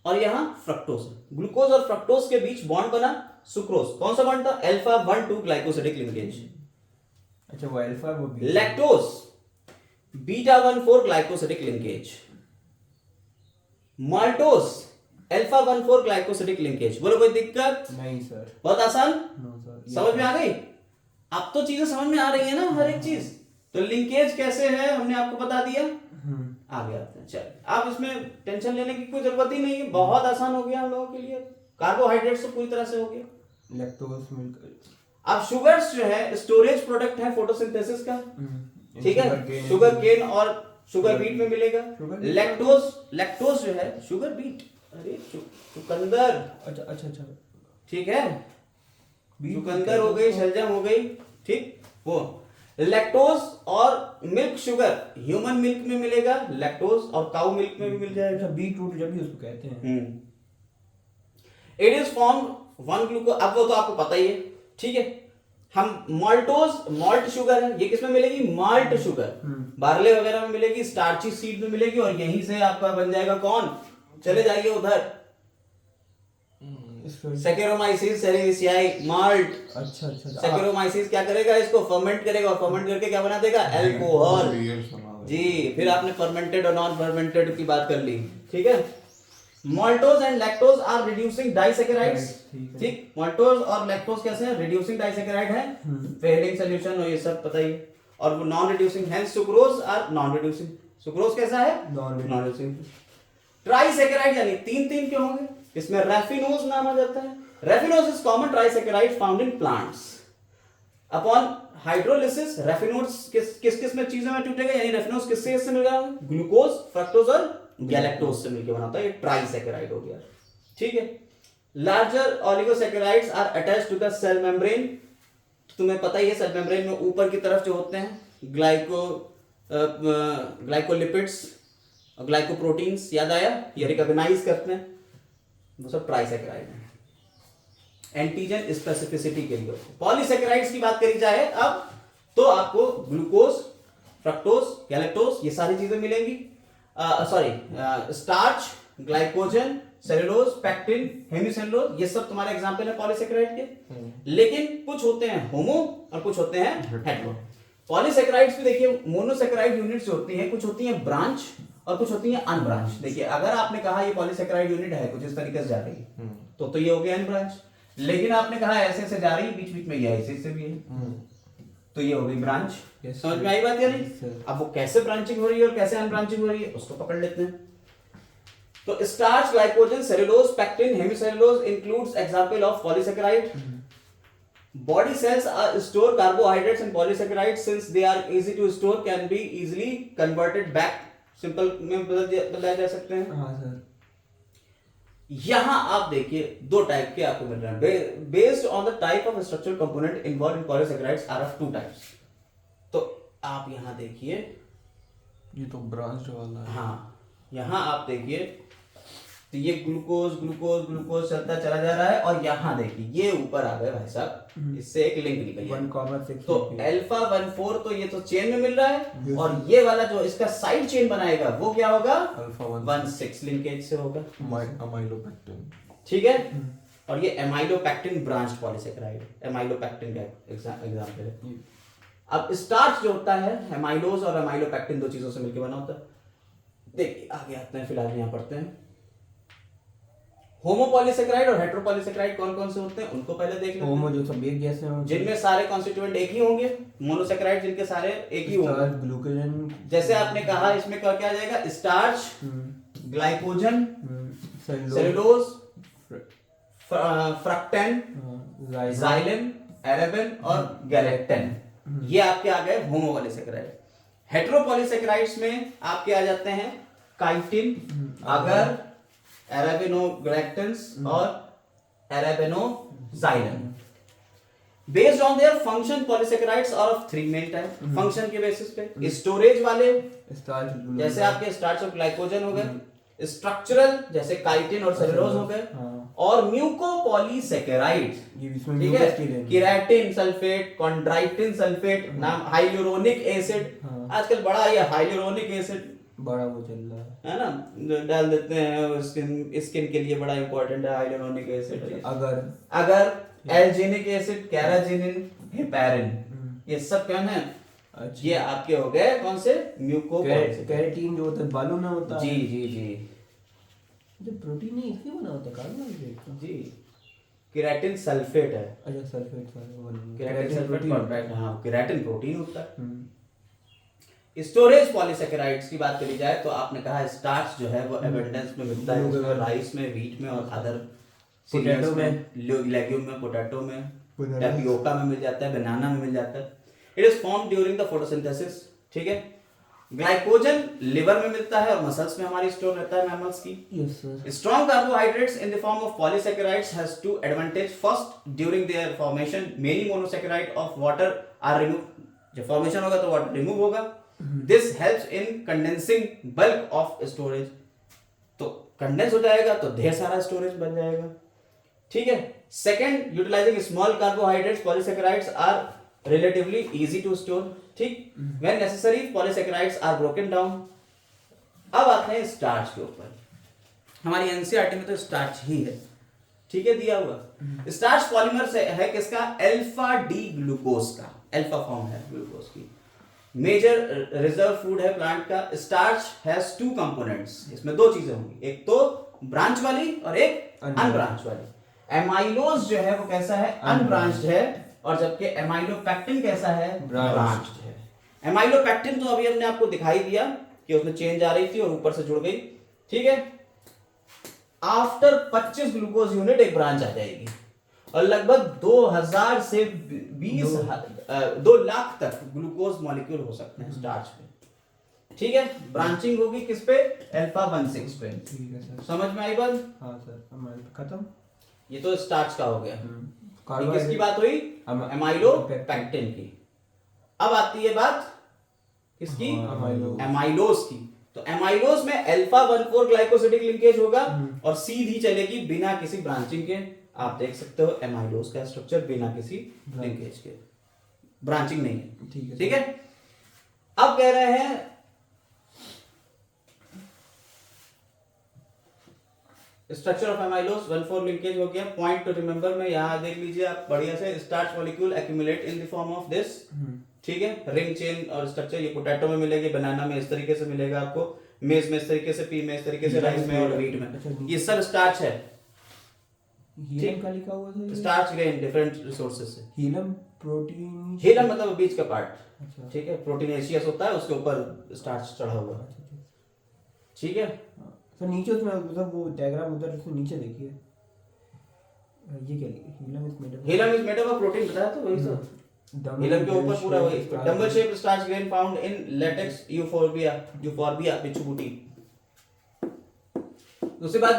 और यहां फ्रक्टोज है। ग्लूकोज और फ्रक्टोज के बीच बॉन्ड बना सुक्रोज, कौन सा बॉन्ड था? Alpha 1,2 glycosidic linkage. अच्छा वो अल्फा वो beta. Lactose beta 1,4 glycosidic linkage. Maltose alpha 1,4 glycosidic linkage. बोलो कोई दिक्कत? नहीं सर। बहुत आसान, नो सर। समझ में आ गई? अब तो चीजें समझ में आ रही है ना, हर एक चीज। तो लिंकेज कैसे है हमने आपको बता दिया, आगे आते हैं। चल आप इसमें टेंशन लेने की कोई जरूरत ही नहीं है, बहुत आसान हो गया हम लोगों के लिए। कार्बोहाइड्रेट्स तो पूरी तरह से हो गया। Lactose milk. अब शुगर्स जो है स्टोरेज प्रोडक्ट है फोटोसिंथेसिस का, ठीक है, शुगर केन और शुगर बीट में मिलेगा। लैक्टोज जो है शुगर बीट, अरे चुकंदर, अच्छा अच्छा अच्छा, ठीक है, चुकंदर हो गई, शलजम हो गई, ठीक। वो लैक्टोज और मिल्क शुगर ह्यूमन मिल्क में मिलेगा लैक्टोज, और काउ मिल्क में भी मिल जाएगा। अच्छा बीट रूट जब भी उसको कहते हैं। इट इज फॉर्म्ड 1 ग्लूकोज, अब वो तो आपको पता ही है, ठीक है। हम माल्ट शुगर है, ये किसमें मिलेगी? माल्ट शुगर, बार्ले वगैरह में मिलेगी, स्टार्ची सीड में मिलेगी, और यहीं से आपका बन जाएगा कौन? चले जाइए उधर, सैकेरोमाइसिस सेरेसियाई माल्ट। अच्छा अच्छा। सैकेरोमाइसिस क्या करेगा? इसको फर्मेंट करेगा, और फर्मेंट करके क्या बना देगा? अल्कोहल। जी, फिर आपने फर्मेंटेड और नॉन फर्मेंटेड की बात कर ली, ठीक है। Maltose and lactose are reducing disaccharides, ठीक। माल्टोज और लैक्टोज कैसे हैं? रिड्यूसिंग डाइसैकेराइड है, फेडिंग सॉल्यूशन और ये सब पता ही। और वो non reducing, hence sucrose are non reducing. Sucrose कैसा है? Non reducing. ट्राइसैकेराइड यानी 3 क्यों होंगे? इसमें रैफिनोज नाम आ जाता है। Raffinose is common trisaccharide found in plants. Upon hydrolysis raffinose किस में चीजों में टूटेगा, यानी रैफिनोज किससे मिलेगा? ग्लूकोज, फ्रक्टोज और गैलेक्टोज से मिलकर बना होता है, ये ट्राइसैकेराइड हो गया, ठीक है। Larger oligosaccharides are attached to the cell membrane. तुम्हें पता ही है सेल मेम्ब्रेन में ऊपर की तरफ जो होते हैं ग्लाइकोलिपिड्स और ग्लाइकोप्रोटीन्स, याद आया? ये रिकॉग्नाइज करते हैं, वो सब ट्राइसैकेराइड है। एंटीजन स्पेसिफिसिटी के लिए। पॉलीसैकेराइड्स की बात करी जाए अब तो आपको ग्लूकोज, फ्रक्टोज, गैलेक्टोज ये सारी चीजें मिलेंगी। Starch, glycogen, cellulose, pectin, hemicellulose, ये सब तुम्हारे एग्जांपल है पॉलीसैकेराइड के। लेकिन कुछ होते हैं होमो और कुछ होते हैं हेटेरो। पॉलीसैकेराइड्स भी देखिए, मोनोसैकेराइड यूनिट्स होती हैं, कुछ होती हैं ब्रांच और कुछ होती है अनब्रांच। देखिए अगर आपने कहा ये पॉलीसैकेराइड यूनिट है कुछ इस तरीके से जा रही है तो ये हो गया अनब्रांच। लेकिन आपने कहा ऐसे ऐसे जा रही है, बीच बीच में ये ऐसे ऐसे भी है तो ये हो गई ब्रांच। समझ में आई बात या नहीं? अब वो कैसे ब्रांचिंग हो रही है और कैसे अनब्रांचिंग हो रही है उसको पकड़ लेते हैं। तो starch, glycogen, cellulose, pectin, hemicellulose includes example of polysaccharide. Body cells store carbohydrates and polysaccharides since they are easy to store can be easily converted back. Simple में बदलाए जा सकते हैं। हाँ सर। यहां आप देखिए दो टाइप के आपको मिल रहे हैं। Based on the type of structural component involve in polysaccharides are of 2 types. तो आप यहां देखिए, ये तो ब्रांच वाला है। हाँ यहां आप देखिए तो ये ग्लूकोज ग्लूकोज ग्लूकोज चलता चला जा रहा है और यहां देखिए ये ऊपर आ गए भाई साहब, इससे एक लिंक निकल गया। तो अल्फा 1,4 तो ये तो चेन में मिल रहा है और ये वाला जो इसका साइड चेन बनाएगा वो क्या होगा? अल्फा 1,6 लिंकेज से होगा, अमाइलोपेक्टिन, ठीक है। और ये एमाइलोपेक्टिन ब्रांच पॉलीसैकेराइड, एमाइलोपेक्टिन का एग्जांपल है। अब स्टार्च जो होता है एमाइलोज और एमाइलोपेक्टिन दो चीजों से मिलकर बना होता है। देखिए आगे आते हैं, फिलहाल यहाँ पढ़ते हैं। होमोपॉलीसैकेराइड और हेटेरोपॉलीसैकेराइड कौन कौन से होते हैं उनको पहले देख लेते हैं। होमो जो सब एक जैसे हों, जिनमें सारे कॉन्स्टिट्यूएंट एक ही होंगे। मोनोसैकेराइड जिनके सारे एक ही होंगे। ग्लूकोजन जैसे आपने कहा इसमें क्या क्या आ जाएगा? स्टार्च, ग्लाइकोजन, सेलुलोज, फ्रक्टेन, जाइलिन, एराबिन और गैलेक्टिन, ये आपके आ गए होमोपॉलीसैकेराइड। हेटेरोपॉलीसैकेराइड्स में आपके आ जाते हैं काइटिन, अगर, एराबिनोग्लैक्टिन्स और arabinoxylin. Based on their function, polysaccharides are of three main type. Function के बेसिस पे स्टोरेज वाले स्टार्च जैसे आपके स्टार्च और ग्लाइकोजन हो गए, स्ट्रक्चरल जैसे काइटिन और सेलुलोज हो गए, और म्यूकोपॉलीसैकेराइड्स, ये इसमें ठीक है, केराटिन सल्फेट, कॉन्ड्राइटिन सल्फेट, नाम हाइलुरोनिक एसिड, आजकल बड़ा ये हाइलुरोनिक एसिड बड़ा वो चल रहा है ना, डाल देते हैं, स्किन के लिए बड़ा इंपॉर्टेंट है हाइलुरोनिक एसिड। अगर एल्जीनिक एसिड, कैराजिनिन, हेपेरिन, ये सब कौन है? अच्छा। ये आपके हो गए कौन से? म्यूकोपॉलीसैकेराइड। कैरेटीन जो होता है बालों में होता है। जी जी जी जो प्रोटीन नहीं इसलिए बना होता है कार्बोहाइड्रेट का। जी, केराटिन सल्फेट है। अच्छा सल्फेट वाला केराटिन सल्फेट कॉन्ट्रैक्ट, हाँ केराटिन प्रोटीन होता है। स्टोरेज पॉलीसैकेराइड्स की बात करी जाए तो आपने कहा स्टार्च जो है वो एबंडेंस में मिलता है उसमें, राइस में, व्हीट में और अदर पोटैटो में, लेग्यूम में, पोटैटो में, टैपियोका में मिल जाता है, बनाना में मिल जाता है। It is form during the photosynthesis, ठीक है। ग्लाइकोजन लिवर में मिलता है और मसल्स में हमारी स्टोर रहता है मैमल्स की। Yes sir. Strong carbohydrates in the form of polysaccharides has two advantage. First, during their formation, many monosaccharide of water are removed. जब formation होगा तो water remove होगा. This helps in condensing bulk of storage. तो condense हो जाएगा तो ढेर सारा storage बन जाएगा, ठीक है। Second, utilizing small carbohydrates, polysaccharides are relatively easy to store, ठीक। When necessary, polysaccharides are broken down. अब आते हैं स्टार्च के ऊपर। हमारी एनसीईआरटी में तो स्टार्च ही है, ठीक है, दिया हुआ। स्टार्च पॉलीमर से है किसका? अल्फा डी ग्लूकोज का, अल्फा फॉर्म है ग्लूकोज की। मेजर रिजर्व फूड है प्लांट का। स्टार्च हैज टू कंपोनेंट्स, इसमें दो चीजें होंगी, एक तो ब्रांच वाली और एक अनब्रांच वाली। एमाइलोज जो है वो कैसा है? अनब्रांच्ड है, और जबकि एमाइलोपेक्टिन कैसा है? ब्रांच्ड है। एमाइलोपेक्टिन तो अभी हमने आपको दिखाई दिया कि उसमें चेंज आ रही थी और ऊपर से जुड़ गई, ठीक है। आफ्टर 25 ग्लूकोज यूनिट एक ब्रांच आ जाएगी और लगभग 2000 से 2 लाख तक ग्लूकोज मॉलिक्यूल हो सकते हैं स्टार्च में, ठीक है। ब्रांचिंग होगी किस पे? अल्फा 16 पे। ठीक है सर, समझ में आई बात? हाँ सर, हमारे खत्म। ये तो स्टार्च का हो गया। ये किसकी बात हुई? एमाइलोपेक्टिन की। अब आती है बात किसकी? एमाइलोज की। तो एमाइलोज में अल्फा 14 ग्लाइकोसिडिक लिंकेज होगा और सीधी चलेगी बिना किसी ब्रांचिंग के। आप देख सकते हो एमाइलोज का स्ट्रक्चर बिना किसी लिंकेज के, ब्रांचिंग नहीं है, ठीक है। अब कह रहे हैं स्ट्रक्चर ऑफ एमाइलोज 14 लिंकेज हो गया। पॉइंट टू रिमेंबर में यहां देख लीजिए आप बढ़िया से। Starch molecule accumulate in the form of this, ठीक है। रिंग चेन और स्ट्रक्चर ये पोटैटो में मिलेगी, बनाना में इस तरीके से मिलेगा आपको, मेज में इस तरीके से, पी में इस तरीके से, राइस में और व्हीट में। ये सब स्टार्च है, हीलम का लिखा हुआ था। स्टार्च ग्रेन डिफरेंट रिसोर्सेज से। हीलम प्रोटीन, हीलम मतलब बीच का पार्ट, अच्छा, ठीक है। प्रोटीनेशियस होता है, उसके ऊपर स्टार्च चढ़ा हुआ है, ठीक है। सर नीचे उसमें मतलब वो डायग्राम उधर उसमें नीचे देखिए, ये क्या लिखा? Hilum is made of protein, बताया तो वही तो। हीलम के ऊपर पूरा वही dumbbell shape starch grain found in latex Euphorbia पिचुबुटी। दूसरी बात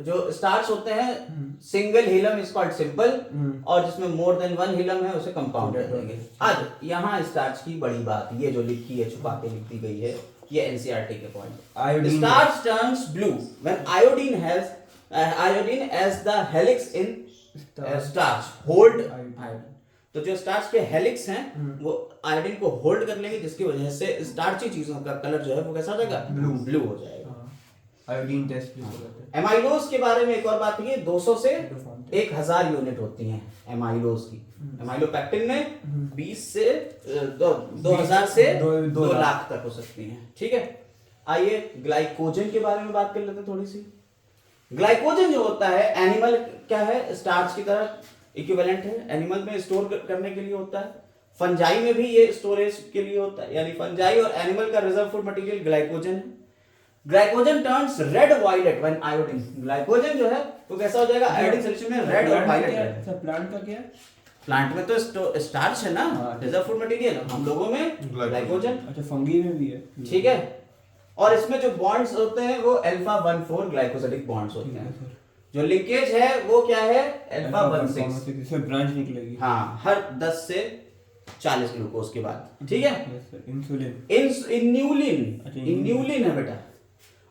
जो स्टार्च होते हैं single hilum is called simple, और जिसमें मोर देन वन हीलम है उसे कंपाउंड कहेंगे। अब यहाँ स्टार्च की बड़ी बात, ये जो लिखी है छुपा के लिख दी गई है, ये एनसीईआरटी के point. Starch turns blue when iodine as the helix in starch hold iodine. तो जो स्टार्च के हेलिक्स हैं वो आयोडीन को होल्ड कर लेंगे, जिसकी वजह से स्टार्ची चीजों का कलर जो है वो कैसा हो जाएगा? ब्लू हो जाएगा। आयोडीन टेस्ट भी होता है। एमाइलोज के बारे में एक और बात ये 200 से 1000 यूनिट होती हैं एमाइलोज की। एमाइलोपेक्टिन में 20 से 2000 से 2 लाख तक हो सकती हैं, ठीक है। आइए ग्लाइकोजन के बारे में बात कर लेते हैं थोड़ी सी। ग्लाइकोजन जो होता है एनिमल क्या है? स्टार्च की तरह इक्विवेलेंट है, एनिमल में स्टोर करने के लिए होता है। फंजाई में भी ये स्टोरेज के लिए होता है, यानी फंजाई और एनिमल का रिजर्व फूड मटेरियल ग्लाइकोजन है। Glycogen turns red violet when iodine. Glycogen जो है वो कैसा हो जाएगा? आयोडीन सॉल्यूशन में रेड और वायलेट है। सर प्लांट का क्या है? प्लांट में तो स्टार्च है ना, रिजर्व फूड मटेरियल। हम लोगों में ग्लाइकोजन, अच्छा फंगी में भी है, ठीक है। और इसमें जो बॉन्ड्स होते हैं वो अल्फा 14 ग्लाइकोसिडिक बॉन्ड्स होते हैं। जो लिंकेज है वो क्या है, अल्फा 1,6। इसमें ब्रांच निकलेगी। हाँ, हर 10 से 40 ग्लूकोज के बाद, ठीक है। इंसुलिन, इन्यूलिन, इन्यूलिन है बेटा,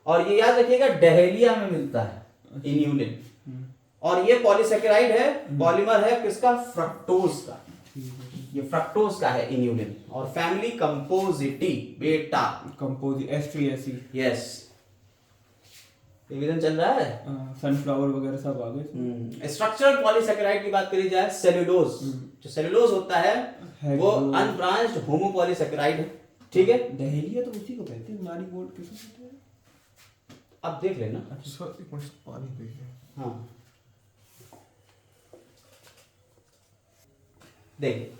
और ये याद रखिएगा डहेलिया में मिलता है इन्यूलिन, और ये पॉलीसेकेराइड है, पॉलीमर है किसका, फ्रक्टोज का। ये फ्रक्टोज का है इन्यूलिन, और फैमिली कंपोजिटी बेटा, कंपोज एस्ट्रिएसी, यस, रिवीजन चल रहा है। सनफ्लावर वगैरह सब आ गए। स्ट्रक्चरल पॉलीसेकेराइड की बात करी जाए, सेलुलोज, जो सेलुलोज होता है वो अनब्रांच्ड होमोपॉलीसेकेराइड है, ठीक है। डहेलिया तो उसी को कहते हैं, नारी गोल्ड किसे कहते हैं? अब देख लेना। अच्छा, एक मिनट पानी पीजिए। हाँ, देखिए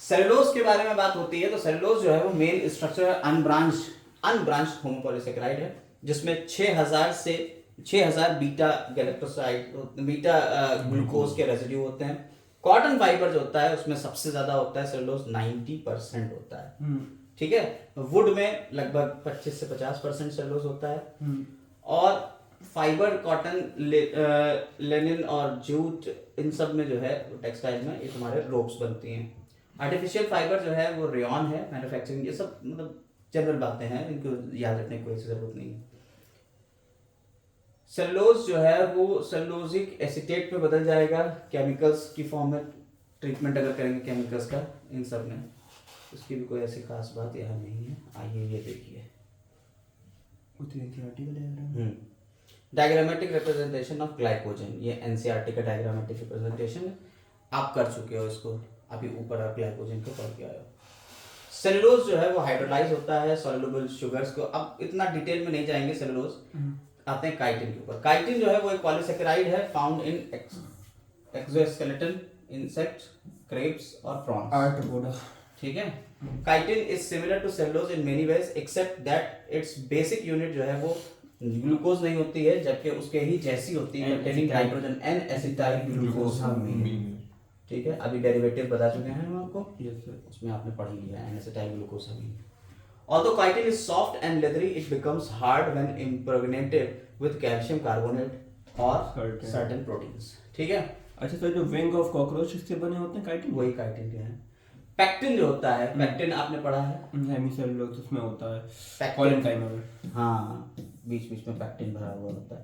सेलुलोज के बारे में बात होती है तो सेलुलोज जो है वो मेन स्ट्रक्चर अनब्रांच्ड होमोपॉलीसेकेराइड है, जिसमें 6000 बीटा गैलेक्टोसाइड, बीटा ग्लूकोज के रेसिड्यू होते हैं। कॉटन फाइबर जो होता है उसमें सबसे ज्यादा होता है सेलुलोज, 90% होता है, ठीक है। वुड में लगभग 25 से 50% सेलुलोज होता है, और फाइबर कॉटन, लेनिन और जूट, इन सब में जो है टेक्सटाइल में ये तुम्हारे रोप्स बनती हैं। आर्टिफिशियल फाइबर जो है वो रेयन है, मैन्युफैक्चरिंग, ये सब मतलब जनरल बातें हैं, इनको याद रखने की कोई जरूरत नहीं है। सेलुलोज जो है वो सेलुलोजिक एसीटेट में बदल जाएगा केमिकल्स की फॉर्म में, ट्रीटमेंट अगर करेंगे केमिकल्स का इन सब में, उसकी भी कोई ऐसी खास बात यहाँ नहीं है। आइए ये देखिए, डायग्रामेटिक रिप्रेजेंटेशन ऑफ ग्लाइकोजन, ये एनसीईआरटी का डायग्रामेटिक रिप्रेजेंटेशन है, आप कर चुके हो इसको, अभी ऊपर आप ग्लाइकोजन को पढ़ के आए हो। सेलुलोज जो है वो हाइड्रोलाइज होता है सॉल्युबल शुगर्स को, अब इतना डिटेल में नहीं जाएंगे। सेलुलोज आते हैं काइटिन के ऊपर। काइटिन जो है वो एक पॉलीसेकेराइड है, found in exoskeleton insect, crabs और प्रॉन्स, ठीक है। Chitin is similar to cellulose in many ways except that its basic unit जो है वो ग्लूकोज नहीं होती है, जबकि उसके ही जैसी होती है, containing nitrogen, N acetyl glucosamine, ठीक है। अभी डेरिवेटिव बता चुके हैं हम आपको, उसमें आपने पढ़ लिया है, N acetyl glucosamine. Although chitin is soft and leathery, it becomes hard when impregnated with calcium carbonate or certain proteins, ठीक है। अच्छा सर, जो विंग ऑफ कॉकरोच इससे बने होते हैं काइटिन, वही काइटिन के हैं। पेक्टिन जो होता है, पेक्टिन आपने पढ़ा है, हेमिसेलुलोज उसमें होता है, पेक्टिन, कोलेनकाइमा में, हाँ, बीच बीच में पेक्टिन भरा हुआ होता है।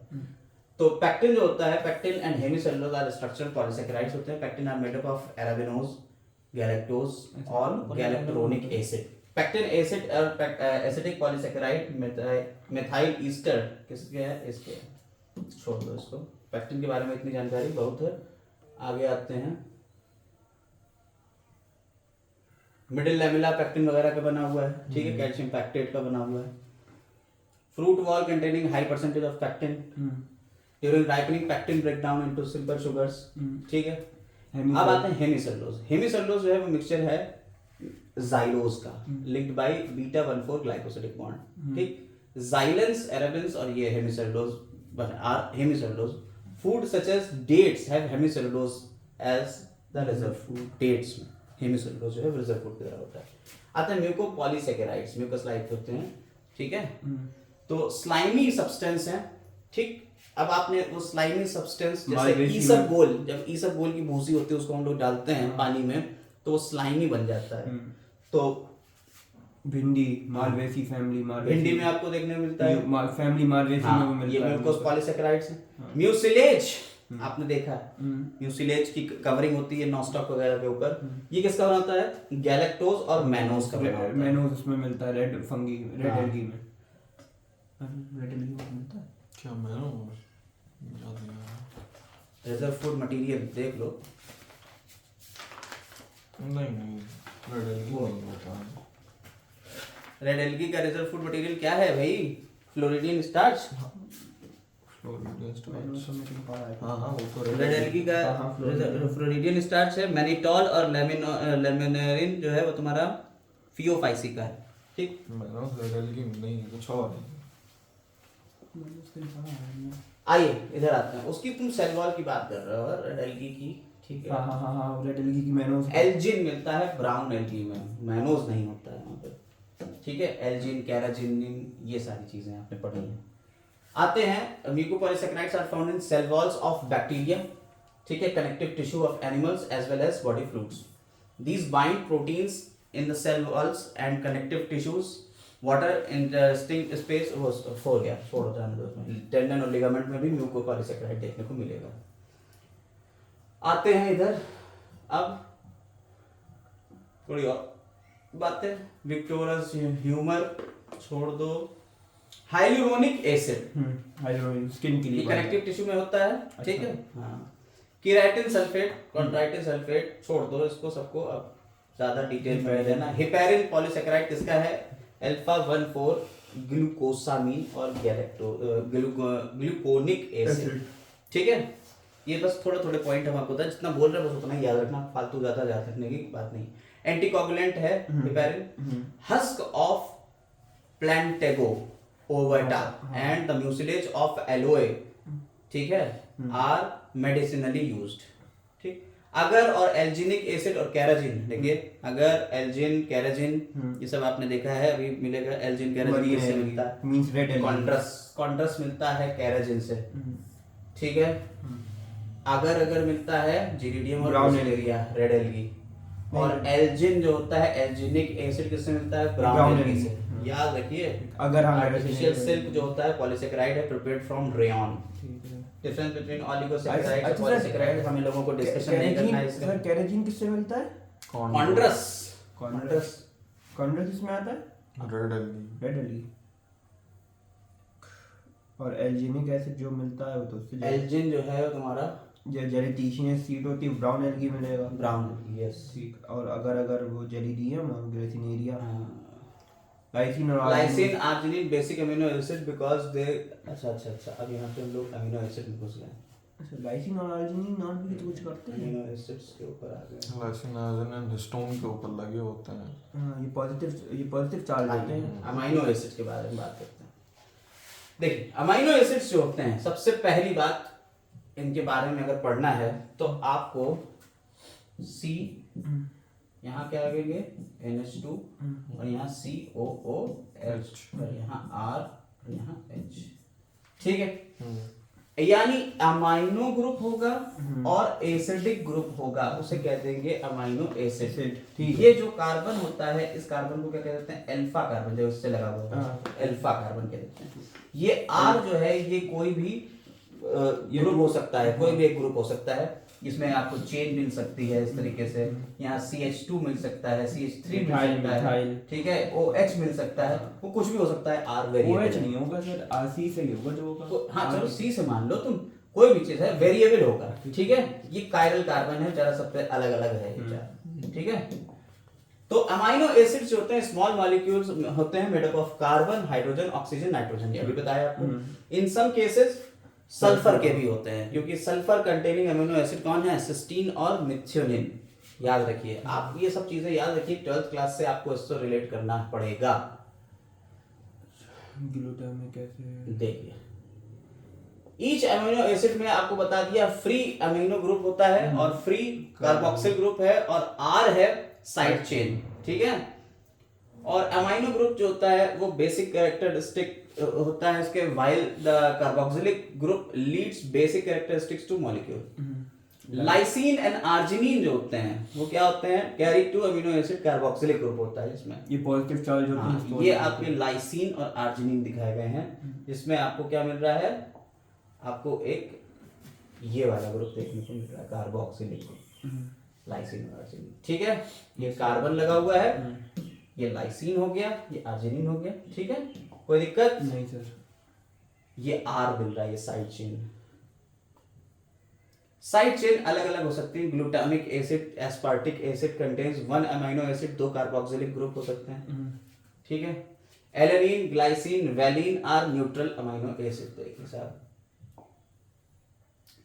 तो पेक्टिन जो होता है, pectin and hemicellulose are structural polysaccharides होते हैं। Pectin are made up of arabinose, galactose और गैलेक्ट्रोनिक एसिड। पेक्टिन एसिड और एसिडिक पॉलीसेकेराइड मिथाइल ईस्टर किसके है, इसके, छोड़ दो इसको। पेक्टिन के बारे में इतनी जानकारी बहुत है, आगे आते हैं। मिडिल लैमेला पेक्टिन वगैरह का बना हुआ है, ठीक है, कैल्शियम पैक्टेट का बना हुआ है। Fruit wall containing high percentage of pectin, during ripening pectin break down into simple sugars, ठीक है। अब आते हैं हेमिसेलुलोज। हेमिसेलुलोज जो है वो मिक्सचर है जाइलोज का, linked by beta 1,4 glycosidic bond, ठीक। जाइलेंस, एराबिन्स और ये hemicellulose are hemicellulose. Food such as dates have hemicellulose as the reserve food. Dates में हेमिसेलुलोज जो है रिजर्व फूड की तरह होता है। आते हैं म्यूकोपॉलीसेकेराइड्स, म्यूकस लाइक होते हैं, ठीक है। तो स्लाइमी सब्सटेंस है, ठीक। अब आपने वो स्लाइमी सब्सटेंस, जैसे ईसबगोल, जब ईसबगोल की भूसी होती है उसको हम लोग डालते हैं पानी में तो वो स्लाइमी बन जाता है। तो भिंडी, मालवेसी फैमिली, भिंडी में आपको देखने को मिलता है, फैमिली मालवेसी में वो मिलता है, ये म्यूकोस पॉलीसेकेराइड्स हैं। म्यूसिलेज आपने देखा है, म्यूसिलेज की कवरिंग होती है नॉस्टॉक वगैरह के ऊपर, ये किसका बनाता है, गैलेक्टोज और मैनोज का बनाता है। मैनोज उसमें मिलता है, रेड फंगी, रेड एल्गी में, रेड एल्गी में मिलता है क्या, मैनोज याद नहीं आ रहा। रिजर्व फूड मटेरियल देख लो, नहीं रेड एल्गी नहीं होता। रेड एल्गी का रिजर्व फूड मटेरियल क्या है भाई, फ्लोरिडियन स्टार्च। फ्लोरिडियन स्टार्च, हाँ हाँ वो तो रेड एल्गी का फ्लोरिडियन स्टार्च है। मैनिटॉल और लेमिनेरिन जो है वो तुम्हारा फियोफाइसी का है, ठीक। मैनोज रेड एल्गी नहीं है, कुछ और है। आइए इधर आते हैं, उसकी तुम सेल वॉल की बात कर रहे हो, रेड एल्गी की, ठीक है। हाँ, रेड एल्गी की मैनोज, एल्जिन मिलता है ब्राउन एल्गी में, मैनोज नहीं होता है वहाँ पे, ठीक है। एल्जिन, कैराजिनिन, ये सारी चीजें आपने पढ़ी हैं। आते हैं mucopolysaccharides are found in cell walls of bacteria, ठीक है, connective tissue of animals as well as body fluids. These bind proteins in the cell walls and connective tissues. Water interesting space हो गया, छोड़ जाने दो उसमें. टेंडन और ligament में भी म्यूकोपॉलीसैकेराइड देखने को मिलेगा. आते हैं इधर अब थोड़ी और बातें. विक्टोरस ह्यूमर छोड़ दो. हाइलुरोनिक एसिड हाइलुरोनिक स्किन के ये लिए कनेक्टिव टिश्यू में होता है, ठीक है. हाँ. केराटिन सल्फेट, कॉन्ट्राइटिन सल्फेट छोड़ दो इसको सबको, अब ज्यादा डिटेल में लेना. हिपेरिन पॉलीसैकेराइड किसका है? अल्फा 1,4 ग्लूकोसामीन और ग्लूकोनिक एसिड, ठीक है. ये बस थोड़े थोड़े पॉइंट हम आपको, जितना बोल रहे हैं बस उतना ही याद रखना, फालतू ज्यादा याद रखने की बात नहीं. एंटीकोगुलेंट है heparin. Husk of Plantago ovata and the mucilage of aloe, ठीक है, आर मेडिसिनली यूज्ड, ठीक. अगर और एल्जिनिक एसिड और कैराजिन, देखिए अगर एल्जिन कैराजिन ये सब आपने देखा है, अभी मिलेगा. एल्जिन कैराजिन किससे मिलता है? मींस रेड कॉन्ट्रस मिलता है कैराजिन से, ठीक है. अगर मिलता है जीरिडियम और ब्राउनेरिया, रेड एल्गी. और एल्जिन जो होता है एल्जिनिक एसिड किससे मिलता है? ब्राउन एल्गी से. याद रखिए. अगर हम आर्टिफिशियल सिल्क जो होता है पॉलीसैकेराइड है prepared from rayon. Difference between oligosaccharide और पॉलीसैकेराइड हमें लोगों को डिस्कशन नहीं करना है इसका. सर कैराटिन किससे मिलता है? कॉन्ड्रस. कॉन्ड्रस किसमें आता है? Red algae. और एल्जिनिक एसिड जो मिलता है वो तो उससे एल्जिन जो है तुम्हारा जेलिटिशियस सीट होती है, ब्राउन एल्गी मिलेगा. Brown algae, yes. ठीक. और अगर वो जेलिडियम और ग्रेसिनेरिया, लाइसिन और lysine arginine basic amino acid because they. अच्छा अब यहाँ पे हम लोग अमीनो एसिड में घुस गए. अच्छा, लाइसिन और आर्जिनिन नॉन भी तो कुछ करते हैं. अमीनो एसिड्स के ऊपर आ गए. लाइसिन आर्जिनिन हिस्टोन के ऊपर लगे होते हैं. हाँ, ये पॉजिटिव चार्ज होते हैं. अमीनो एसिड के बारे में बात करते हैं. देखिए अमीनो एसिड्स जो होते हैं, सबसे पहली बात इनके बारे में अगर पढ़ना है तो आपको C यहाँ क्या लगेंगे? NH2 और यहाँ COOH और यहाँ R और यहाँ H, ठीक है. यानी अमाइनो ग्रुप होगा और एसिडिक ग्रुप होगा, उसे कह देंगे अमाइनो एसिड. ये जो कार्बन होता है इस कार्बन को क्या कहते हैं? अल्फा कार्बन, जो इससे लगा हुआ है अल्फा कार्बन कहते हैं. ये R जो है ये कोई भी ग्रुप हो सकता है, कोई भी एक ग्रुप हो सकता है. इसमें आपको चेन मिल सकती है इस तरीके से. यहाँ CH2 मिल सकता है, CH3 मिल सकता है, ठीक है. OH मिल सकता है, वो कुछ भी हो सकता है. R वेरिएबल OH नहीं होगा सर, RC से ही होगा जो होगा. हाँ चलो C से मान लो तुम, कोई भी चीज है वेरिएबल होगा, ठीक है. ये कायरल कार्बन है, जरा सबसे अलग अलग है ये चार, ठीक है. तो अमाइनो एसिड्स जो होते हैं स्मॉल मॉलिक्यूल्स होते हैं made up of carbon, hydrogen, oxygen, nitrogen. ये अभी बताया आपको. इन सम केसेस सल्फर के भी होते हैं, क्योंकि सल्फर कंटेनिंग अमीनो एसिड कौन है? सिस्टीन और मिथियोनिन. याद रखिए आप, ये सब चीजें याद रखिए. 12th क्लास से आपको इससे रिलेट करना पड़ेगा. ग्लूटामिक एसिड देखिए ईच अमीनो एसिड में आपको बता दिया फ्री अमीनो ग्रुप होता है और फ्री कार्बोक्सिल ग्रुप है और R है साइड चेन, ठीक है. और अमीनो ग्रुप जो होता है वो बेसिक कैरेक्टरिस्टिक होता है इसके, while the carboxylic group leads basic characteristics to molecule. Lysine and arginine जो होते हैं वो क्या होते हैं? Carry two amino acid carboxylic group होता है जिसमें ये पॉजिटिव चार्ज होते हैं. ये आपके लाइसिन और आर्जिनिन दिखाए गए हैं, जिसमें आपको क्या मिल रहा है? आपको एक ये वाला ग्रुप देखने को मिल रहा है, कार्बोक्सिलिक ग्रुप. लाइसिन और आर्जिनिन, ठीक है. ये कार्बन लगा हुआ है, ये लाइसिन हो गया, ये आर्जिनिन हो गया, ठीक है. कोई दिक्कत नहीं सर. ये R मिल रहा है, ये साइड चेन. साइड चेन अलग अलग हो सकती है. Glutamic acid, aspartic acid contains 1 amino acid, 2 carboxylic group हो सकते हैं, ठीक है. Alanine, glycine, valine are neutral amino acid. देखिए साहब,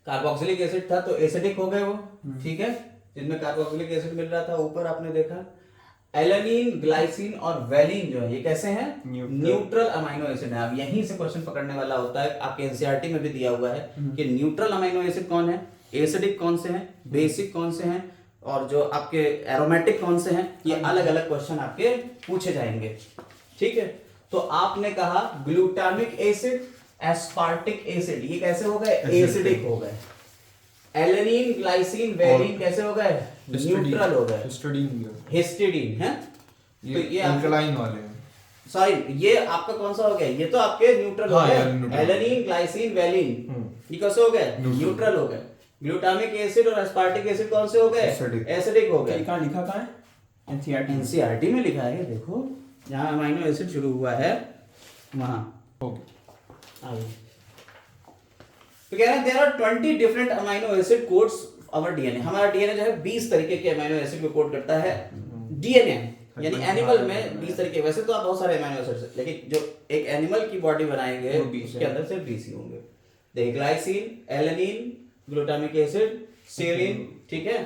कार्बोक्सिलिक एसिड था तो एसिडिक हो गए वो, ठीक है. जिनमें कार्बोक्सिलिक एसिड मिल रहा था ऊपर आपने देखा. एलेनिन, ग्लाइसिन और वैलिन जो है ये कैसे हैं? न्यूट्रल अमीनो एसिड है. अब यहीं से क्वेश्चन पकड़ने वाला होता है. आपके एनसीईआरटी में भी दिया हुआ है कि न्यूट्रल अमीनो एसिड कौन है, एसिडिक कौन से हैं, बेसिक कौन से हैं और जो आपके एरोमेटिक कौन से हैं. ये अलग अलग क्वेश्चन आपके पूछे जाएंगे, ठीक है. तो आपने कहा ग्लूटामिक एसिड एस्पार्टिक एसिड, ये कैसे हो गए? एसिडिक हो गए। एलेनिन, ग्लाइसिन, वेलिन कैसे हो गए? न्यूट्रल हो गए। हिस्टिडीन है, तो ये अल्कलाइन वाले हैं। सॉरी, ये आपका कौन सा हो गया? ये तो आपके न्यूट्रल हो हाँ, गए। यार, न्यूट्रल। एलेनिन, ग्लाइसिन, वेलिन ये कैसे हो गए? न्यूट्रल हो गए। ग्लूटामिक एसिड और एस्पार्टिक एसिड कौन से हो गए? Acidic। एसिडिक हो गए। कहाँ लिखा कहाँ है? एनसीईआरटी एनसीईआरटी में लिखा है, देखो जहां अमीनो एसिड शुरू हुआ है वहां आइए। तो कह रहे हैं there are 20 different amino acid codes our DNA. हमारा डीएनए जो है 20 तरीके के अमीनो एसिड को कोड करता है। डीएनए यानी एनिमल में 20 तरीके, वैसे तो आप बहुत सारे अमीनो एसिड, लेकिन जो एक एनिमल की बॉडी बनाएंगे उसके अंदर सिर्फ 20 ही होंगे। देखिए glycine, alanine, glutamic acid, serine, ठीक है।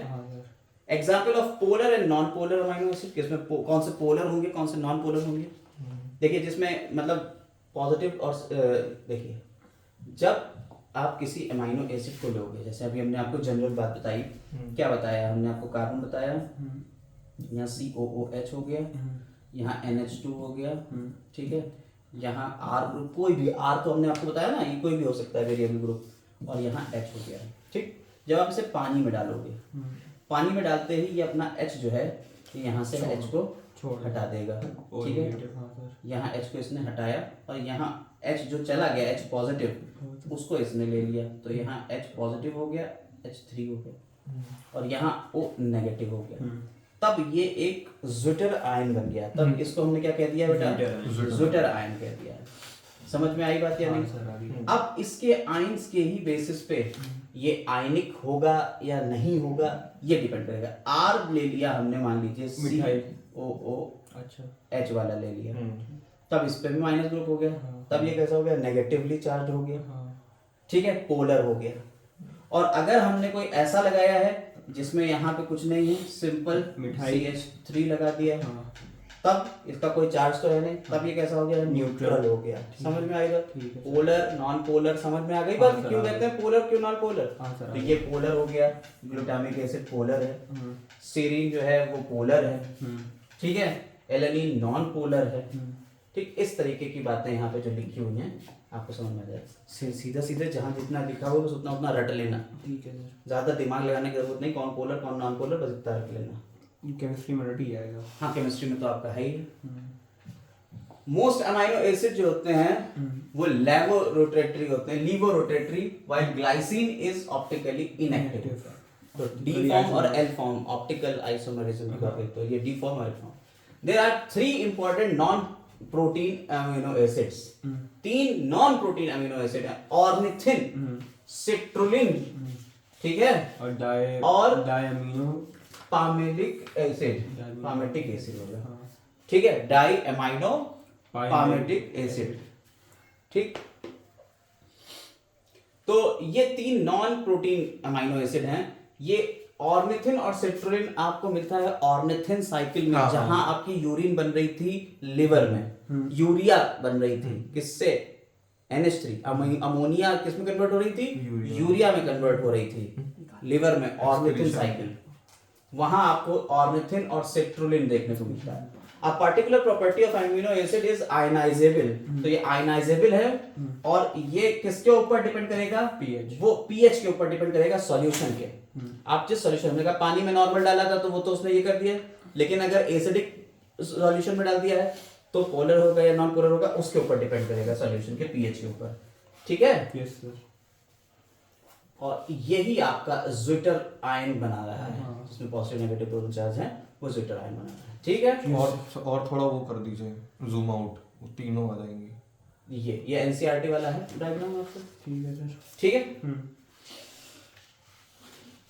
Example of polar and non polar amino acid, किसमें कौन से पोलर होंगे कौन से नॉन पोलर होंगे। देखिए जिसमें मतलब पॉजिटिव और देखिए जब आप किसी अमीनो एसिड को लोगे, जैसे अभी हमने आपको जनरल बात बताई, क्या बताया हमने आपको? कार्बन बताया, यहाँ COOH हो गया, यहाँ NH2 हो गया, ठीक है। यहाँ R ग्रुप, कोई भी R तो हमने आपको बताया ना, ये कोई भी हो सकता है वेरिएबल ग्रुप, और यहाँ H हो गया, ठीक। जब आप इसे पानी में डालोगे, पानी में डालते ही ये अपना H जो है ये यहाँ से H को हटा देगा, ठीक है। यहाँ H को इसने हटाया और यहाँ H जो चला गया H पॉजिटिव, उसको इसने ले लिया, तो यहाँ H पॉजिटिव हो गया, H3 हो गया, और यहाँ O नेगेटिव हो गया। तब ये एक ज्विटर आयन बन गया। तब इसको हमने क्या कह दिया बेटा? ज्विटर आयन कह दिया। समझ में आई बात या नहीं? अब इसके आयन्स के ही बेसिस पे ये आयनिक होगा या नहीं होगा ये डिपेंड करेगा। R ले लिया हमने, मान लीजिए COOH वाला ले लिया, तब इस पे भी माइनस ग्रुप हो गया, तब ये कैसा हो गया? नेगेटिवली चार्ज हो गया, ठीक है, पोलर हो गया। और अगर हमने कोई ऐसा लगाया है जिसमें यहाँ पे कुछ नहीं है, सिंपल CH3 लगा दिया, तब इसका कोई चार्ज तो है नहीं, तब ये कैसा हो गया? न्यूट्रल हो गया। समझ में आएगा? पोलर, नॉन पोलर, समझ में आ गई बात? क्यों कहते हैं पोलर, क्यों नॉन पोलर? तो ये पोलर हो गया, ग्लूटामिक एसिड पोलर है, सेरीन जो है वो पोलर है, ठीक है, एलेनिन नॉन पोलर है, ठीक। इस तरीके की बातें यहाँ पे जो लिखी हुई हैं आपको समझ में आ जाएगा। सीधा सीधे जहाँ जितना लिखा हो बस उतना उतना रट लेना, ठीक है सर। ज्यादा दिमाग लगाने की जरूरत नहीं, कौन पोलर कौन नॉन पोलर बस इतना रख लेना। केमिस्ट्री में रट ही आएगा। हाँ, केमिस्ट्री में तो आपका है ही। मोस्ट अमीनो एसिड जो होते हैं वो लेवोरोटेटरी होते हैं, levorotatory, while glycine is optically inactive. तो डी फॉर्म और एल फॉर्म ऑप्टिकल आइसोमरिज्म की बात करते हैं, ये डी फॉर्म और L form. There are 3 important non protein amino acids. 3 non protein amino acid है, ऑर्निथिन, सिट्रुलिन, ठीक है, और diamino pimelic acid, palmitic acid होगा, ठीक है, डाई अमीनो पामेटिक एसिड, ठीक। तो ये 3 नॉन प्रोटीन अमीनो एसिड हैं। ये ऑर्निथिन और सिट्रुलिन आपको मिलता है ऑर्निथिन साइकिल में, जहां आपकी यूरिन बन रही थी लिवर में, यूरिया बन रही थी, किससे? NH3, अमोनिया किसमें कन्वर्ट हो रही थी? यूरिया में कन्वर्ट हो रही थी लिवर में, ऑर्निथिन साइकिल। वहां आपको ऑर्निथिन और सिट्रुलिन देखने को मिलता है। A particular property of amino acid is ionizable, तो ये ionizable है, और ये किसके ऊपर डिपेंड करेगा? pH। वो pH के ऊपर डिपेंड करेगा सॉल्यूशन के। आप जिस सॉल्यूशन, हमने कहा पानी में नॉर्मल डाला था तो वो तो उसने ये कर दिया, लेकिन अगर एसिडिक सॉल्यूशन में डाल दिया है तो पोलर होगा या नॉन पोलर होगा, उसके ऊपर डिपेंड करेगा सॉल्यूशन के pH के ऊपर, ठीक है। Yes sir. और यही आपका ज्विटर आयन बना रहा है, जिसमें पॉजिटिव नेगेटिव प्रोटॉन चार्ज है, वो ज्विटर आयन बना रहा है, ठीक है। और थोड़ा वो कर दीजिए, जूम आउट, वो तीनों आ जाएंगे। ये एनसीईआरटी वाला है डायग्राम आपका, ठीक है सर। ठीक है।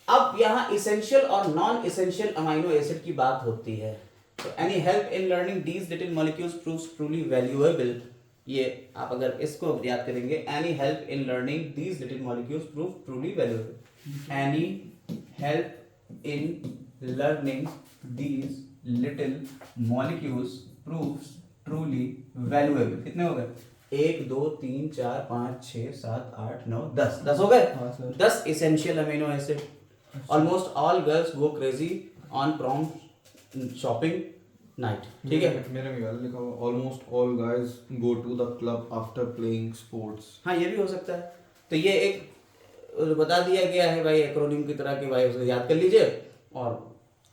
अब यहाँ इसेंशियल और नॉन इसेंशियल अमीनो एसिड की बात होती है, तो any help in learning these little molecules proves truly valuable. ये आप अगर इसको याद करेंगे, any help in learning these little molecules prove truly valuable. Any help in learning these little molecules proves truly valuable. कितने हो गए? 1 2 3 4 5 6 7 8 9 10 हो गए। 10 essential amino acid. Almost all girls go crazy on prom shopping night, ठीक है। मेरे में वाला लिखा हुआ almost all guys go to the club after playing sports. हाँ, ये भी हो सकता है। तो ये एक बता दिया गया है भाई एक्रोनिम की तरह कि भाई उसको याद कर लीजिए। और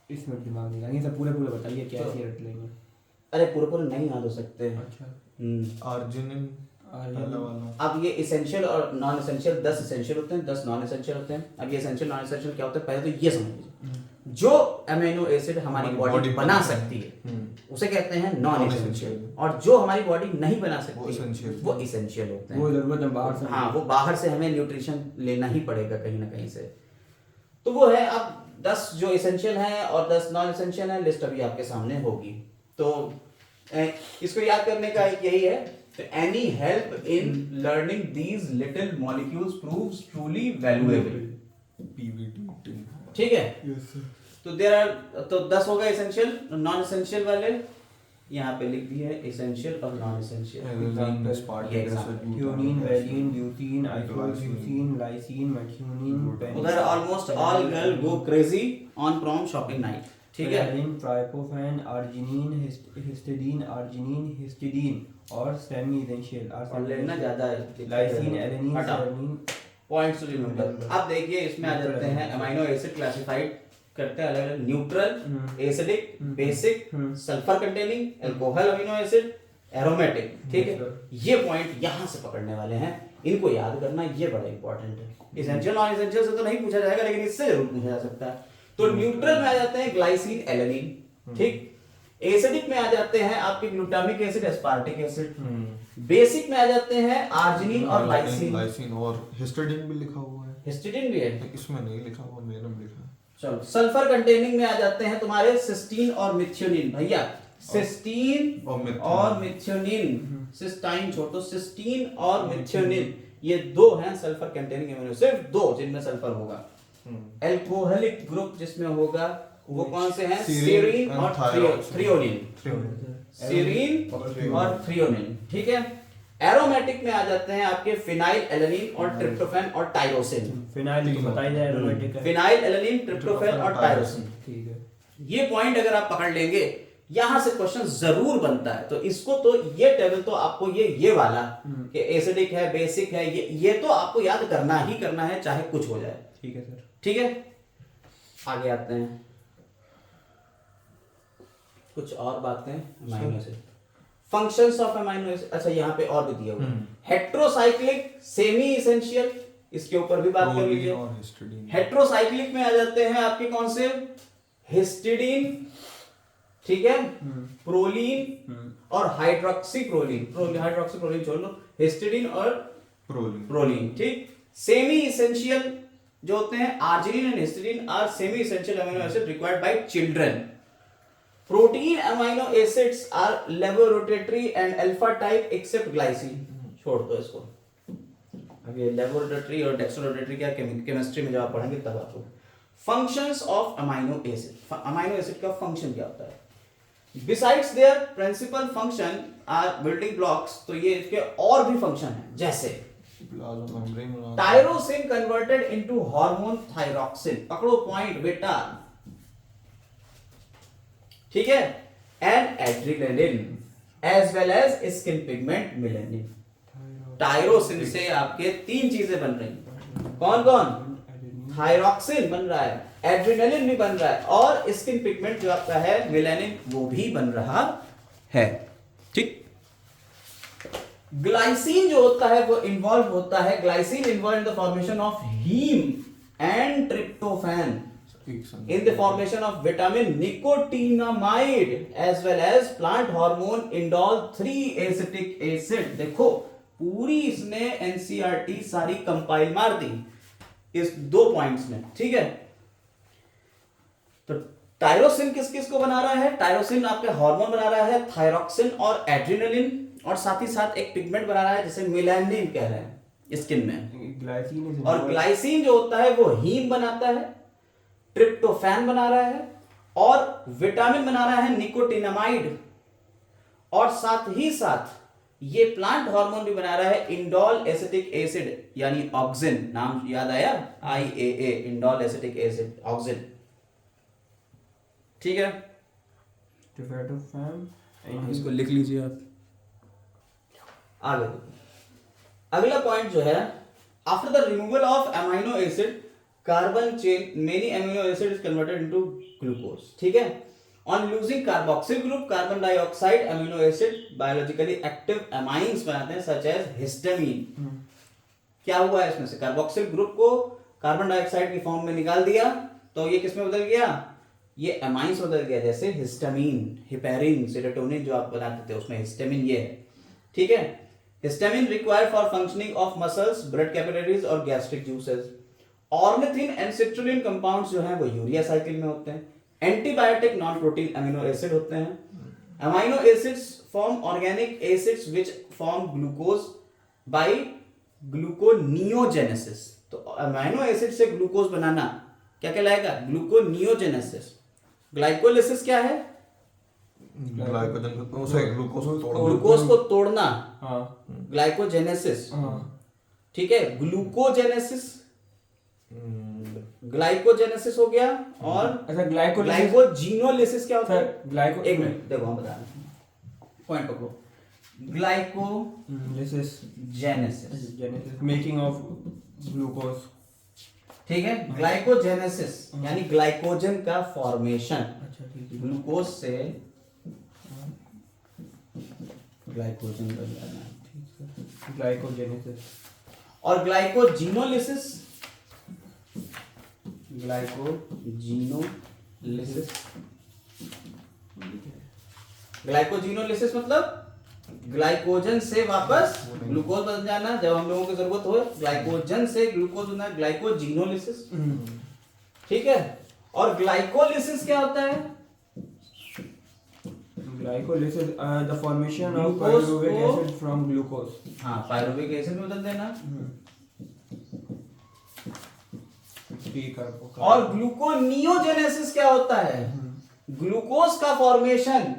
इसमें दिमाग नहीं लगा, सब पूरे पूरे बताइए क्या तो- क्या रट लेंगे। अरे पूरे नहीं याद हो सकते हैं। अच्छा आर्जिनिन पहला वाला। अब ये इसेंशियल और नॉन इसेंशियल 10 इसेंशियल होते हैं, 10 नॉन इसेंशियल होते हैं। अब ये इसेंशियल नॉन इसेंशियल क्या होता है पहले तो ये समझ लीजिए। जो अमीनो एसिड हमारी बॉडी बना सकती है उसे कहते हैं नॉन इसेंशियल, और जो हमारी बॉडी नहीं बना सकती वो इसेंशियल होते हैं। वो जरूरत है बाहर से। हाँ, वो बाहर से हमें न्यूट्रिशन लेना ही पड़ेगा कहीं ना कहीं से। तो वो है। अब 10 जो इसेंशियल हैं और 10 नॉन इसेंशियल हैं, लिस्ट अभी आपके सामने होगी। तो इसको याद करने का एक यही है। तो any help in learning these little molecules proves truly valuable. Pvt. ठीक है। तो देयर आर, तो 10 होगा इसेंशियल। नॉन इसेंशियल वाले यहाँ पे लिख दिए हैं, इसेंशियल और non essential. Threonine, valine, leucine, isoleucine, lysine, methionine, उधर almost all girl go crazy on prom shopping night. ठीक है। पेनिन, tryptophan, arginine, histidine, arginine, histidine और सेमी एसेंशियल और लेना ज्यादा है। लाइसीन, एलेनिन, हटा। सेरनिन। Points to remember. अब देखिए इसमें आ जाते हैं अमीनो एसिड क्लासिफाइड करते हैं अलग अलग, neutral, acidic, basic, sulphur containing, alcohol amino acid, aromatic. ठीक है। ये पॉइंट यहां से पकड़ने वाले हैं, इनको याद करना ये बड़ा इंपॉर्टेंट है। इसेंशियल नॉन इसेंशियल से तो नहीं पूछा जाएगा, लेकिन इससे जरूर पूछा जा सकता है। तो न्यूट्रल में आ जाते हैं ग्लाइसिन, एलेनिन। ठीक। एसिडिक में आ जाते हैं आपके glutamic acid, aspartic acid. Basic में आ जाते हैं आर्जिनिन और लाइसिन और हिस्टिडीन भी लिखा हुआ है। हिस्टिडीन भी है, इसमें नहीं लिखा हुआ, मेरे में लिखा है। चलो। सल्फर कंटेनिंग में आ जाते हैं तुम्हारे सिस्टीन और मिथ्योनिन। भैया सिस्टीन और मिथ्योनिन, सिस्टाइन छोड़ दो, सिस्टीन और मिथ्योनिन ये दो हैं सल्फर कंटेनिंग अमीनो, सिर्फ दो जिनमें सल्फर होगा। एल्कोहलिक ग्रुप जिसमें होगा वो कौन से हैं? सेरीन और थ्रियोनिन। सेरीन और थ्रियोनिन। ठीक है। एरोमेटिक में आ जाते हैं आपके फिनाइल एलेनिन और ट्रिप्टोफैन और टायरोसिन। फिनाइल तो बताई जाए, एरोमेटिक है। फिनाइल एलेनिन, ट्रिप्टोफैन और टायरोसिन। ठीक है। ये पॉइंट अगर आप पकड़ लेंगे, यहां से क्वेश्चन जरूर बनता है। तो इसको तो ये टेबल तो आपको ये वाला कि एसिडिक है, बेसिक है, ये तो आपको याद करना ही करना है, चाहे कुछ हो जाए। ठीक है सर। ठीक है। आगे आते हैं कुछ और बातें amino acid, functions of amino acid. अच्छा, यहाँ पे और भी दिया हुआ है। हेट्रोसाइक्लिक, सेमी एसेंशियल, इसके ऊपर भी बात कर लीजिए। हेट्रोसाइक्लिक में आ जाते हैं आपके कौन से? हिस्टिडीन, ठीक है, प्रोलीन और हाइड्रोक्सीप्रोलीन। हाइड्रोक्सीप्रोलीन छोड़ लो, हिस्टिडीन और प्रोलीन। ठीक। सेमी एसेंशियल जो होते हैं arginine and histidine are semi essential amino acid required by children. Protein amino acids are laboratory and alpha type except glycine. छोड़ दो इसको, अब ये लेबोरेटरी और डेक्सोरेटरी क्या केमिस्ट्री में जब आप पढ़ेंगे तब आपको। Functions of amino acid, amino acid का फंक्शन क्या होता है? Besides their principal function are building blocks, तो ये इसके और भी फंक्शन है, जैसे tyrosine converted into hormone thyroxine. पकड़ो पॉइंट बेटा, ठीक है। And adrenaline as well as skin pigment melanin. Tyrosine से आपके 3 चीजें बन रही। कौन कौन? थायरोक्सिन बन रहा है, एड्रेनालिन भी बन रहा है, और स्किन पिगमेंट जो आपका है मेलानिन वो भी बन रहा है। ठीक। ग्लाइसिन जो होता है वो इन्वॉल्व होता है, glycine involve in the formation of heme and tryptophan in the formation of vitamin nicotinamide as well as plant hormone indole 3-acetic acid। देखो पूरी इसने एनसीईआरटी सारी कंपाइल मार दी इस 2 पॉइंट्स में। ठीक है। तो टायरोसिन किस किस को बना रहा है? टायरोसिन आपके हार्मोन बना रहा है, थायरोक्सिन और एड्रेनालिन, और साथ ही साथ एक पिगमेंट बना रहा है जिसे मेलानिन कह रहे हैं स्किन में। ग्लाइसिन और ग्लाइसिन जो होता है वो हीम बनाता है, ट्रिप्टोफैन बना रहा है, और विटामिन बना रहा है निकोटिनामाइड, और साथ ही साथ ये प्लांट हार्मोन भी बना रहा है इंडोल एसिटिक एसिड यानी ऑक्सिन। नाम याद आया? IAA, indole acetic acid, auxin. ठीक है। tryptophan and इसको लिख लीजिए आप। आगे अगला पॉइंट जो है, after the removal of amino acid carbon chain many amino acid is converted into glucose. ठीक है, on losing carboxyl group carbon dioxide amino acid biologically active amines बनाते हैं सच एज हिस्टामीन। क्या हुआ है इसमें से, कार्बोक्सिल ग्रुप को कार्बन डाइऑक्साइड की फॉर्म में निकाल दिया तो ये किस में बदल गया, ये अमाइंस बदल गया, जैसे हिस्टामीन, हिपेरिन, सेरोटोनिन जो आप बनाते थे उसमें हिस्टामीन ये है। ठीक है, histamine required for functioning of muscles, blood capillaries और gastric juices. Ornithine and citrulline compounds जो हैं वो यूरिया साइकिल में होते हैं। Antibiotic non protein amino acid होते हैं। Amino acids form organic acids which form glucose by gluconeogenesis. तो अमीनो एसिड से ग्लूकोज बनाना क्या कहलाएगा, ग्लूकोनियोजेनेसिस। ग्लाइकोलिसिस क्या है, ग्लाइकोजन को उसे ग्लूकोज को तोड़ना। ग्लूकोज को तोड़ना, हाँ ग्लाइकोजेनेसिस। हाँ ठीक है, ग्लूकोजेनेसिस, ग्लाइकोजेनेसिस हो गया। और अच्छा ग्लाइकोलिसिस ग्लाइकोजिनोलिसिस क्या होता है, सर ग्लाइको एक मिनट देखो हम बता रहे हैं, पॉइंट पकड़ो। Glycogenesis, genesis making of glucose. ठीक है, ग्लाइकोजेनेसिस यानी ग्लाइकोजन का फॉर्मेशन, अच्छा ठीक है। ग्लूकोज से ग्लाइकोजन बन जाना। ग्लाइकोजेनेसिस और ग्लाइकोजिनोलिसिस, ग्लाइकोजिनोलिसिस मतलब ग्लाइकोजन से वापस ग्लूकोज बन जाना जब हम लोगों को जरूरत हो, ग्लाइकोजन से ग्लूकोज बनना, ग्लाइकोजिनोलिसिस। ठीक है, और ग्लाइकोलिसिस क्या होता है, glycolysis the formation of Glucose pyruvic को- एसिड फ्रॉम ग्लूकोज। हाँ पायरुविक एसिड में बदल देना। ठीक है। और ग्लूकोनियोजेनेसिस क्या होता है, ग्लूकोज का फॉर्मेशन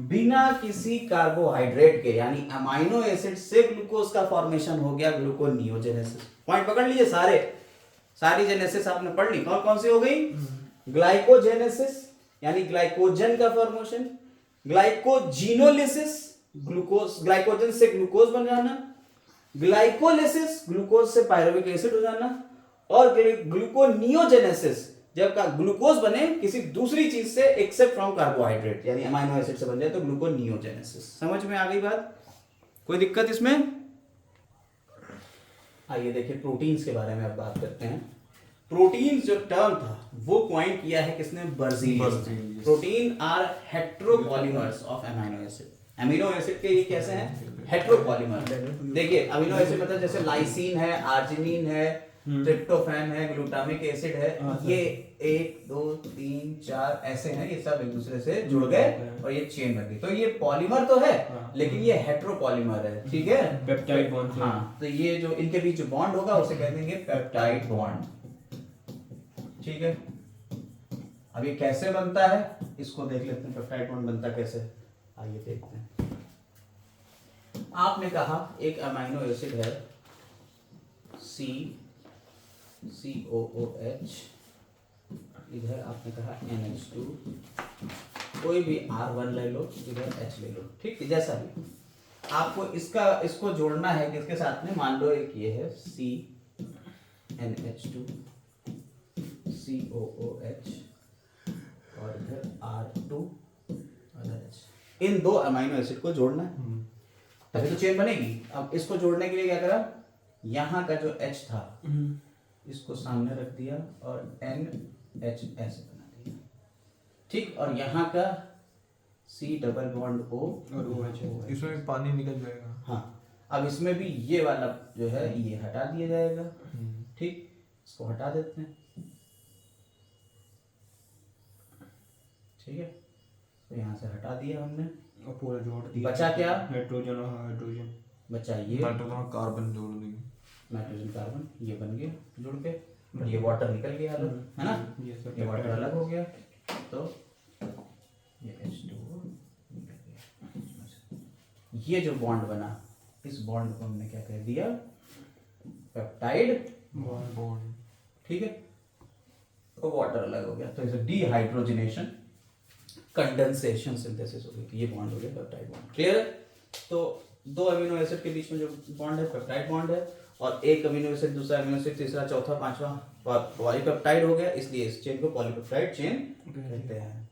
बिना किसी कार्बोहाइड्रेट के, यानी अमाइनो एसिड से ग्लूकोज का फॉर्मेशन हो गया, ग्लूकोनियोजेनेसिस। पॉइंट पकड़ लीजिए, सारी जेनेसिस आपने पढ़ ली, कौन कौन सी हो गई, ग्लाइकोजेनेसिस यानी ग्लाइकोजन का फॉर्मेशन, ग्लाइकोजिनोलिसिस ग्लाइकोजन से ग्लूकोज बन जाना, ग्लाइकोलिसिस ग्लूकोज से पायरुविक एसिड हो जाना, और ग्लूकोनियोजेनेसिस जब का ग्लूकोज बने किसी दूसरी चीज से एक्सेप्ट फ्रॉम कार्बोहाइड्रेट यानी अमाइनो एसिड से बन जाए तो ग्लूकोनियोजेनेसिस। समझ में आ गई बात, कोई दिक्कत इसमें? आइए देखिए प्रोटीन्स के बारे में अब बात करते हैं। प्रोटीन्स जो टर्म था वो क्वाइन किया है किसने, Berzelius. Berzelius. Protein are heteropolymers of amino acid. Amino acid के ये कैसे हैं, हेट्रोपॉलीमर। देखिए अमीनो एसिड मतलब जैसे लाइसिन है, आर्जिनिन है, ट्रिप्टोफैन है, ग्लूटामिक एसिड है, ये 1 2 3 4 ऐसे हैं, ये सब एक दूसरे से जुड़ गए और ये चेन बन गई। तो ये पॉलीमर तो है लेकिन ये हेट्रोपॉलीमर है। ठीक है, पेप्टाइड बॉन्ड। हाँ, तो ये जो इनके बीच जो बॉन्ड होगा उसे कह देंगे पेप्टाइड बॉन्ड। ठीक है, अब ये कैसे बनता है इसको देख लेते हैं, पेप्टाइड बॉन्ड बनता कैसे, आइए देखते हैं। आपने कहा एक अमीनो एसिड है COOH, इधर आपने कहा NH2, कोई भी R1 ले लो, इधर H ले लो, ठीक है, जैसा भी आपको इसको जोड़ना है किसके साथ में, मान लो एक ये है CNH2 COOH और इधर R2 और H, इन दो अमीनो एसिड को जोड़ना है तभी तो चेन बनेगी। अब इसको जोड़ने के लिए क्या करा, यहाँ का जो H था इसको सामने रख दिया और NH ऐसे बना दिया, ठीक, और यहाँ का C डबल बॉन्ड O और OH। इसमें भी पानी निकल जाएगा। हाँ, अब इसमें भी ये वाला जो है ये हटा दिया जाएगा, ठीक, इसको हटा देते हैं, ठीक है, तो यहाँ से हटा दिया हमने, और पूरा जोड़ दिया। बचा क्या, नाइट्रोजन और हाइड्रोजन। बचा ये नाइट्रोजन कार्बन जोड़ दी। नाइट्रोजन कार्बन, ये बन गया जुड़ के, और ये वाटर निकल गया अलग, है ना, ये वाटर अलग हो गया, तो ये H2O निकल गया। ये जो बॉन्ड बना, इस बॉन्ड को हमने क्या कह दिया, पेप्टाइड बॉन्ड। ठीक है, तो वाटर अलग हो गया, तो इसे डिहाइड्रोजनेशन कंडेंसेशन सिंथेसिस हो गई, तो ये बॉन्ड हो गया पेप्टाइड बॉन्ड। क्लियर है? तो दो अमीनो एसिड के बीच में जो बॉन्ड है पेप्टाइड बॉन्ड है, और एक अमीनो एसिड दूसरा अमीनो एसिड तीसरा चौथा पांचवा पॉलीपेप्टाइड हो गया, इसलिए इस चेन को पॉलीपेप्टाइड चेन कहते हैं।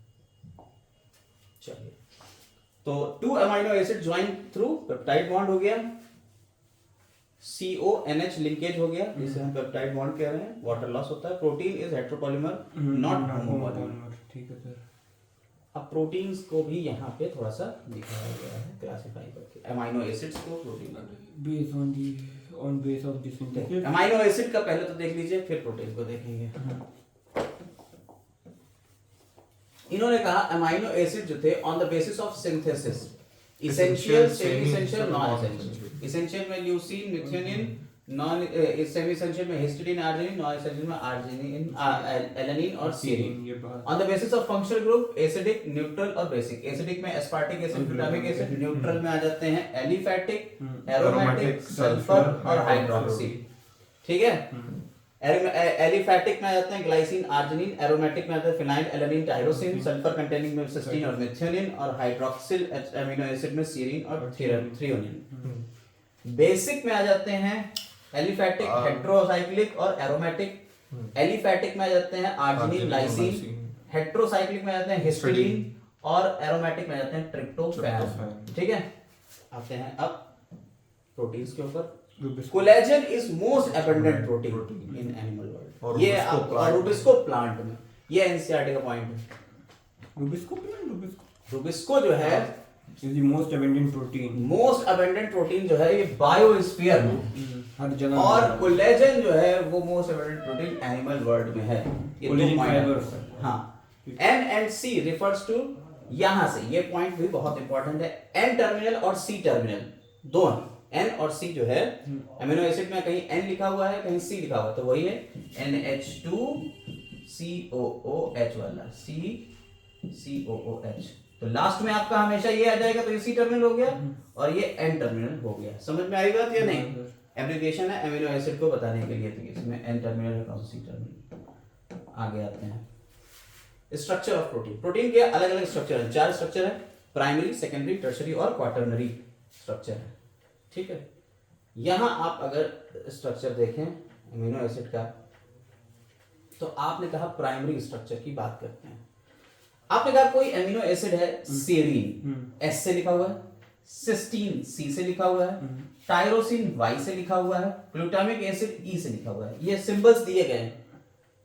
चलिए, तो to amino acid join through peptide bond हो गया, CONH लिंकेज हो गया, जिसे हम पेप्टाइड बॉन्ड कह रहे हैं, वाटर लॉस होता है। Protein is heteropolymer not homopolymer. ठीक है सर। अब प्रोटीन्स को भी यहाँ पे थोड़ा सा दिखाया गया है क्लासिफाई करके, अमीनो एसिड्स को protein base on base of this synthesis. Amino acid का पहले तो देख लीजिए, फिर प्रोटीन को देखेंगे। इन्होंने कहा अमीनो एसिड जो थे on the basis of synthesis, essential, semi essential, non essential. Essential में leucine, methionine, non semi essential में हिस्टिडीन, आर्जिनिन, नॉन इसेंशियल में आर्जिनिन, एलानिन और serine. On the basis of functional group acidic, neutral और basic. Acidic में aspartic acid, glutamic acid, neutral में आ जाते हैं एलिफैटिक, एरोमेटिक, सल्फर और हाइड्रोक्सी। ठीक है? एलिफैटिक में आ जाते हैं ग्लाइसिन, आर्जिनिन, एरोमेटिक में आता है phenyl alanine, tyrosine, sulphur containing में सिस्टीन और मिथ्योनिन, और हाइड्रोक्सिल अमीनो एसिड में सीरीन और थ्रियोनिन। बेसिक में आ जाते हैं एलिफैटिक, हेट्रोसाइक्लिक और एरोमेटिक। एलिफैटिक में आ जाते हैं आर्जिनिन, लाइसिन। हेट्रोसाइक्लिक में आ जाते हैं हिस्टिडीन, और एरोमेटिक में आ जाते हैं ट्रिप्टोफैन। ठीक है? आते हैं अब प्रोटीन्स के ऊपर। Collagen is most abundant protein in animal world. ये रूबिस्को प्लांट में, ये एनसीईआरटी का पॉइंट है। रूबिस्को जो है is the most abundant protein. Most abundant protein जो है ये बायोस्फीयर में हर जगह। और कोलेजन जो है वो most abundant protein animal world में है। ये दो फाइबर्स। हाँ, N and C refers to, यहां से ये पॉइंट भी बहुत इंपॉर्टेंट है, एन टर्मिनल और सी टर्मिनल दोनों। एन और सी जो है अमीनो एसिड में कहीं एन लिखा हुआ है, कहीं सी लिखा हुआ है, तो वही है NH2COOH वाला, CCOOH। तो लास्ट में आपका हमेशा ये आ जाएगा, तो ये सी टर्मिनल हो गया और ये एन टर्मिनल हो गया। समझ में आई बात या नहीं? एब्रिविएशन है अमीनो एसिड को बताने के लिए, तो इसमें एन टर्मिनल है, कौन सी टर्मिनल। आगे आते हैं स्ट्रक्चर ऑफ प्रोटीन। प्रोटीन के अलग अलग स्ट्रक्चर है, 4 स्ट्रक्चर है, प्राइमरी, सेकेंडरी, टर्शरी और क्वाटरनरी स्ट्रक्चर है। ठीक है? यहां आप अगर स्ट्रक्चर देखें अमीनो एसिड का, तो आपने कहा प्राइमरी स्ट्रक्चर की बात करते हैं। आपने कहा कोई अमीनो एसिड है, सेरीन एस से लिखा हुआ है, सिस्टीन सी से लिखा हुआ है, टायरोसिन वाई से लिखा हुआ है, ग्लूटामिक एसिड ई से लिखा हुआ है। ये सिंबल्स दिए गए हैं,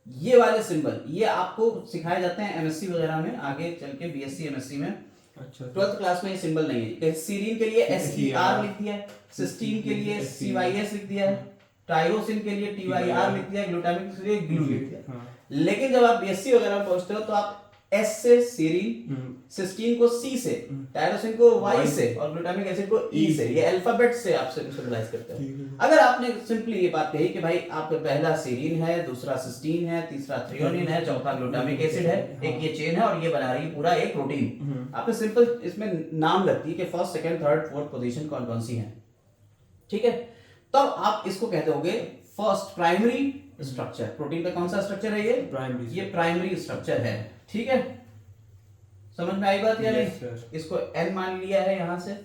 ये वाले सिंबल ये आपको सिखाए जाते हैं एमएससी वगैरह में, आगे चल के बीएससी एमएससी में। अच्छा, 12th क्लास में ये सिंबल नहीं है। सीरीन के लिए SER लिख दिया है, सिस्टीन के लिए CYS लिख दिया है, टायरोसिन के लिए TYR लिख दिया है, ग्लूटामिक के लिए ग्लू लिख दिया है। लेकिन जब आप बीएससी वगैरह में पहुंचते हो तो आप S से सीरीन, सिस्टीन को C से, टायरोसिन को Y से और ग्लूटामिक एसिड को E से, ये अल्फाबेट से आप सिंबलाइज करते हैं। अगर आपने सिंपली ये बात कही कि भाई आपका पहला सीरीन है, दूसरा सिस्टीन है, तीसरा थ्रियोनिन है, चौथा ग्लूटामिक एसिड है, एक ये चेन है और ये बना रही है पूरा एक प्रोटीन। आपने सिंपल इसमें नाम लगती है कि first, second, third, fourth position कौन कौन सी है। ठीक है? तब आप इसको कहते होगे फर्स्ट प्राइमरी स्ट्रक्चर। प्रोटीन का कौन सा स्ट्रक्चर है? ये प्राइमरी स्ट्रक्चर है। ठीक है? समझ में आई बात या नहीं? इसको n मान लिया है, यहां से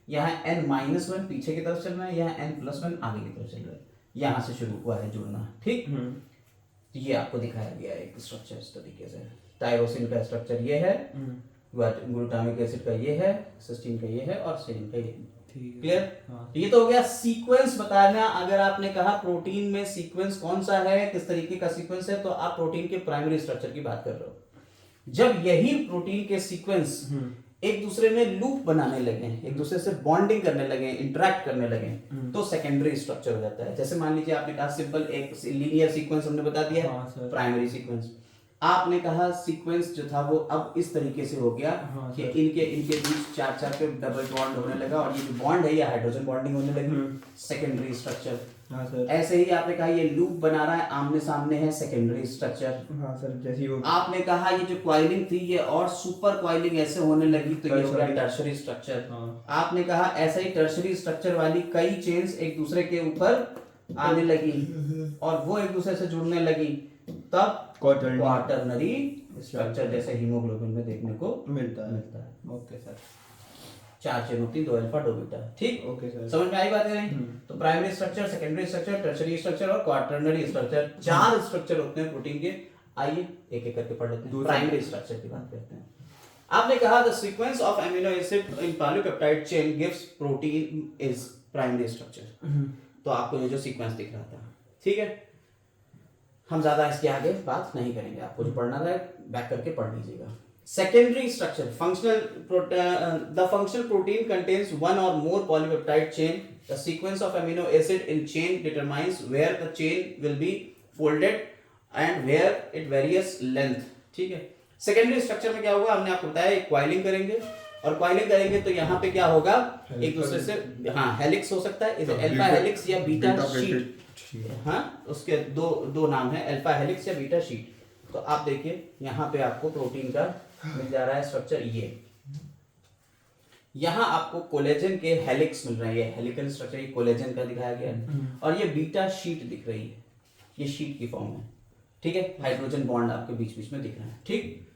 यहाँ n-1 पीछे की तरफ चल रहा है, यहाँ n+1 आगे की तरफ चल रहा है, यहां से शुरू हुआ है जुड़ना। ठीक? ये आपको दिखाया गया है एक स्ट्रक्चर इस तरीके से। टायरोसिन का स्ट्रक्चर ये है, ग्लूटामिक एसिड का ये है, सिस्टीन का ये है और सेरीन का ये है। क्लियर? ये तो हो गया सीक्वेंस बताना। अगर आपने कहा प्रोटीन में सीक्वेंस कौन सा है, किस तरीके का सीक्वेंस है, तो आप प्रोटीन के प्राइमरी स्ट्रक्चर की बात कर रहे हो। जब यही प्रोटीन के सीक्वेंस एक दूसरे में लूप बनाने लगे, एक दूसरे से बॉन्डिंग करने लगे, इंटरेक्ट करने लगे, तो सेकेंडरी स्ट्रक्चर हो जाता है। जैसे मान लीजिए आपने कहा सिंपल एक लीनियर सीक्वेंस हमने बता दिया, प्राइमरी सीक्वेंस। आपने कहा सीक्वेंस जो था वो अब इस तरीके से हो गया कि इनके बीच 4 पे डबल बॉन्ड होने लगा और ये जो बॉन्ड है ये हाइड्रोजन बॉन्डिंग होने लगी, सेकेंडरी स्ट्रक्चर। हाँ सर। ऐसे ही आपने कहा ये लूप बना रहा है, आमने सामने है, सेकेंडरी स्ट्रक्चर। हाँ सर, जैसे वो आपने कहा ये जो क्वाइलिंग थी ये और सुपर क्वाइलिंग ऐसे होने लगी, तो ये हो गया टर्शरी स्ट्रक्चर। आपने कहा ऐसे ही टर्शरी स्ट्रक्चर वाली कई चेन्स एक दूसरे के ऊपर आने लगी और वो एक दूसरे से जुड़ने लगी, तब क्वाटरनरी स्ट्रक्चर जैसे हीमोग्लोबिन में देखने को मिलता मिलता है। है। Okay sir. 4 चेन होती है, 2 अल्फा 2 बीटा। ठीक, ओके सर। समझ में आई बात है नहीं? तो primary structure, secondary structure, tertiary structure और क्वाटरनरी स्ट्रक्चर, 4 स्ट्रक्चर होते हैं प्रोटीन के। आइए एक एक करके पढ़ लेते हैं। प्राइमरी स्ट्रक्चर की बात करते हैं। आपने कहा the sequence of amino acid in polypeptide chain gives protein is primary structure. तो आपको ये जो सीक्वेंस दिख रहा था, ठीक है, हम ज्यादा इसके आगे बात नहीं करेंगे। आपको जो पढ़ना है बैक करके पढ़ लीजिएगा। Secondary structure, the functional protein contains one or more polypeptide chain. The sequence of amino acid in chain determines where the chain will be folded and where it varies length. ठीक है, secondary structure में क्या होगा, हमने आपको बताया coiling करेंगे, और क्वाइलिंग करेंगे तो यहाँ पे क्या होगा, एक दूसरे से, हाँ, हेलिक्स हो सकता है, अल्फा हेलिक्स या बीटा शीट। हाँ, उसके दो नाम है, अल्फा हेलिक्स या बीटा शीट। तो आप देखिए यहाँ पे आपको प्रोटीन का मिल जा रहा है स्ट्रक्चर। ये यहाँ आपको कोलेजन के हेलिक्स मिल रहे हैं, ये हेलिकल स्ट्रक्चर ये कोलेजन का दिखाया गया है, और ये बीटा शीट दिख रही है, ये शीट की फॉर्म है। ठीक है, हाइड्रोजन बॉन्ड आपके बीच बीच में दिख रहा है। ठीक,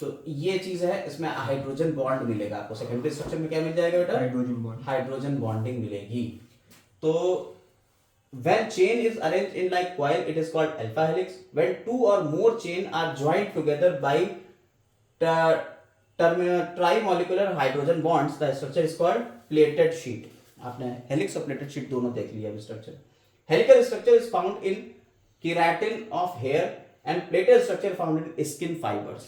तो ये चीज है, इसमें हाइड्रोजन बॉन्ड मिलेगा आपको। सेकेंडरी स्ट्रक्चर में क्या मिल जाएगा बेटा? हाइड्रोजन बॉन्ड, हाइड्रोजन बॉन्डिंग मिलेगी। तो when chain is arranged in like coil, it is called alpha helix. When 2 or more chain are joined together by trimolecular hydrogen bonds, the structure is called plated sheet. आपने helix और plated sheet दोनों देख लिया। Structure helical structure is found in keratin of hair and plated structure found in skin fibres.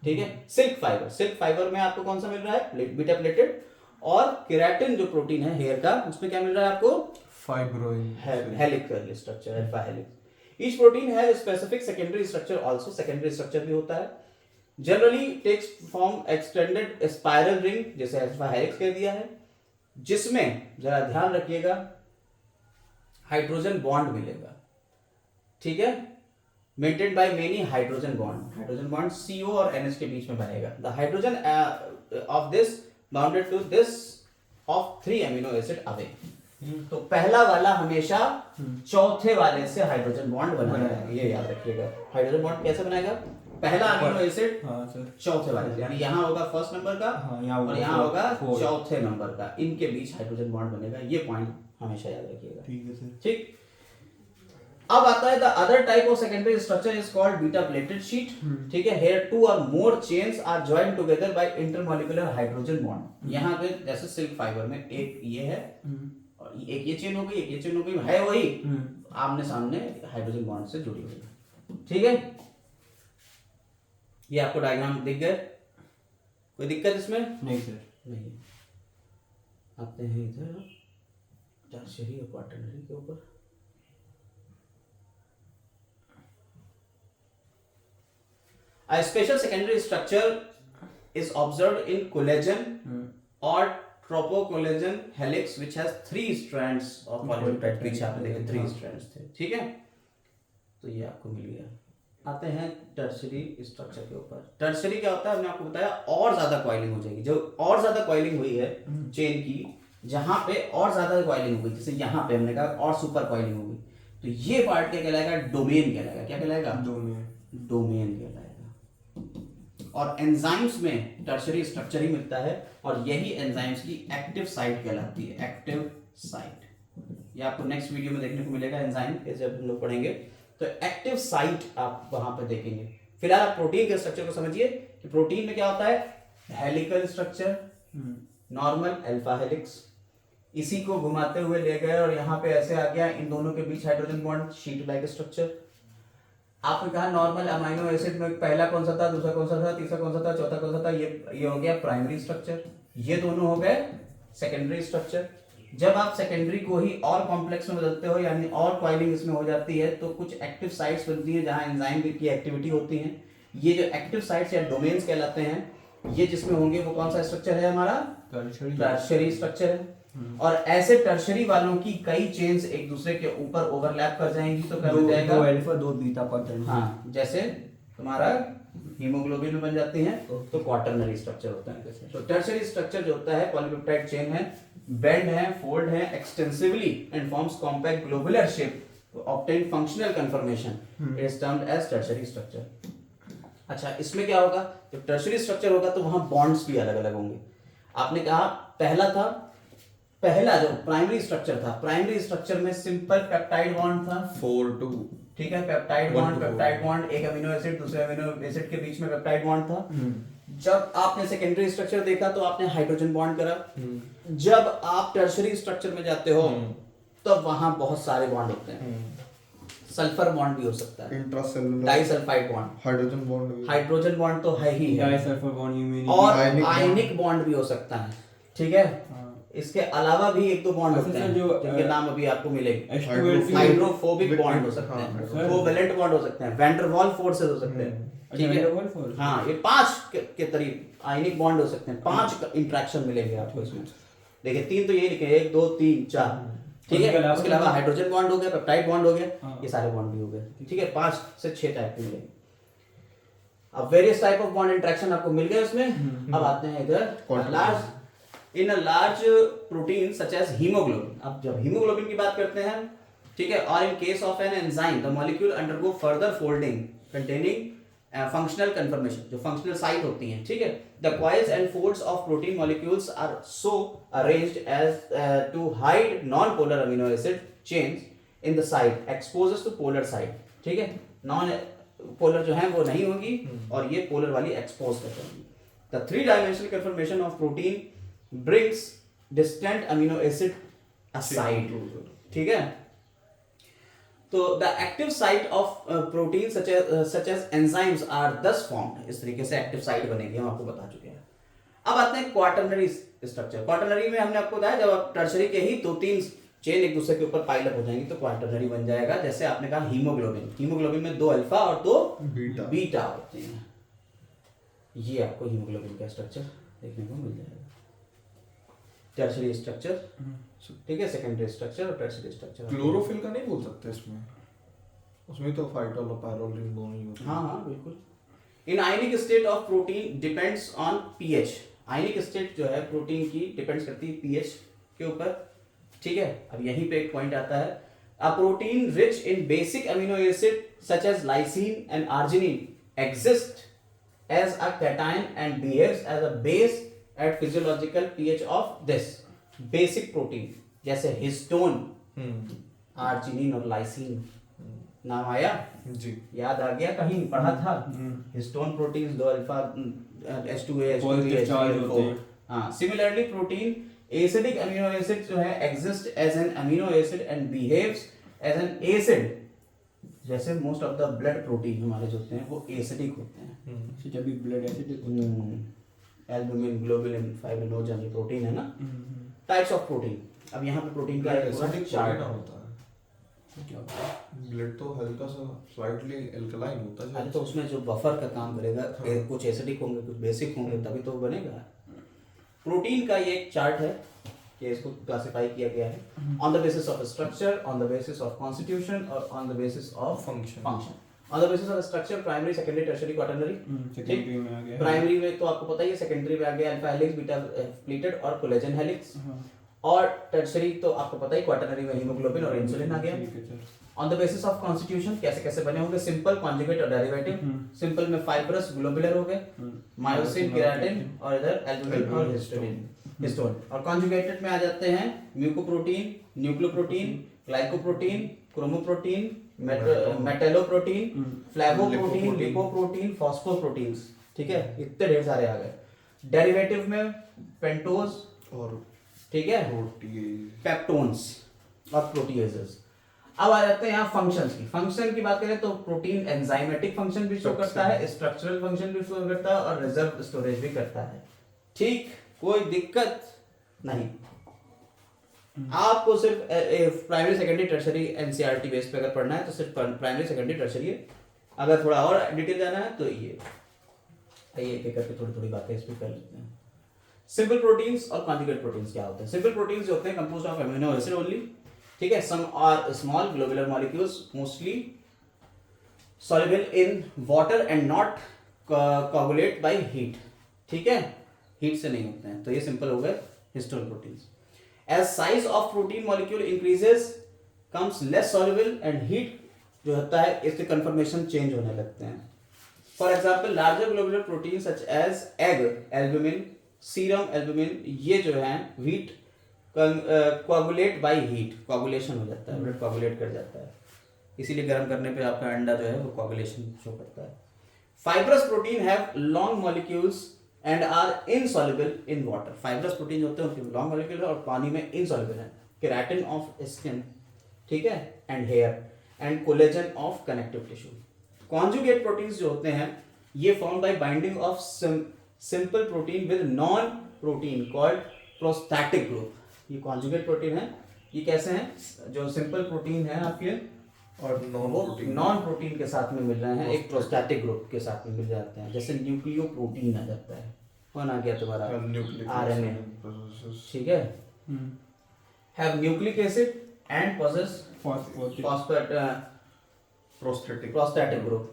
ठीक है, silk fibre, silk fibre में आपको कौन सा मिल रहा है? Beta plated. और केराटिन जो प्रोटीन है हेयर का, उसमें क्या मिल रहा है आपको? Fibroin helical structure, alpha helix. Each protein has specific secondary structure also, secondary structure भी होता है। Generally takes form extended spiral ring, जैसे अल्फा हेलिक्स कह दिया है, जिसमें जरा ध्यान रखिएगा हाइड्रोजन बॉन्ड मिलेगा। ठीक है, maintain by many hydrogen bond, hydrogen bond CO और NH के बीच में बनेगा। The hydrogen of this bounded to this of 3 amino acid away. तो पहला वाला हमेशा चौथे वाले से हाइड्रोजन बॉन्ड बनाएगा, ये याद रखिएगा। हाइड्रोजन बॉन्ड कैसे बनाएगा? पहला अमीनो एसिड चौथे वाले से, यानी यहाँ होगा फर्स्ट नंबर का, और यहाँ होगा चौथे नंबर का, इनके बीच हाइड्रोजन बॉन्ड बनेगा। ये पॉइंट हमेशा याद रखिएगा। ठीक है सर। ठीक, अब आता है the other type of secondary structure is called beta pleated sheet. ठीक है, हियर 2 और more chains are joined together by intermolecular hydrogen bond. यहाँ पे जैसे सिल्क फाइबर में एक ये है, और एक ये चेन हो गई, एक ये चेन हो गई, है वही, आमने सामने हाइड्रोजन बॉन्ड से जुड़ी हुई। ठीक है, ये आपको डायग्राम दिख गए? कोई दिक्कत इसमें? नहीं सर। नहीं। आते हैं इधर टर्शियरी और क्वाटरनरी के ऊपर। A special secondary structure is observed in collagen or tropocollagen helix which has 3 strands of polypeptide। पीछे आपने देखे 3 strands थे। ठीक है, तो ये आपको मिल गया। आते हैं टर्शियरी स्ट्रक्चर के ऊपर। टर्शियरी क्या होता है, हमने आपको बताया, और ज्यादा कॉइलिंग हो जाएगी। जो और ज्यादा कॉइलिंग हुई है चेन की, जहां पे और ज्यादा कॉइलिंग हो गई, जैसे यहाँ पे हमने कहा और सुपर कॉइलिंग हो गई, तो ये पार्ट क्या कहलाएगा? डोमेन कहलाएगा। क्या कहलाएगा? डोमेन कहलाएगा। और एंजाइम्स में टर्शियरी स्ट्रक्चर ही मिलता है, और यही एंजाइम्स की एक्टिव साइट कहलाती है। एक्टिव साइट, ये आपको नेक्स्ट वीडियो में देखने को मिलेगा। एंजाइम के जब हम लोग पढ़ेंगे तो एक्टिव साइट आप वहां पे देखेंगे। फिलहाल आप प्रोटीन के स्ट्रक्चर को समझिए कि प्रोटीन में क्या होता है? Helical structure, normal alpha helix, इसी को घुमाते हुए ले गए और यहाँ पे ऐसे आ गया, इन दोनों के बीच hydrogen bond, sheet like structure. आपने कहा नॉर्मल अमीनो एसिड में पहला कौन सा था, दूसरा कौन सा था, तीसरा कौन सा था, चौथा कौन सा था? ये हो गया प्राइमरी स्ट्रक्चर। ये दोनों हो गए सेकेंडरी स्ट्रक्चर। जब आप सेकेंडरी को ही और कॉम्प्लेक्स में बदलते हो, यानी और कॉइलिंग इसमें हो जाती है, तो कुछ एक्टिव साइट्स बनती हैं जहां एंजाइम की एक्टिविटी होती है। ये जो एक्टिव साइट्स या डोमेन्स कहलाते हैं, ये जिसमें होंगे वो कौन सा स्ट्रक्चर है? हमारा टर्शियरी स्ट्रक्चर है। और ऐसे टर्शियरी वालों की कई चेन्स एक दूसरे के ऊपर ओवरलैप कर जाएंगी, तो क्या हो जाएगा? 2 अल्फा 2 बीटा क्वाटरनरी। हाँ, जैसे तुम्हारा हीमोग्लोबिन में बन जाती हैं, तो क्वाटरनरी स्ट्रक्चर होता है। तो टर्शियरी स्ट्रक्चर जो होता है, पॉलीपेप्टाइड चेन है, बेंड है, फोल्ड है extensively and forms compact globular shape obtained functional conformation, it is termed as tertiary structure. अच्छा, इसमें क्या होगा, जब टर्शियरी स्ट्रक्चर होगा तो वहां बॉन्ड्स भी अलग अलग होंगे। आपने कहा पहला जो प्राइमरी स्ट्रक्चर था, प्राइमरी स्ट्रक्चर में सिंपल पेप्टाइड बॉन्ड था 4-2, ठीक है, पेप्टाइड 1 to 4. बॉन्ड एक अमीनो एसिड दूसरे अमीनो एसिड के बीच में पेप्टाइड बॉन्ड था। जब आपने सेकेंडरी स्ट्रक्चर देखा तो आपने हाइड्रोजन बॉन्ड करा। जब आप टर्शियरी स्ट्रक्चर में जाते हो तब वहां बहुत सारे बॉन्ड होते हैं, सल्फर बॉन्ड भी हो सकता है, intracellular disulphide bond, hydrogen bond, hydrogen bond तो है ही है, डाइसल्फर बॉन्ड यूनिक और आयनिक आयनिक बॉन्ड भी हो सकता है, ठीक है। इसके अलावा भी एक दो बॉन्ड अच्छा, होते सर, हैं जो, जिनके नाम अभी आपको मिलेंगे। H2O2 हाइड्रोफोबिक बॉन्ड हो सकते हैं, हाँ, कोवेलेंट बॉन्ड हो सकते हैं, वैन डर वाल फोर्सेस हो सकते हैं, ठीक है। डबल फोर हाँ, ये 5 के करीब आयनिक बॉन्ड हो सकते हैं, 5 इंटरेक्शन मिलेंगे आपको इसमें। देखिए 3 तो ये लिखे, 1 2 3 4, ठीक है। इसके अलावा हाइड्रोजन बॉन्ड हो गया, पेप्टाइड बॉन्ड हो गया, ये सारे बॉन्ड भी हो गए, ठीक है। 5 से 6 टाइप के मिलेंगे। अब various type of bond interaction आपको मिल गए उसमें। अब आते हैं इधर large in a large protein such as haemoglobin. अब जब हीमोग्लोबिन की बात करते हैं, ठीक है, और in case of an enzyme the molecule undergo further folding containing functional conformation, जो फंक्शनल साइट होती हैं, ठीक है। The coils and folds of protein molecules are so arranged as to hide non polar amino acid chains in the site exposes to polar site, ठीक है। Non polar जो है वो नहीं होगी और ये पोलर वाली एक्सपोज कर देंगी। The 3 dimensional confirmation of protein brings distant amino acid aside, ठीक है। तो the active site of protein such as enzymes are thus formed। इस तरीके से एक्टिव साइट बनेगी, हम आपको बता चुके हैं। अब आते हैं क्वाटरनरी स्ट्रक्चर। क्वाटरनरी में हमने आपको बताया जब आप टर्शरी के ही 2-3 चेन एक दूसरे के ऊपर पाइल अप हो जाएंगी तो क्वाटरनरी बन जाएगा। जैसे आपने कहा हीमोग्लोबिन में 2 अल्फा और 2 बीटा होते हैं। ये आपको हीमोग्लोबिन का स्ट्रक्चर देखने को मिल जाएगा। टर्शियरी स्ट्रक्चर, ठीक है, सेकेंडरी स्ट्रक्चर और टर्शियरी स्ट्रक्चर। क्लोरोफिल का नहीं बोल सकते इसमें, उसमें तो फाइटोल और पायरोल रिंग दोनों ही होते हैं। हाँ बिल्कुल। इन ionic state of protein depends on pH. Ionic state जो है प्रोटीन की डिपेंड्स करती है पीएच के ऊपर, ठीक है। अब यहीं पे एक पॉइंट आता है, a protein rich in basic amino acid such as lysine and arginine exist as a cation and behaves as a base at physiological pH of this basic protein, जैसे हिस्टोन, आर्जिनिन और lysine. नाम आया जी, याद आ गया, कहीं पढ़ा था। Histone proteins 2 alpha H2A H2A। हाँ, similarly protein acidic amino acid जो है exist as an amino acid and behaves as an acid. जैसे most of the blood protein हमारे जो होते हैं वो एसिडिक होते हैं। जब भी blood acid albumin, globulin, fibrinogen, ये प्रोटीन है ना। Types of protein. अब यहाँ पे प्रोटीन का एक पूरा चार्ट होता है। क्या होता है? ब्लड तो हल्का सा स्लाइटली एल्कलाइन होता है। अरे तो उसमें जो बफर का काम करेगा, कुछ एसिडिक होंगे कुछ बेसिक होंगे, तभी तो बनेगा। प्रोटीन का ये एक चार्ट है कि इसको क्लासिफाई किया गया है on the basis of structure, on the basis of constitution और on the basis of function. On the basis of structure primary, secondary, tertiary, quaternary. Secondary में आ गया। प्राइमरी में तो आपको पता ही है, सेकेंडरी में आ गया अल्फा हेलिक्स, बीटा प्लीटेड और कोलेजन हेलिक्स। और टर्शियरी तो आपको पता ही, क्वाटरनरी में हीमोग्लोबिन और इंसुलिन आ गया। On the basis of constitution कैसे कैसे बने होंगे, सिंपल, कॉन्जुगेट और डेरिवेटिव। सिंपल में फाइब्रस, ग्लोबुलर हो गए, मायोसिन, केराटिन और इधर एल्बुमिन और हिस्टोन। और कॉन्जुगेटेड में आ जाते हैं mucoprotein, nucleoprotein, glycoprotein, chromoprotein, metalloprotein, flavoprotein, lipoprotein, phosphoproteins, ठीक है। इतने ढेर सारे आ गए। डेरिवेटिव में पेंटोज और ठीक है, पेप्टोन्स और प्रोटीएजेस। अब आ जाते हैं यहाँ फंक्शंस की। फंक्शन की बात करें तो प्रोटीन एंजाइमेटिक फंक्शन भी शो करता है, स्ट्रक्चरल फंक्शन भी शो करता है और रिजर्व स्टोरेज भी करता है। ठीक, कोई दिक्कत नहीं। आपको सिर्फ primary, secondary, tertiary NCERT base पे अगर पढ़ना है तो सिर्फ प्राइमरी, सेकेंडरी, टर्शियरी। अगर थोड़ा और डिटेल जाना है तो ये एक करके थोड़ी थोड़ी बातें इस पे कर लेते हैं। सिंपल प्रोटीन्स और कॉन्जुगेट प्रोटीन्स क्या होते हैं? सिंपल प्रोटीन्स जो होते हैं composed of amino acid only, ठीक है। Some are small globular molecules mostly soluble in water and not coagulate by heat, ठीक है, हीट से नहीं होते हैं। तो ये सिंपल हो गए histone proteins. As size of protein molecule increases, comes less soluble and heat जो होता है इसके कन्फर्मेशन चेंज होने लगते हैं. For example larger globular protein such as egg albumin, serum albumin, ये जो है heat coagulate by heat, coagulation हो जाता है, ब्लड कोगुलेट कर जाता है, इसीलिए गर्म करने पे आपका अंडा जो है वो कोगुलेशन शो करता है. Fibrous protein have long molecules and are insoluble in water. Fibrous protein जो होते हैं उनके लॉन्ग मॉलिक्यूल और पानी में इनसॉल्युबल है. केराटिन ऑफ स्किन, ठीक है, and hair and collagen of connective tissue. Conjugate proteins जो होते हैं ये form by binding of simple protein with non protein called prosthetic group. ये कॉन्जुगेट प्रोटीन है. ये कैसे हैं? जो सिंपल प्रोटीन है आपके और नॉन प्रोटीन के साथ में मिल रहे हैं, एक प्रोस्टैटिक ग्रुप के साथ में मिल जाते हैं. जैसे न्यूक्लियो प्रोटीन आ जाता है, कौन आ गया तुम्हारा? RNA, ठीक है. Have nucleic acid and possess prosthetic group,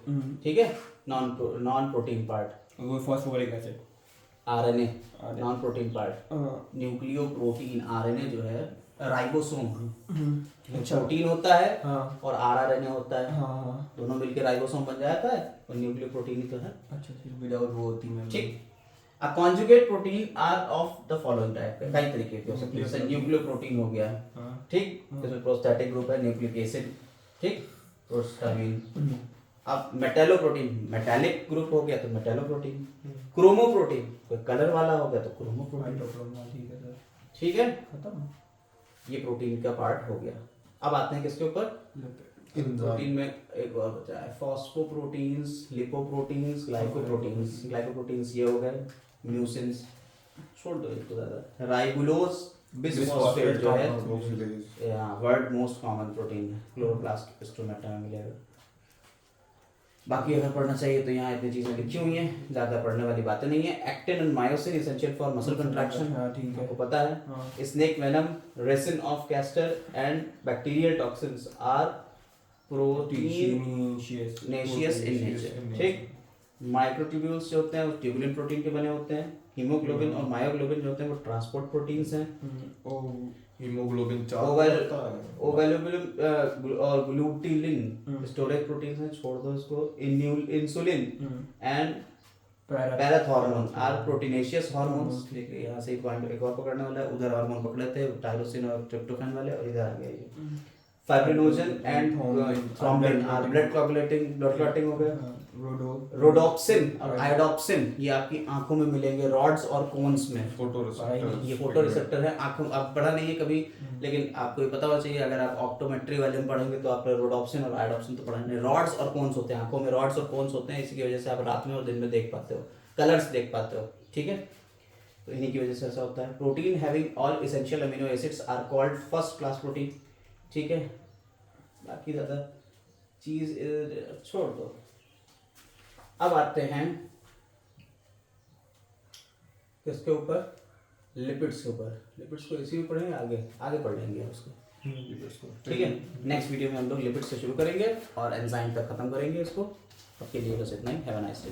ठीक है. नॉन प्रोटीन पार्ट वो phosphoric acid, RNA non protein part. Nucleoprotein RNA जो है राइबोसोम प्रोटीन होता है और RNA होता है, दोनों मिलकर राइबोसोम बन जाता है और न्यूक्लियो प्रोटीन ही तो है. अच्छा विदाउट वो होती है. ठीक. A conjugate protein are of the following type के, कई तरीके के हो सकते हैं. जैसे न्यूक्लियो प्रोटीन हो गया, ठीक, इसमें प्रोस्टैटिक ग्रुप है, न्यूक्लिक एसिड, ठीक, प्रोस्टामीन. अब मेटेलो प्रोटीन, मेटालिक ग्रुप हो गया तो मेटेलो प्रोटीन. क्रोमो प्रोटीन, कोई कलर वाला हो गया तो क्रोमो प्रोटीन. ठीक है सर, ठीक है, खत्म. ये प्रोटीन का पार्ट हो गया. अब आते हैं किसके ऊपर? प्रोटीन में एक और बचा है, फॉस्फोप्रोटीन्स, लिपोप्रोटीन्स, ग्लाइकोप्रोटीन्स. ग्लाइकोप्रोटीन्स ये हो गए, म्यूसिन्स, छोड़ दो इसको ज्यादा. राइबुलोज बिसफॉस्फेट जो है, वर्ल्ड मोस्ट कॉमन प्रोटीन है, क्लोरोप्लास्ट स्टोमेटा में मिलेगा. बाकी अगर पढ़ना चाहिए तो यहाँ इतनी चीजें लिखी हुई हैं, ज्यादा पढ़ने वाली बातें नहीं है. Actin and myosin essential for muscle contraction, ठीक है, आपको पता है. Snake venom, ricin of castor and bacterial toxins are proteinaceous in nature. ठीक. माइक्रोट्यूब्यूल्स जो होते हैं वो ट्यूबुलिन प्रोटीन के बने होते हैं. हीमोग्लोबिन और मायोग्लोबिन जो होते हैं वो ट्रांसपोर्ट प्रोटीन्स हैं. हीमोग्लोबिन ओवैल्यूबिन और ग्लूटिलिन स्टोरेज प्रोटीन्स हैं, छोड़ दो इसको. Insulin and parathormone are proteinaceous hormones. देखिए यहाँ से एक पॉइंट एक और पकड़ने वाला है, उधर हार्मोन पकड़े थे टायरोसिन और ट्रिप्टोफैन वाले, और इधर आ गया ये fibrinogen and thrombin are blood clotting हो गया. रोडोप्सिन और आयोडोप्सिन ये आपकी आंखों में मिलेंगे, रॉड्स और कोन्स में. ये फोटो रिसेप्टर है. आंखों आप पढ़ा नहीं है कभी, लेकिन आपको ये पता होना चाहिए. अगर आप ऑप्टोमेट्री वाले में पढ़ेंगे तो आप रोडोप्सिन और आयोडोप्सिन तो पढ़ेंगे. रॉड्स और कोन्स होते हैं आंखों में, रॉड्स और कोन्स होते हैं, इसी की वजह से आप रात में और दिन में देख पाते हो, कलर्स देख पाते हो. ठीक है, तो इन्हीं की वजह से ऐसा होता है. Protein having all essential amino acids are called first class protein. ठीक है, बाकी ज़्यादा चीज़ छोड़ दो. अब आते हैं किसके ऊपर? लिपिड्स के ऊपर. लिपिड्स को इसी में पढ़ेंगे, आगे पढ़ लेंगे उसको. ठीक है, नेक्स्ट वीडियो में हम लोग लिपिड्स से शुरू करेंगे और एंजाइम तक खत्म करेंगे इसको. अब के लिए बस इतना ही. Have a nice day.